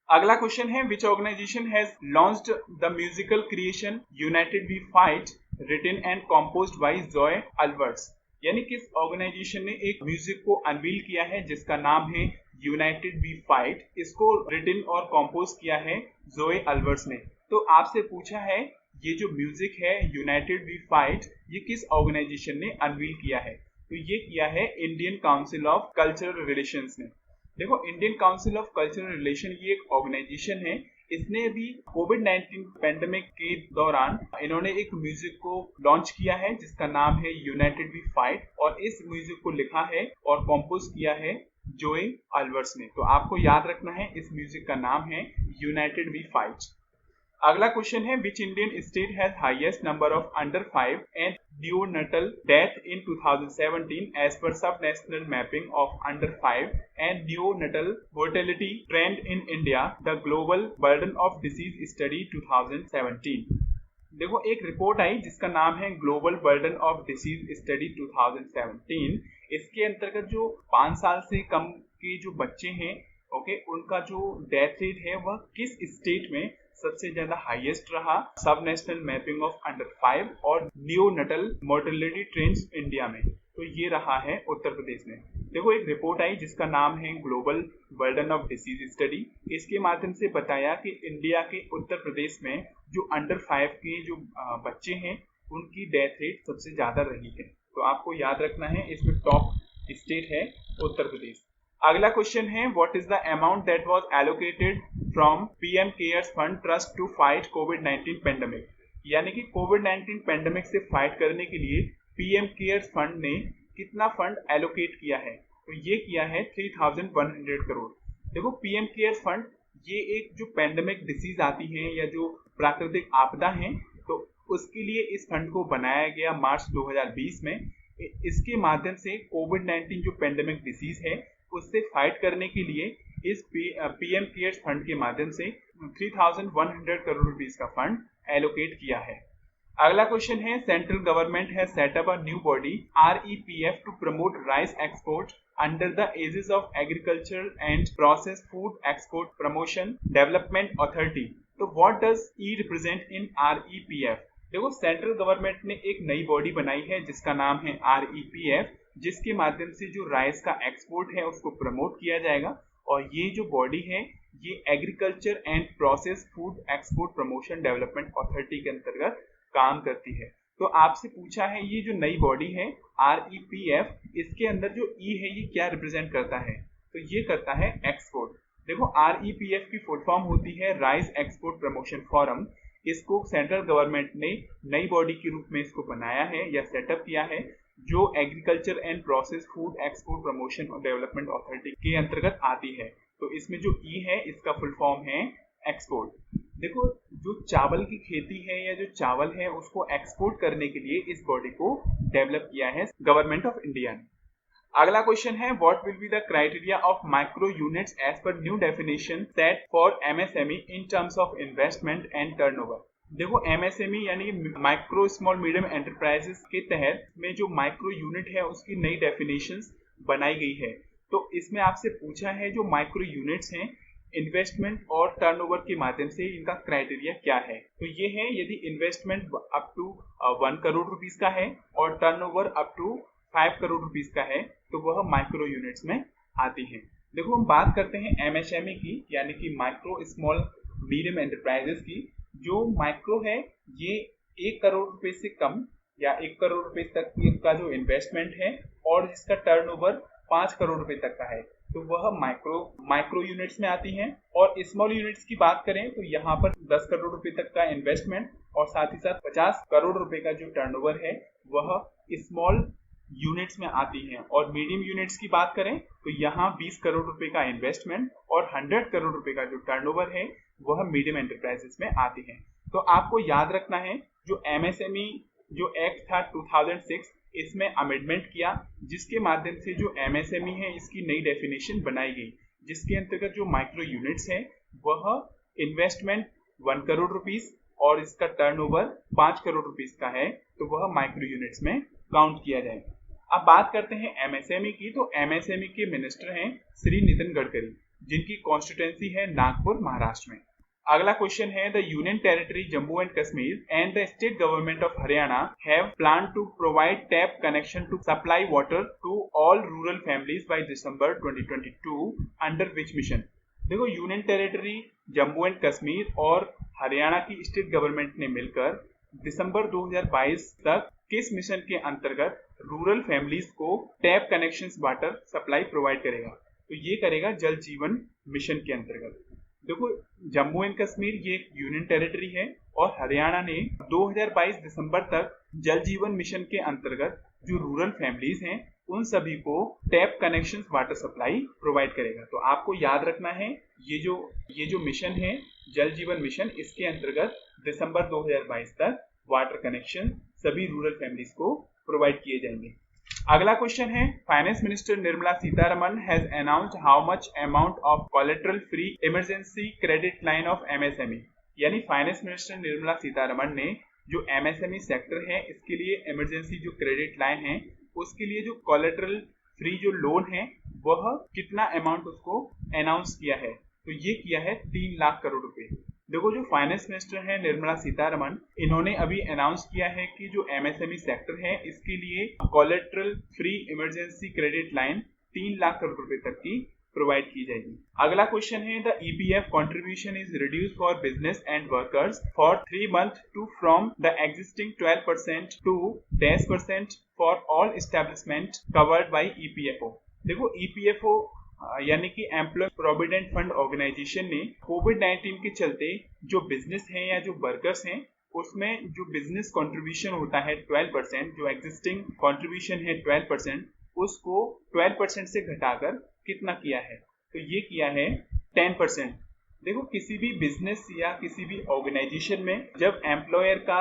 [SPEAKER 1] अगला क्वेश्चन है, which organisation has launched the musical creation united we fight written and composed by Joy Alvares. यानी किस ऑर्गेनाइजेशन ने एक म्यूजिक को अनवील किया है जिसका नाम है यूनाइटेड वी फाइट। इसको रिटन और कंपोज किया है जोए अल्वर्स ने। तो आपसे पूछा है, ये जो म्यूजिक है यूनाइटेड वी फाइट, ये किस ऑर्गेनाइजेशन ने अनवील किया है? तो ये किया है Indian council of cultural relations ने। देखो, Indian council of cultural relation ये एक ऑर्गेनाइजेशन है। इसने अभी कोविड-19 पैंडेमिक के दौरान इन्होंने एक म्यूजिक को लॉन्च किया है जिसका नाम है यूनाइटेड वी फाइट, और इस म्यूजिक को लिखा है और कंपोज किया है जोए अल्वर्स ने। तो आपको याद रखना है, इस म्यूजिक का नाम है यूनाइटेड वी फाइट। अगला क्वेश्चन है, which Indian state has highest number of under 5 and neonatal death in 2017 as per sub-national mapping of under 5 and neonatal mortality trend in India, the global burden of disease study 2017। देखो, एक report आई जिसका नाम है global burden of disease study 2017। इसके अंतर्गत जो 5 साल से कम के जो बच्चे हैं, उनका जो डेथ रेट है वह किस स्टेट में सबसे ज्यादा हाईएस्ट रहा, सब नेशनल मैपिंग ऑफ अंडर 5 और नियोनटल मोर्टेलिटी ट्रेंड्स इंडिया में। तो ये रहा है उत्तर प्रदेश में। देखो, एक रिपोर्ट आई जिसका नाम है global burden of disease study. इसके माध्यम से बताया कि इंडिया के उत्तर प्रदेश में जो अंडर 5 के जो बच्चे हैं उनकी डेथ रेट सबसे ज्यादा रही है। तो आपको याद रखना है, इसमें टॉप स्टेट है उत्तर प्रदेश। अगला क्वेश्चन है, what is the amount that was allocated from PM CARES fund trust to fight कोविड-19 पैंडेमिक। यानी कि कोविड-19 पैंडेमिक से फाइट करने के लिए पीएम केयर्स फंड ने कितना फंड एलोकेट किया है? तो ये किया है 3100 करोड़। देखो, पीएम केयर्स फंड ये एक जो पैंडेमिक डिसीज आती है या जो प्राकृतिक आपदा है, तो उसके लिए इस फंड को बनाया गया मार्च 2020 में। इसके माध्यम से कोविड-19 जो पैंडेमिक डिसीज है उससे फाइट करने के लिए इस पीएम केयर्स फंड के माध्यम से 3100 करोड़ रुपीस का फंड एलोकेट किया है। अगला क्वेश्चन है, central government has set up a new body REPF to promote rice export under the aegis of agriculture and process food export promotion development authority. तो what does E represent in REPF? देखो, central government ने एक नई body बनाई है जिसका नाम है REPF, जिसके माध्यम से जो राइस का एक्सपोर्ट है उसको प्रमोट किया जाएगा। और ये जो बॉडी है ये agriculture and process food export promotion development authority के अंतर्गत काम करती है। तो आपसे पूछा है, ये जो नई बॉडी है REPF, इसके अंदर जो ई है ये क्या रिप्रेजेंट करता है? तो ये करता है एक्सपोर्ट। देखो, REPF की फुल फॉर्म होती है राइस एक्सपोर्ट प्रमोशन फोरम। इसको सेंट्रल गवर्नमेंट ने नई बॉडी के रूप में इसको बनाया है या सेटअप किया है, जो agriculture and process food export promotion और डेवलपमेंट अथॉरिटी के अंतर्गत आती है। तो इसमें जो ई है इसका फुल फॉर्म है एक्सपोर्ट। देखो, जो चावल की खेती है या जो चावल है उसको एक्सपोर्ट करने के लिए इस बॉडी को डेवलप किया है गवर्नमेंट ऑफ इंडिया ने। अगला क्वेश्चन है, what will be the criteria of micro units as per new definition set for MSME in terms of investment and turnover. देखो, MSME यानी माइक्रो स्मॉल मीडियम एंटरप्राइजेस के तहत में जो माइक्रो यूनिट है उसकी नई डेफिनेशंस बनाई गई है। तो इसमें आपसे पूछा है, जो माइक्रो यूनिट्स हैं इन्वेस्टमेंट और टर्नओवर के माध्यम से इनका क्राइटेरिया क्या है? तो ये है, यदि investment up to 1 crore rupees का है और turnover up to 5 crore rupees का है तो वह माइक्रो यूनिट्स में आती है। देखो, हम बात करते हैं MSME की, यानी कि माइक्रो स्मॉल मीडियम एंटरप्राइजेस की। जो माइक्रो है ये 1 करोड़ रुपए से कम या 1 करोड़ रुपए तक का जो इन्वेस्टमेंट है और जिसका टर्नओवर 5 करोड़ रुपए तक का है, तो वह माइक्रो यूनिट्स में आती हैं। और स्मॉल यूनिट्स की बात करें तो यहाँ पर 10 करोड़ रुपए तक का इन्वेस्टमेंट और साथ ही साथ 50 करोड़ रुपए का जो टर्नओवर है वह स्मॉल यूनिट्स में आती हैं। और मीडियम यूनिट्स की बात करें तो यहाँ 20 करोड़ रुपए का इन्वेस्टमेंट और 100 करोड़ रुपए का जो टर्नओवर है वह मीडियम एंटरप्राइजेस में आती हैं। तो आपको याद रखना है जो एमएसएमई जो एक्ट था 2006, इसमें अमेंडमेंट किया, जिसके माध्यम से जो एमएसएमई है इसकी नई डेफिनेशन बनाई गई, जिसके अंतर्गत जो माइक्रो यूनिट्स है वह इन्वेस्टमेंट 1 करोड़ रुपीस और इसका टर्नओवर 5 करोड़ रुपीस का है, तो वह माइक्रो यूनिट्स में काउंट किया जाएगा। अब बात करते हैं एमएसएमई की। तो एमएसएमई के मिनिस्टर हैं श्री नितिन गडकरी, जिनकी कॉन्स्टिट्यूएंसी है नागपुर, महाराष्ट्र में। अगला क्वेश्चन है the union territory Jammu and Kashmir and the state government of Haryana have plan to provide tap connection to supply water to all rural families by December 2022 under which mission. देखो, union territory Jammu and Kashmir और हरियाणा की state government ने मिलकर दिसंबर 2022 तक किस mission के अंतर्गत rural families को tap connections water supply provide करेगा? तो ये करेगा जल जीवन मिशन के अंतर्गत। देखो, जम्मू एंड कश्मीर ये एक यूनियन टेरिटरी है और हरियाणा ने 2022 दिसंबर तक जल जीवन मिशन के अंतर्गत जो रूरल फैमिलीज हैं उन सभी को tap connections water supply provide करेगा। तो आपको याद रखना है ये जो मिशन है जल जीवन मिशन, इसके अंतर्गत दिसंबर 2022 तक वाटर कनेक्शन सभी रूरल फैमिलीज को प्रोवाइड किए जाएंगे। अगला क्वेश्चन है finance minister Nirmala Sitharaman has announced how much amount of collateral free emergency credit line of MSME. यानी फाइनेंस मिनिस्टर निर्मला सीतारमन ने जो एमएसएमई सेक्टर है इसके लिए इमरजेंसी जो क्रेडिट लाइन है उसके लिए जो कोलेटरल फ्री जो लोन है वह कितना अमाउंट उसको अनाउंस किया है। तो ये किया है 3 लाख करोड़ रुपए। देखो, जो फाइनेंस मिनिस्टर है निर्मला सीतारमन, इन्होंने अभी अनाउंस किया है कि जो एमएसएमई सेक्टर है इसके लिए collateral free emergency credit line 3 lakh crore रुपए तक की प्रोवाइड की जाएगी। अगला क्वेश्चन है the EPF contribution is reduced for business and workers for 3 month to from the existing 12% to 10% for all establishment covered by EPFO. देखो, ईपीएफओ यानी कि एम्प्लॉय प्रोविडेंट फंड ऑर्गेनाइजेशन ने कोविड-19 के चलते जो बिजनेस हैं या जो वर्कर्स हैं उसमें जो बिजनेस कंट्रीब्यूशन होता है 12%, जो एग्जिस्टिंग कंट्रीब्यूशन है 12%, उसको 12% से घटाकर कितना किया है? तो ये किया है 10%। देखो, किसी भी बिजनेस या किसी भी ऑर्गेनाइजेशन में जब एम्प्लॉयर का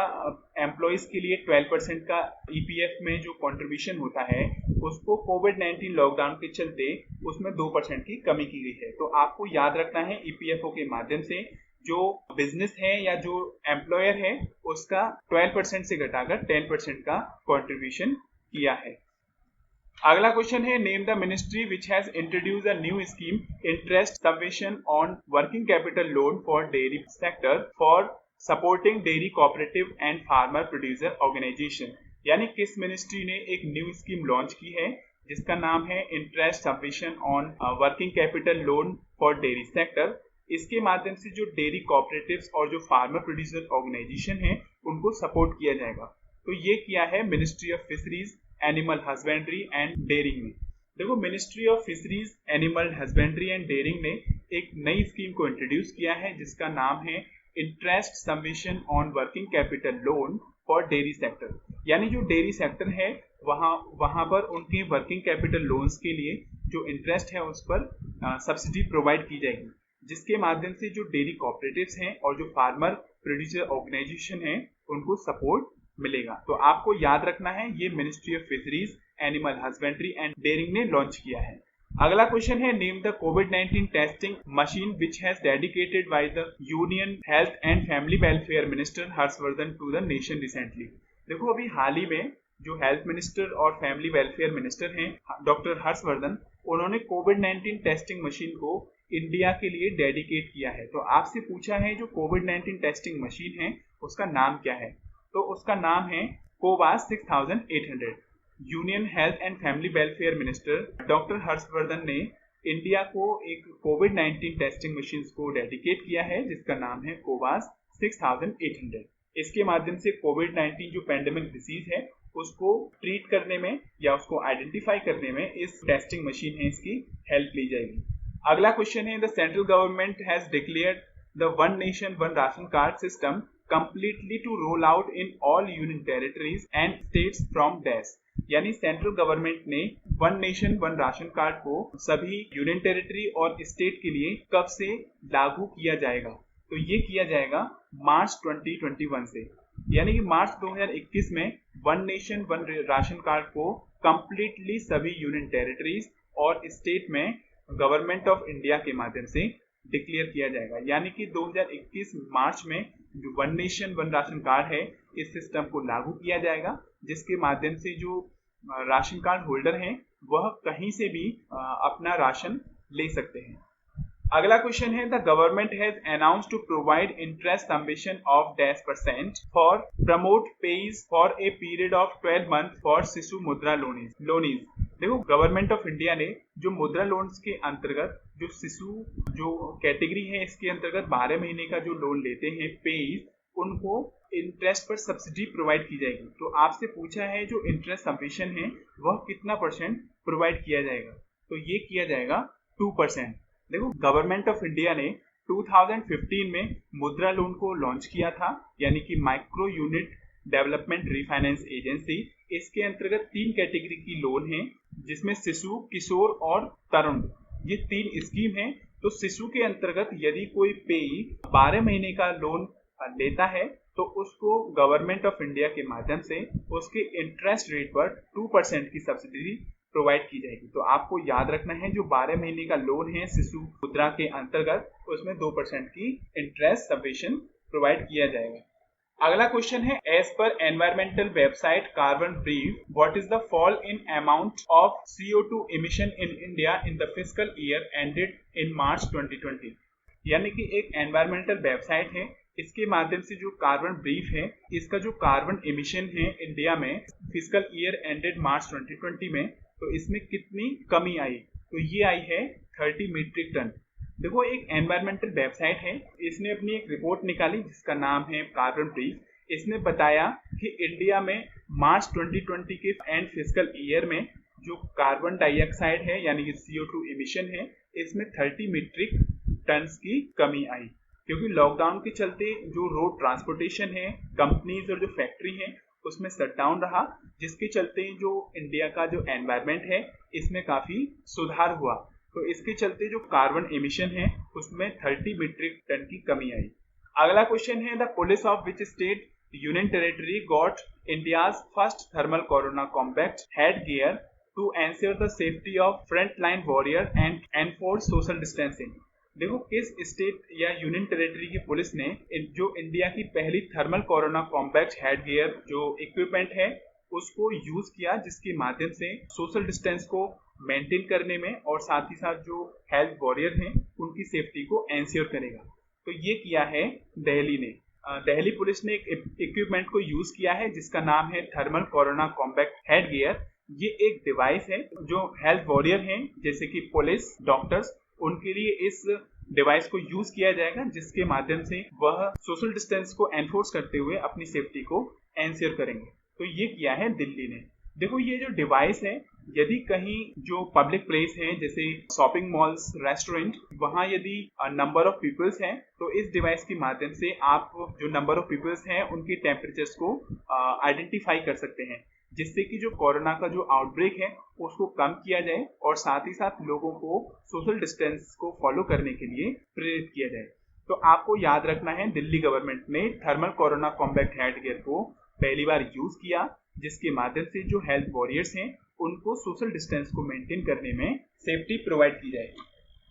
[SPEAKER 1] एम्प्लॉयज के लिए 12% का ईपीएफ में जो कंट्रीब्यूशन होता है उसको कोविड-19 लॉकडाउन के चलते उसमें 2% की कमी की गई है। तो आपको याद रखना है ईपीएफओ के माध्यम से जो बिजनेस है या जो एम्प्लॉयर है उसका 12% से घटाकर 10% का कंट्रीब्यूशन किया है। अगला क्वेश्चन है name the ministry which has introduced a new scheme interest subvention on working capital loan for dairy sector for supporting dairy cooperative and farmer producer organisation. यानी किस मिनिस्ट्री ने एक न्यू स्कीम लॉन्च की है जिसका नाम है interest subvention on working capital loan for dairy sector. इसके माध्यम से जो डेयरी कोऑपरेटिव्स और जो फार्मर प्रोड्यूसर ऑर्गेनाइजेशन है उनको सपोर्ट किया जाएगा। तो ये किया है ministry of fisheries, animal husbandry and dairying ने। देखो, ministry of fisheries, animal husbandry and dairying ने एक नई स्कीम को इंट्रोड्यूस किया है जिसका नाम है interest subvention on working capital loan for dairy sector. यानी जो डेयरी सेक्टर है वहां पर उनके वर्किंग कैपिटल लोन्स के लिए जो इंटरेस्ट है उस पर सब्सिडी प्रोवाइड की जाएगी, जिसके माध्यम से जो डेयरी कोऑपरेटिव्स हैं और जो फार्मर प्रोड्यूसर ऑर्गेनाइजेशन है उनको सपोर्ट मिलेगा। तो आपको याद रखना है ये ministry of fisheries, animal husbandry and dairying ने लॉन्च किया है। अगला क्वेश्चन है नेम द कोविड-19 testing machine which has dedicated by the union health and family welfare minister Harshvardhan to the nation recently. देखो, अभी हाल ही में जो हेल्थ मिनिस्टर और फैमिली वेलफेयर मिनिस्टर हैं डॉक्टर हर्षवर्धन, उन्होंने कोविड-19 टेस्टिंग मशीन को इंडिया के लिए डेडिकेट किया है। तो आपसे पूछा है जो कोविड-19 टेस्टिंग मशीन है उसका नाम क्या है? तो उसका नाम है कोवास 6800। Union health and family welfare minister doctor Harshvardhan ने इंडिया को एक कोविड-19 टेस्टिंग मशीन को डेडिकेट किया है जिसका नाम है कोवास 6800। इसके माध्यम से कोविड-19 जो पेंडेमिक डिसीज है उसको ट्रीट करने में या उसको आइडेंटिफाई करने में इस टेस्टिंग मशीन है इसकी हेल्प ली जाएगी। अगला क्वेश्चन है, the central government has declared the one nation one ration card system completely to roll out in all union territories and states from dash. यानी सेंट्रल गवर्नमेंट ने one nation one ration card को सभी union territory और state के लिए कब से लागू किया जाएगा? तो ये किया जाएगा मार्च 2021 से। यानी कि मार्च 2021 में one nation one ration card को कंप्लीटली सभी यूनियन टेरिटरीज और स्टेट में गवर्नमेंट ऑफ इंडिया के माध्यम से डिक्लेयर किया जाएगा। यानी कि 2021 मार्च में जो one nation one ration card है इस सिस्टम को लागू किया जाएगा, जिसके माध्यम से जो राशन कार्ड होल्डर हैं वह कहीं से भी अपना राशन ले सकते हैं। अगला क्वेश्चन है, the government has announced to provide interest submission of %, for promote page for a period of 12 month for Shishu Mudra loanees. देखो, गवर्नमेंट ऑफ इंडिया ने जो मुद्रा लोन्स के अंतर्गत जो शिशु जो कैटेगरी है इसके अंतर्गत 12 महीने का जो लोन लेते हैं पेज, उनको इंटरेस्ट पर सब्सिडी प्रोवाइड की जाएगी। तो आपसे पूछा है जो इंटरेस्ट सबमिशन है वह कितना % प्रोवाइड किया जाएगा? तो ये किया जाएगा 2%। देखो, गवर्नमेंट ऑफ इंडिया ने 2015 में मुद्रा लोन को लॉन्च किया था, यानी कि micro unit development refinance agency. इसके अंतर्गत 3 कैटेगरी की लोन है, जिसमें शिशु, किशोर और तरुण, ये 3 स्कीम है। तो शिशु के अंतर्गत यदि कोई पेई 12 महीने का लोन लेता है तो उसको गवर्नमेंट ऑफ इंडिया के माध्यम से उसके इंटरेस्ट रेट पर 2% की सब्सिडी प्रोवाइड की जाएगी। तो आपको याद रखना है, जो 12 महीने का लोन है शिशु मुद्रा के अंतर्गत उसमें 2% की इंटरेस्ट सबवेशन प्रोवाइड किया जाएगा। अगला क्वेश्चन है, as per environmental website carbon brief, what is the fall in amount of CO2 emission in India in the fiscal year ended in March 2020। यानी कि एक एनवायरमेंटल वेबसाइट है, इसके माध्यम से जो कार्बन ब्रीफ है इसका जो कार्बन एमिशन है इंडिया में फिस्कल ईयर एंडेड मार्च 2020 में, तो इसमें कितनी कमी आई? तो ये आई है 30 मीट्रिक टन। देखो, एक एनवायरमेंटल वेबसाइट है, इसने अपनी एक रिपोर्ट निकाली जिसका नाम है कार्बन ब्रीफ। इसने बताया कि इंडिया में मार्च 2020 के एंड फिस्कल ईयर में जो कार्बन डाइऑक्साइड है यानी कि CO2 इमिशन है, इसमें 30 मीट्रिक टन की कमी आई, क्योंकि लॉकडाउन के चलते जो रोड ट्रांसपोर्टेशन है, कंपनीज और जो फैक्ट्री है उसमें शटडाउन रहा, जिसके चलते जो इंडिया का जो एनवायरनमेंट है इसमें काफी सुधार हुआ। तो इसके चलते जो कार्बन एमिशन है उसमें 30 मीट्रिक टन की कमी आई। अगला क्वेश्चन है, the police of which state union territory got India's first thermal corona combat head gear to ensure the safety of front line warrior and enforce social distancing. देखो, किस state या union territory की police ने जो India की पहली thermal corona combat head gear जो equipment है उसको यूज किया, जिसके माध्यम से सोशल डिस्टेंस को मेंटेन करने में और साथ ही साथ जो हेल्थ वॉरियर हैं उनकी सेफ्टी को एंश्योर करेगा। तो ये किया है दिल्ली ने। दिल्ली पुलिस ने एक इक्विपमेंट को यूज किया है जिसका नाम है thermal corona combat head gear. ये एक डिवाइस है जो हेल्थ वॉरियर हैं जैसे कि पुलिस, डॉक्टर्स, उनके लिए इस डिवाइस को यूज किया जाएगा, जिसके माध्यम से वह सोशल डिस्टेंस को एनफोर्स करते हुए अपनी सेफ्टी को एंश्योर करेंगे। तो ये किया है दिल्ली ने। देखो, ये जो डिवाइस है, यदि कहीं जो पब्लिक प्लेस है जैसे शॉपिंग मॉल्स, रेस्टोरेंट, वहां यदि नंबर ऑफ पीपल्स हैं तो इस डिवाइस के माध्यम से आप जो नंबर ऑफ पीपल्स हैं उनके टेम्परेचर्स को आइडेंटिफाई कर सकते हैं, जिससे कि जो कोरोना का जो आउटब्रेक है उसको कम किया जाए और साथ ही साथ लोगों को सोशल डिस्टेंस को फॉलो करने के लिए प्रेरित किया जाए। तो आपको याद रखना है, दिल्ली गवर्नमेंट ने thermal corona combat head gear को पहली बार यूज किया, जिसके माध्यम से जो हेल्थ वॉरियर्स हैं उनको सोशल डिस्टेंस को मेंटेन करने में सेफ्टी प्रोवाइड की जाए।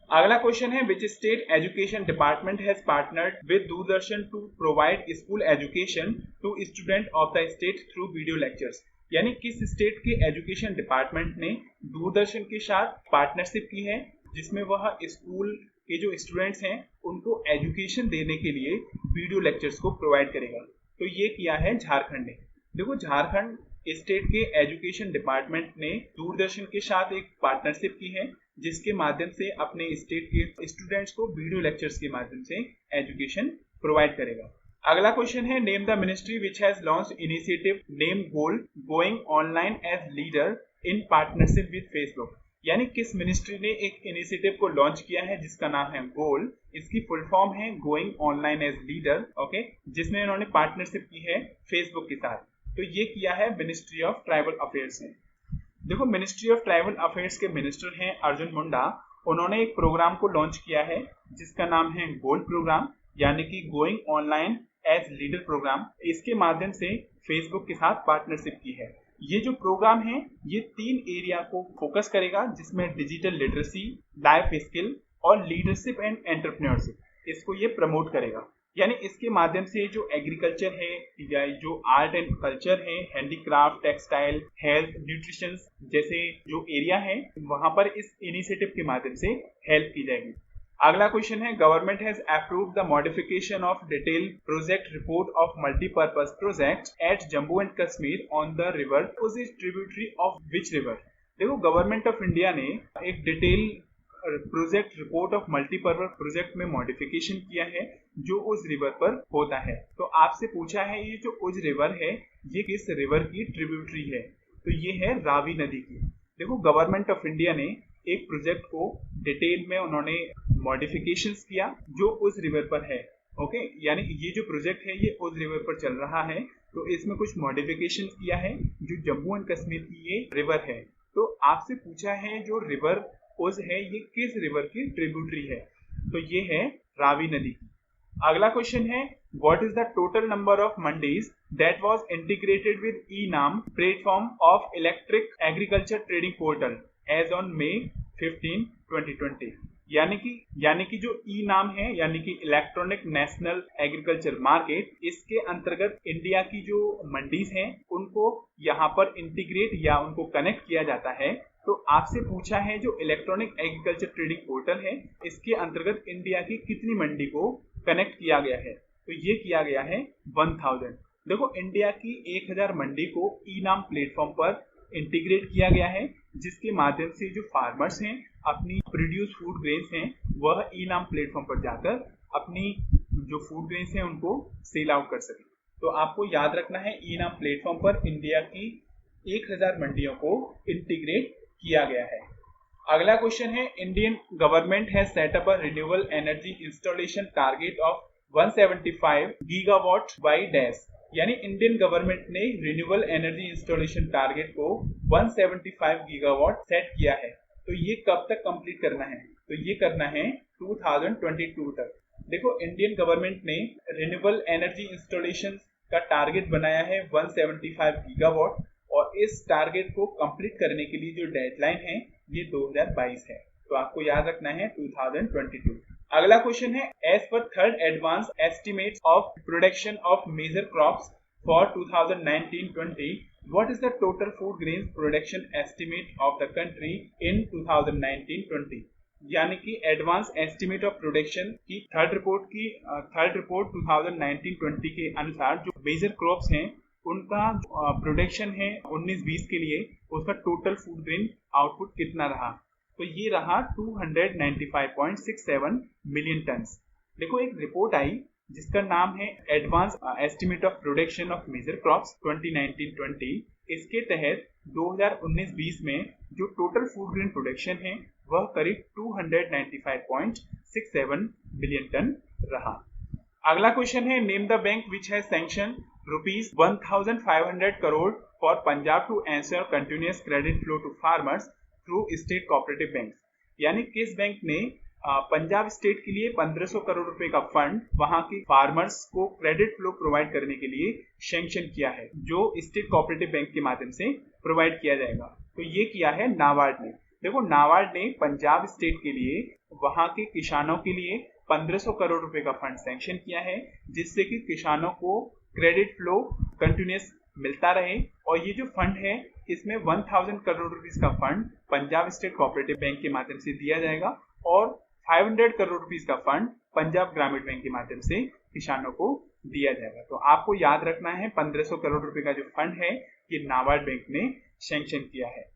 [SPEAKER 1] अगला क्वेश्चन है, which state education department has partnered with Doordarshan to provide school education to student of the state through video lectures. यानी किस स्टेट के एजुकेशन डिपार्टमेंट ने दूरदर्शन के साथ पार्टनरशिप की है, जिसमें वह स्कूल के जो स्टूडेंट्स हैं उनको एजुकेशन देने के लिए वीडियो लेक्चर्स को प्रोवाइड करेगा। तो ये किया है झारखंड ने। देखो, झारखंड स्टेट के एजुकेशन डिपार्टमेंट ने दूरदर्शन के साथ एक पार्टनरशिप की है, जिसके माध्यम से अपने स्टेट के स्टूडेंट्स को वीडियो लेक्चर्स के माध्यम से एजुकेशन प्रोवाइड करेगा। अगला क्वेश्चन है name the ministry which has launched initiative name GOAL going online as leader in partnership with Facebook. यानी किस मिनिस्ट्री ने एक इनिशिएटिव को लॉन्च किया है जिसका नाम है गोल, इसकी फुल फॉर्म है going online as leader, okay, जिसमें इन्होंने पार्टनरशिप की है फेसबुक के साथ। तो ये किया है मिनिस्ट्री ऑफ ट्राइबल अफेयर्स ने। देखो मिनिस्ट्री ऑफ ट्राइबल अफेयर्स के मिनिस्टर हैं अर्जुन मुंडा, उन्होंने एक प्रोग्राम को लॉन्च किया है जिसका नाम है गोल्ड प्रोग्राम, यानी कि going online as leader programme. इसके माध्यम से फेसबुक के साथ पार्टनरशिप की है। ये जो प्रोग्राम है ये 3 एरिया को फोकस करेगा, जिसमें डिजिटल लिटरेसी, लाइफ स्किल और लीडरशिप एंड एंटरप्रेन्योरशिप, इसको ये प्रमोट करेगा। यानी इसके माध्यम से जो एग्रीकल्चर है या जो आर्ट एंड कल्चर है, हैंडीक्राफ्ट, टेक्सटाइल, हेल्थ, न्यूट्रिशन जैसे जो एरिया है वहां पर इस इनिशिएटिव के माध्यम से हेल्प की जाएगी। अगला क्वेश्चन है government has approved the modification of detail project report of multipurpose project at Jammu and Kashmir on the river is tributary of which river. देखो गवर्नमेंट ऑफ इंडिया ने एक detail project report of multipurpose project में modification किया है जो उस river पर होता है। तो आपसे पूछा है ये जो उज रिवर है ये किस रिवर की ट्रिब्यूटरी है, तो ये है रावी नदी की। देखो गवर्नमेंट ऑफ इंडिया ने एक प्रोजेक्ट को डिटेल में उन्होंने मॉडिफिकेशंस किया जो उस रिवर पर है, ओके, यानी ये जो प्रोजेक्ट है ये उस रिवर पर चल रहा है, तो इसमें कुछ मॉडिफिकेशन किया है जो जम्मू एंड कश्मीर की ये रिवर है। तो आपसे पूछा है जो रिवर उज है ये किस रिवर की ट्रिब्यूटरी है, तो ये है रावी नदी की। अगला क्वेश्चन है what is the total number of mandis that was integrated with eNAM platform of electric agriculture trading portal as on May 15, 2020। यानी कि जो ई-नाम है यानी कि इलेक्ट्रॉनिक नेशनल एग्रीकल्चर मार्केट, इसके अंतर्गत इंडिया की जो मंडीज हैं उनको यहाँ पर इंटीग्रेट या उनको कनेक्ट किया जाता है। तो आपसे पूछा है जो इलेक्ट्रॉनिक एग्रीकल्चर ट्रेडिंग पोर्टल है इसके अंतर्गत इंडिया की कितनी मंडी को कनेक्ट किया गया है, तो ये किया गया है 1000। देखो इंडिया की 1000 मंडी को ई-नाम प्लेटफॉर्म पर इंटीग्रेट किया गया है, जिसके माध्यम से जो फार्मर्स हैं अपनी प्रोड्यूस फूड ग्रेन्स हैं वह ई-नाम प्लेटफॉर्म पर जाकर अपनी जो फूड ग्रेन्स हैं उनको सेल आउट कर सके। तो आपको याद रखना है ई-नाम प्लेटफॉर्म पर इंडिया की 1000 मंडियों को इंटीग्रेट किया गया है। अगला क्वेश्चन है Indian government has set up a renewable energy installation target of 175 gigawatt by dash. यानी इंडियन गवर्नमेंट ने रिन्यूएबल एनर्जी इंस्टॉलेशन टारगेट को 175 गीगावाट सेट किया है। तो ये कब तक कंप्लीट करना है, तो ये करना है 2022 तक। देखो इंडियन गवर्नमेंट ने रिन्यूएबल एनर्जी इंस्टॉलेशन का टारगेट बनाया है 175 गीगावाट और इस टारगेट को कंप्लीट करने के लिए जो डेडलाइन है ये 2022 है। तो आपको याद रखना है 2022। अगला क्वेश्चन है as per third advance estimate of production of major crops for 2019-20 what is the total food grains production estimate of the country in 2019-20। यानी कि एडवांस एस्टिमेट ऑफ प्रोडक्शन की थर्ड रिपोर्ट 2019-20 के अनुसार जो मेजर क्रॉप्स हैं उनका production है 19-20 के लिए, उसका टोटल फूड ग्रेन आउटपुट कितना रहा, तो ये रहा 295.67 मिलियन टन्स। देखो एक रिपोर्ट आई जिसका नाम है advance estimate of production of major crops 2019-20। इसके तहत 2019-20 में जो टोटल फूड ग्रेन प्रोडक्शन है वह करीब 295.67 मिलियन टन रहा। अगला क्वेश्चन है name the bank which has sanction ₹1500 crore for Punjab to ensure continuous credit flow to farmers through state cooperative bank. यानी किस बैंक ने पंजाब स्टेट के लिए 1500 करोड़ रुपए का फंड वहां के फार्मर्स को क्रेडिट फ्लो प्रोवाइड करने के लिए सैंक्शन किया है, जो स्टेट कोऑपरेटिव बैंक के माध्यम से प्रोवाइड किया जाएगा। तो ये किया है नाबार्ड ने। देखो नाबार्ड ने पंजाब स्टेट के लिए वहां के किसानों के लिए 1500 करोड़ रुपए का फंड सैंक्शन किया है, जिससे कि किसानों को क्रेडिट फ्लो कंटिन्यूअस मिलता रहे। और ये जो फंड है इसमें 1000 करोड़ रुपीस का fund Punjab state cooperative bank के माध्यम से दिया जाएगा और 500 करोड़ रुपीस का फंड पंजाब ग्रामीण बैंक के माध्यम से किसानों को दिया जाएगा। तो आपको याद रखना है 1500 करोड़ रुपए का जो फंड है ये नाबार्ड बैंक ने सैंक्शन किया है।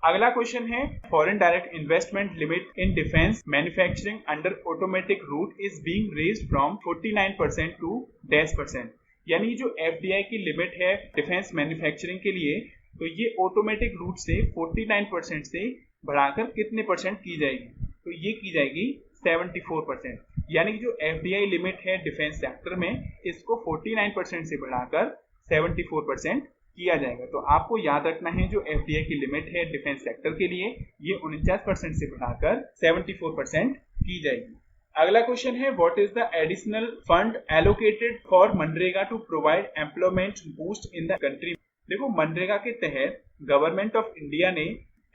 [SPEAKER 1] अगला क्वेश्चन है foreign direct investment limit in defence manufacturing under automatic route is being raised from 49% to %, यानी जो एफडीआई की लिमिट है डिफेंस मैन्युफैक्चरिंग के लिए, तो ये ऑटोमेटिक रूट से 49% से बढ़ाकर कितने परसेंट की जाएगी? तो ये की जाएगी 74%, यानी जो एफडीआई लिमिट है डिफेंस सेक्टर में, इसको 49% से बढ़ाकर 74% किया जाएगा। तो आपको याद रखना है जो एफडीआई की लिमिट है डिफेंस सेक्टर के लिए, ये 49% से बढ़ाकर 74% की जाएगी। अगला क्वेश्चन है what is the additional fund allocated for MNREGA to provide employment boost in the country. देखो, मनरेगा के तहत गवर्नमेंट ऑफ इंडिया ने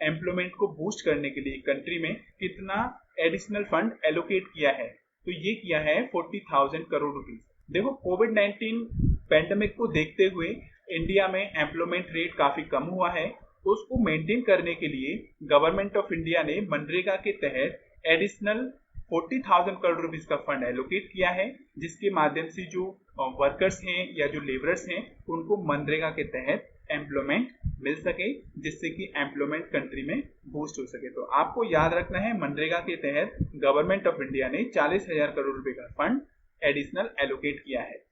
[SPEAKER 1] एम्प्लॉयमेंट को बूस्ट करने के लिए कंट्री में कितना एडिशनल फंड एलोकेट किया है? तो ये किया है 40,000 करोड़ रुपीज। देखो, कोविड-19 पैंडेमिक को देखते हुए इंडिया में एम्प्लॉयमेंट रेट काफी कम हुआ है, उसको मेंटेन करने के लिए गवर्नमेंट ऑफ इंडिया ने मनरेगा के तहत एडिशनल 40,000 करोड़ रुपीज का फंड एलोकेट किया है, जिसके माध्यम से जो वर्कर्स हैं या जो लेबरर्स हैं उनको मनरेगा के तहत एम्प्लॉयमेंट मिल सके, जिससे कि एम्प्लॉयमेंट कंट्री में बूस्ट हो सके। तो आपको याद रखना है मनरेगा के तहत गवर्नमेंट ऑफ इंडिया ने 40,000 करोड़ रुपए का फंड एडिशनल एलोकेट किया है।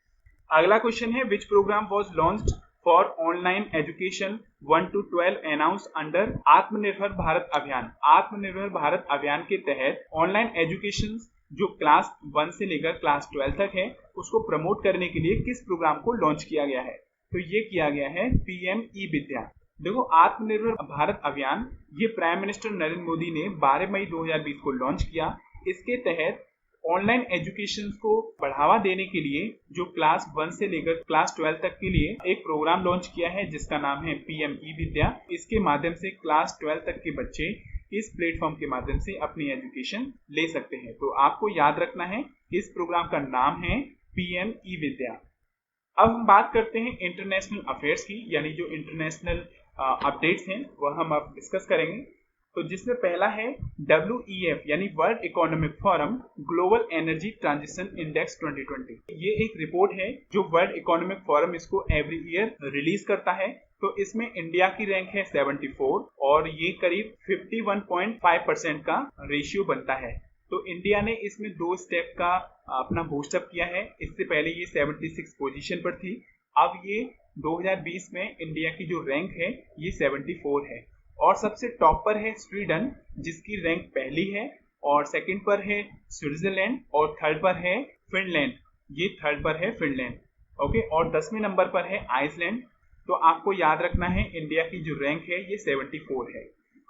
[SPEAKER 1] अगला क्वेश्चन है विच programme was launched for online education 1 to 12 announced under Atmanirbhar Bharat अभियान। आत्मनिर्भर भारत अभियान के तहत ऑनलाइन एजुकेशन जो क्लास 1 से लेकर क्लास 12 तक है, उसको प्रमोट करने के लिए किस प्रोग्राम को लॉन्च किया गया है? तो ये किया गया है पीएम ई विद्या। देखो, आत्मनिर्भर भारत अभियान ये प्राइम मिनिस्टर नरेंद्र मोदी ने 12 मई 2020 को लॉन्च किया। इसके तहत ऑनलाइन एजुकेशन को बढ़ावा देने के लिए जो क्लास 1 से लेकर क्लास 12 तक के लिए एक प्रोग्राम लॉन्च किया है, जिसका नाम है पीएम ई विद्या। इसके माध्यम से क्लास 12 तक के बच्चे इस प्लेटफॉर्म के माध्यम से अपनी एजुकेशन ले सकते हैं। तो आपको याद रखना है इस प्रोग्राम का नाम है पीएम ई विद्या। अब हम बात करते हैं इंटरनेशनल अफेयर्स की, यानी जो इंटरनेशनल अपडेट्स हैं वह हम अब डिस्कस करेंगे। तो जिसमें पहला है WEF यानी world economic forum global energy transition index 2020। ये एक रिपोर्ट है जो वर्ल्ड इकोनॉमिक फोरम इसको एवरी ईयर रिलीज करता है। तो इसमें इंडिया की रैंक है 74 और ये करीब 51.5% का रेशियो बनता है। तो इंडिया ने इसमें 2 स्टेप का अपना बूस्टअप किया है। इससे पहले ये 76 पोजीशन पर थी, अब ये 2020 में इंडिया की जो रैंक है ये 74 है। और सबसे टॉप पर है स्वीडन जिसकी रैंक पहली है, और सेकंड पर है स्विट्जरलैंड, और थर्ड पर है फिनलैंड, ये थर्ड पर है फिनलैंड। ओके, और 10वें नंबर पर है आइसलैंड। तो आपको याद रखना है इंडिया की जो रैंक है ये 74 है।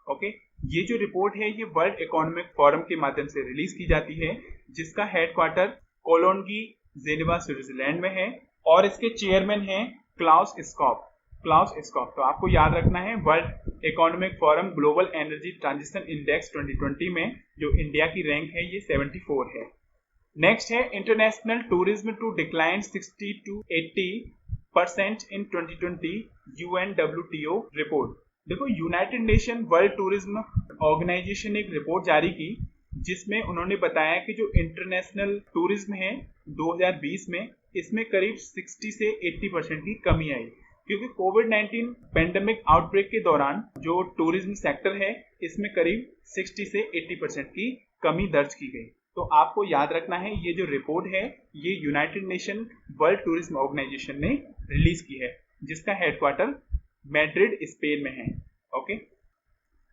[SPEAKER 1] ओके, ये जो रिपोर्ट है ये वर्ल्ड इकोनॉमिक फोरम के माध्यम से रिलीज की जाती है, जिसका हेडक्वार्टर कोलोन्गी जेनेवा स्विट्जरलैंड में है, और इसके चेयरमैन हैं क्लाउस स्कॉप। तो आपको याद रखना है world economic forum global energy transition index 2020 में जो इंडिया की रैंक है ये 74 है। नेक्स्ट है international tourism to decline 60 to 80% in 2020 UNWTO report. देखो, united nation world tourism organisation ने एक रिपोर्ट जारी की, जिसमें उन्होंने बताया कि जो इंटरनेशनल टूरिज्म है 2020 में इसमें करीब 60 से 80% की कमी आई, क्योंकि कोविड-19 पेंडेमिक आउटब्रेक के दौरान जो टूरिज्म सेक्टर है इसमें करीब 60 से 80% की कमी दर्ज की गई। तो आपको याद रखना है ये जो रिपोर्ट है ये United nation world tourism organisation ने रिलीज की है, जिसका हेडक्वार्टर मैड्रिड स्पेन में है। ओके,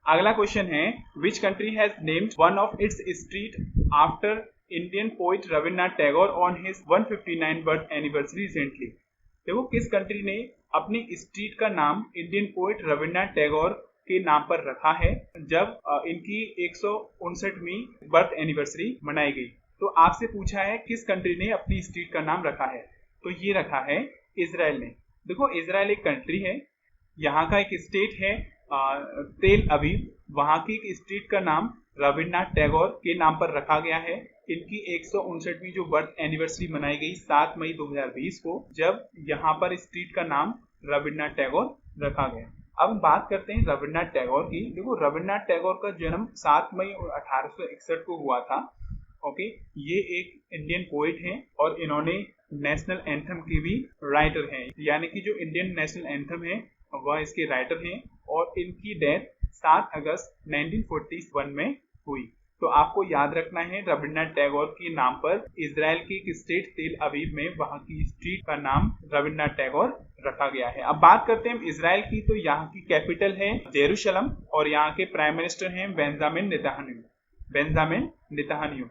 [SPEAKER 1] अगला क्वेश्चन है which country has named one of its street after Indian poet Rabindranath Tagore on his 159 birth anniversary recently. देखो, किस कंट्री ने अपनी स्ट्रीट का नाम इंडियन पोइट रविन्द्रनाथ टैगोर के नाम पर रखा है जब इनकी 159वीं बर्थ एनिवर्सरी मनाई गई। तो आपसे पूछा है किस कंट्री ने अपनी स्ट्रीट का नाम रखा है, तो ये रखा है इजराइल ने। देखो, इजराइल एक कंट्री है, यहाँ का एक स्टेट है तेल अवीव, वहाँ की एक स्ट्रीट का नाम रविन्द्रनाथ टैगोर के नाम पर रखा गया है। इनकी 159वीं जो बर्थ एनिवर्सरी मनाई गई 7 मई 2020 को, जब यहाँ पर स्ट्रीट का नाम रविन्द्रनाथ टैगोर रखा गया। अब हम बात करते हैं रविन्द्रनाथ टैगोर की। देखो, रविन्द्रनाथ टैगोर का जन्म 7 मई 1861 को हुआ था। ओके, ये एक इंडियन पोइट हैं और इन्होंने नेशनल एंथम के भी राइटर हैं, यानी कि जो इंडियन नेशनल एंथम है वह इसके राइटर हैं, और इनकी डेथ 7 अगस्त 1941 में हुई। तो आपको याद रखना है रविन्द्रनाथ टैगोर के नाम पर इजराइल के एक स्टेट तेल अवीव में वहां की स्ट्रीट का नाम रविन्द्रनाथ टैगोर रखा गया है। अब बात करते हैं इजराइल की, तो यहाँ की कैपिटल है जेरूशलम और यहाँ के प्राइम मिनिस्टर हैं बेंजामिन नेतन्याहू।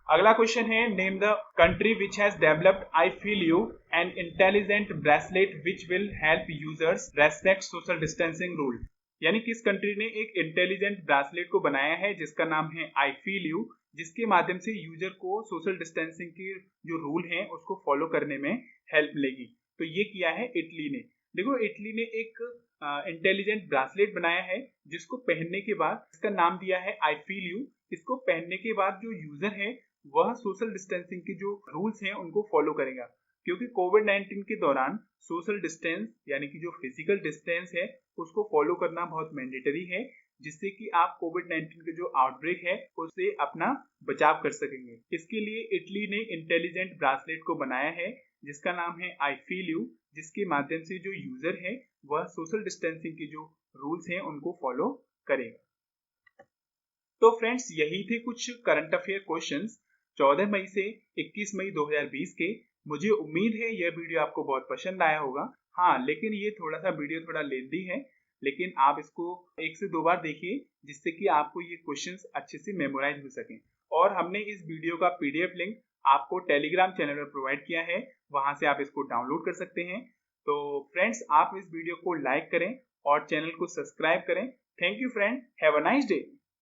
[SPEAKER 1] अगला क्वेश्चन है, name the country which has developed I feel you an intelligent bracelet which will help users respect social distancing rule. यानी किस कंट्री ने एक इंटेलिजेंट ब्रेसलेट को बनाया है जिसका नाम है आई फील यू, जिसके माध्यम से यूजर को सोशल डिस्टेंसिंग के जो रूल हैं उसको फॉलो करने में हेल्प मिलेगी। तो ये किया है इटली ने। देखो इटली ने एक इंटेलिजेंट ब्रेसलेट बनाया है जिसको पहनने के बाद इसका नाम दिया है आई फील यू। इसको पहनने के बाद जो यूजर है वह सोशल डिस्टेंसिंग के जो रूल्स हैं उनको फॉलो करेगा, क्योंकि कोविड-19 के दौरान सोशल डिस्टेंस यानी कि जो फिजिकल डिस्टेंस है उसको फॉलो करना बहुत मैंडेटरी है, जिससे कि आप कोविड-19 के जो आउटब्रेक है उससे अपना बचाव कर सकेंगे। इसके लिए इटली ने इंटेलिजेंट ब्रेसलेट को बनाया है जिसका नाम है आई फील यू, जिसके माध्यम से जो यूजर है वह सोशल डिस्टेंसिंग के जो रूल्स हैं उनको फॉलो करेगा। तो फ्रेंड्स यही थे कुछ करंट अफेयर क्वेश्चंस 14 मई से 21 मई 2020 के। मुझे उम्मीद है यह वीडियो आपको बहुत पसंद आया होगा। हाँ, लेकिन ये वीडियो थोड़ा लेंथी है, लेकिन आप इसको 1 से 2 बार देखिए जिससे कि आपको ये क्वेश्चंस अच्छे से मेमोराइज हो सकें। और हमने इस वीडियो का पीडीएफ लिंक आपको टेलीग्राम चैनल पर प्रोवाइड किया है, वहां से आप इसको डाउनलोड कर सकते हैं। तो फ्रेंड्स आप इस वीडियो को लाइक करें और चैनल को सब्सक्राइब करें। Thank you friend, have a nice day.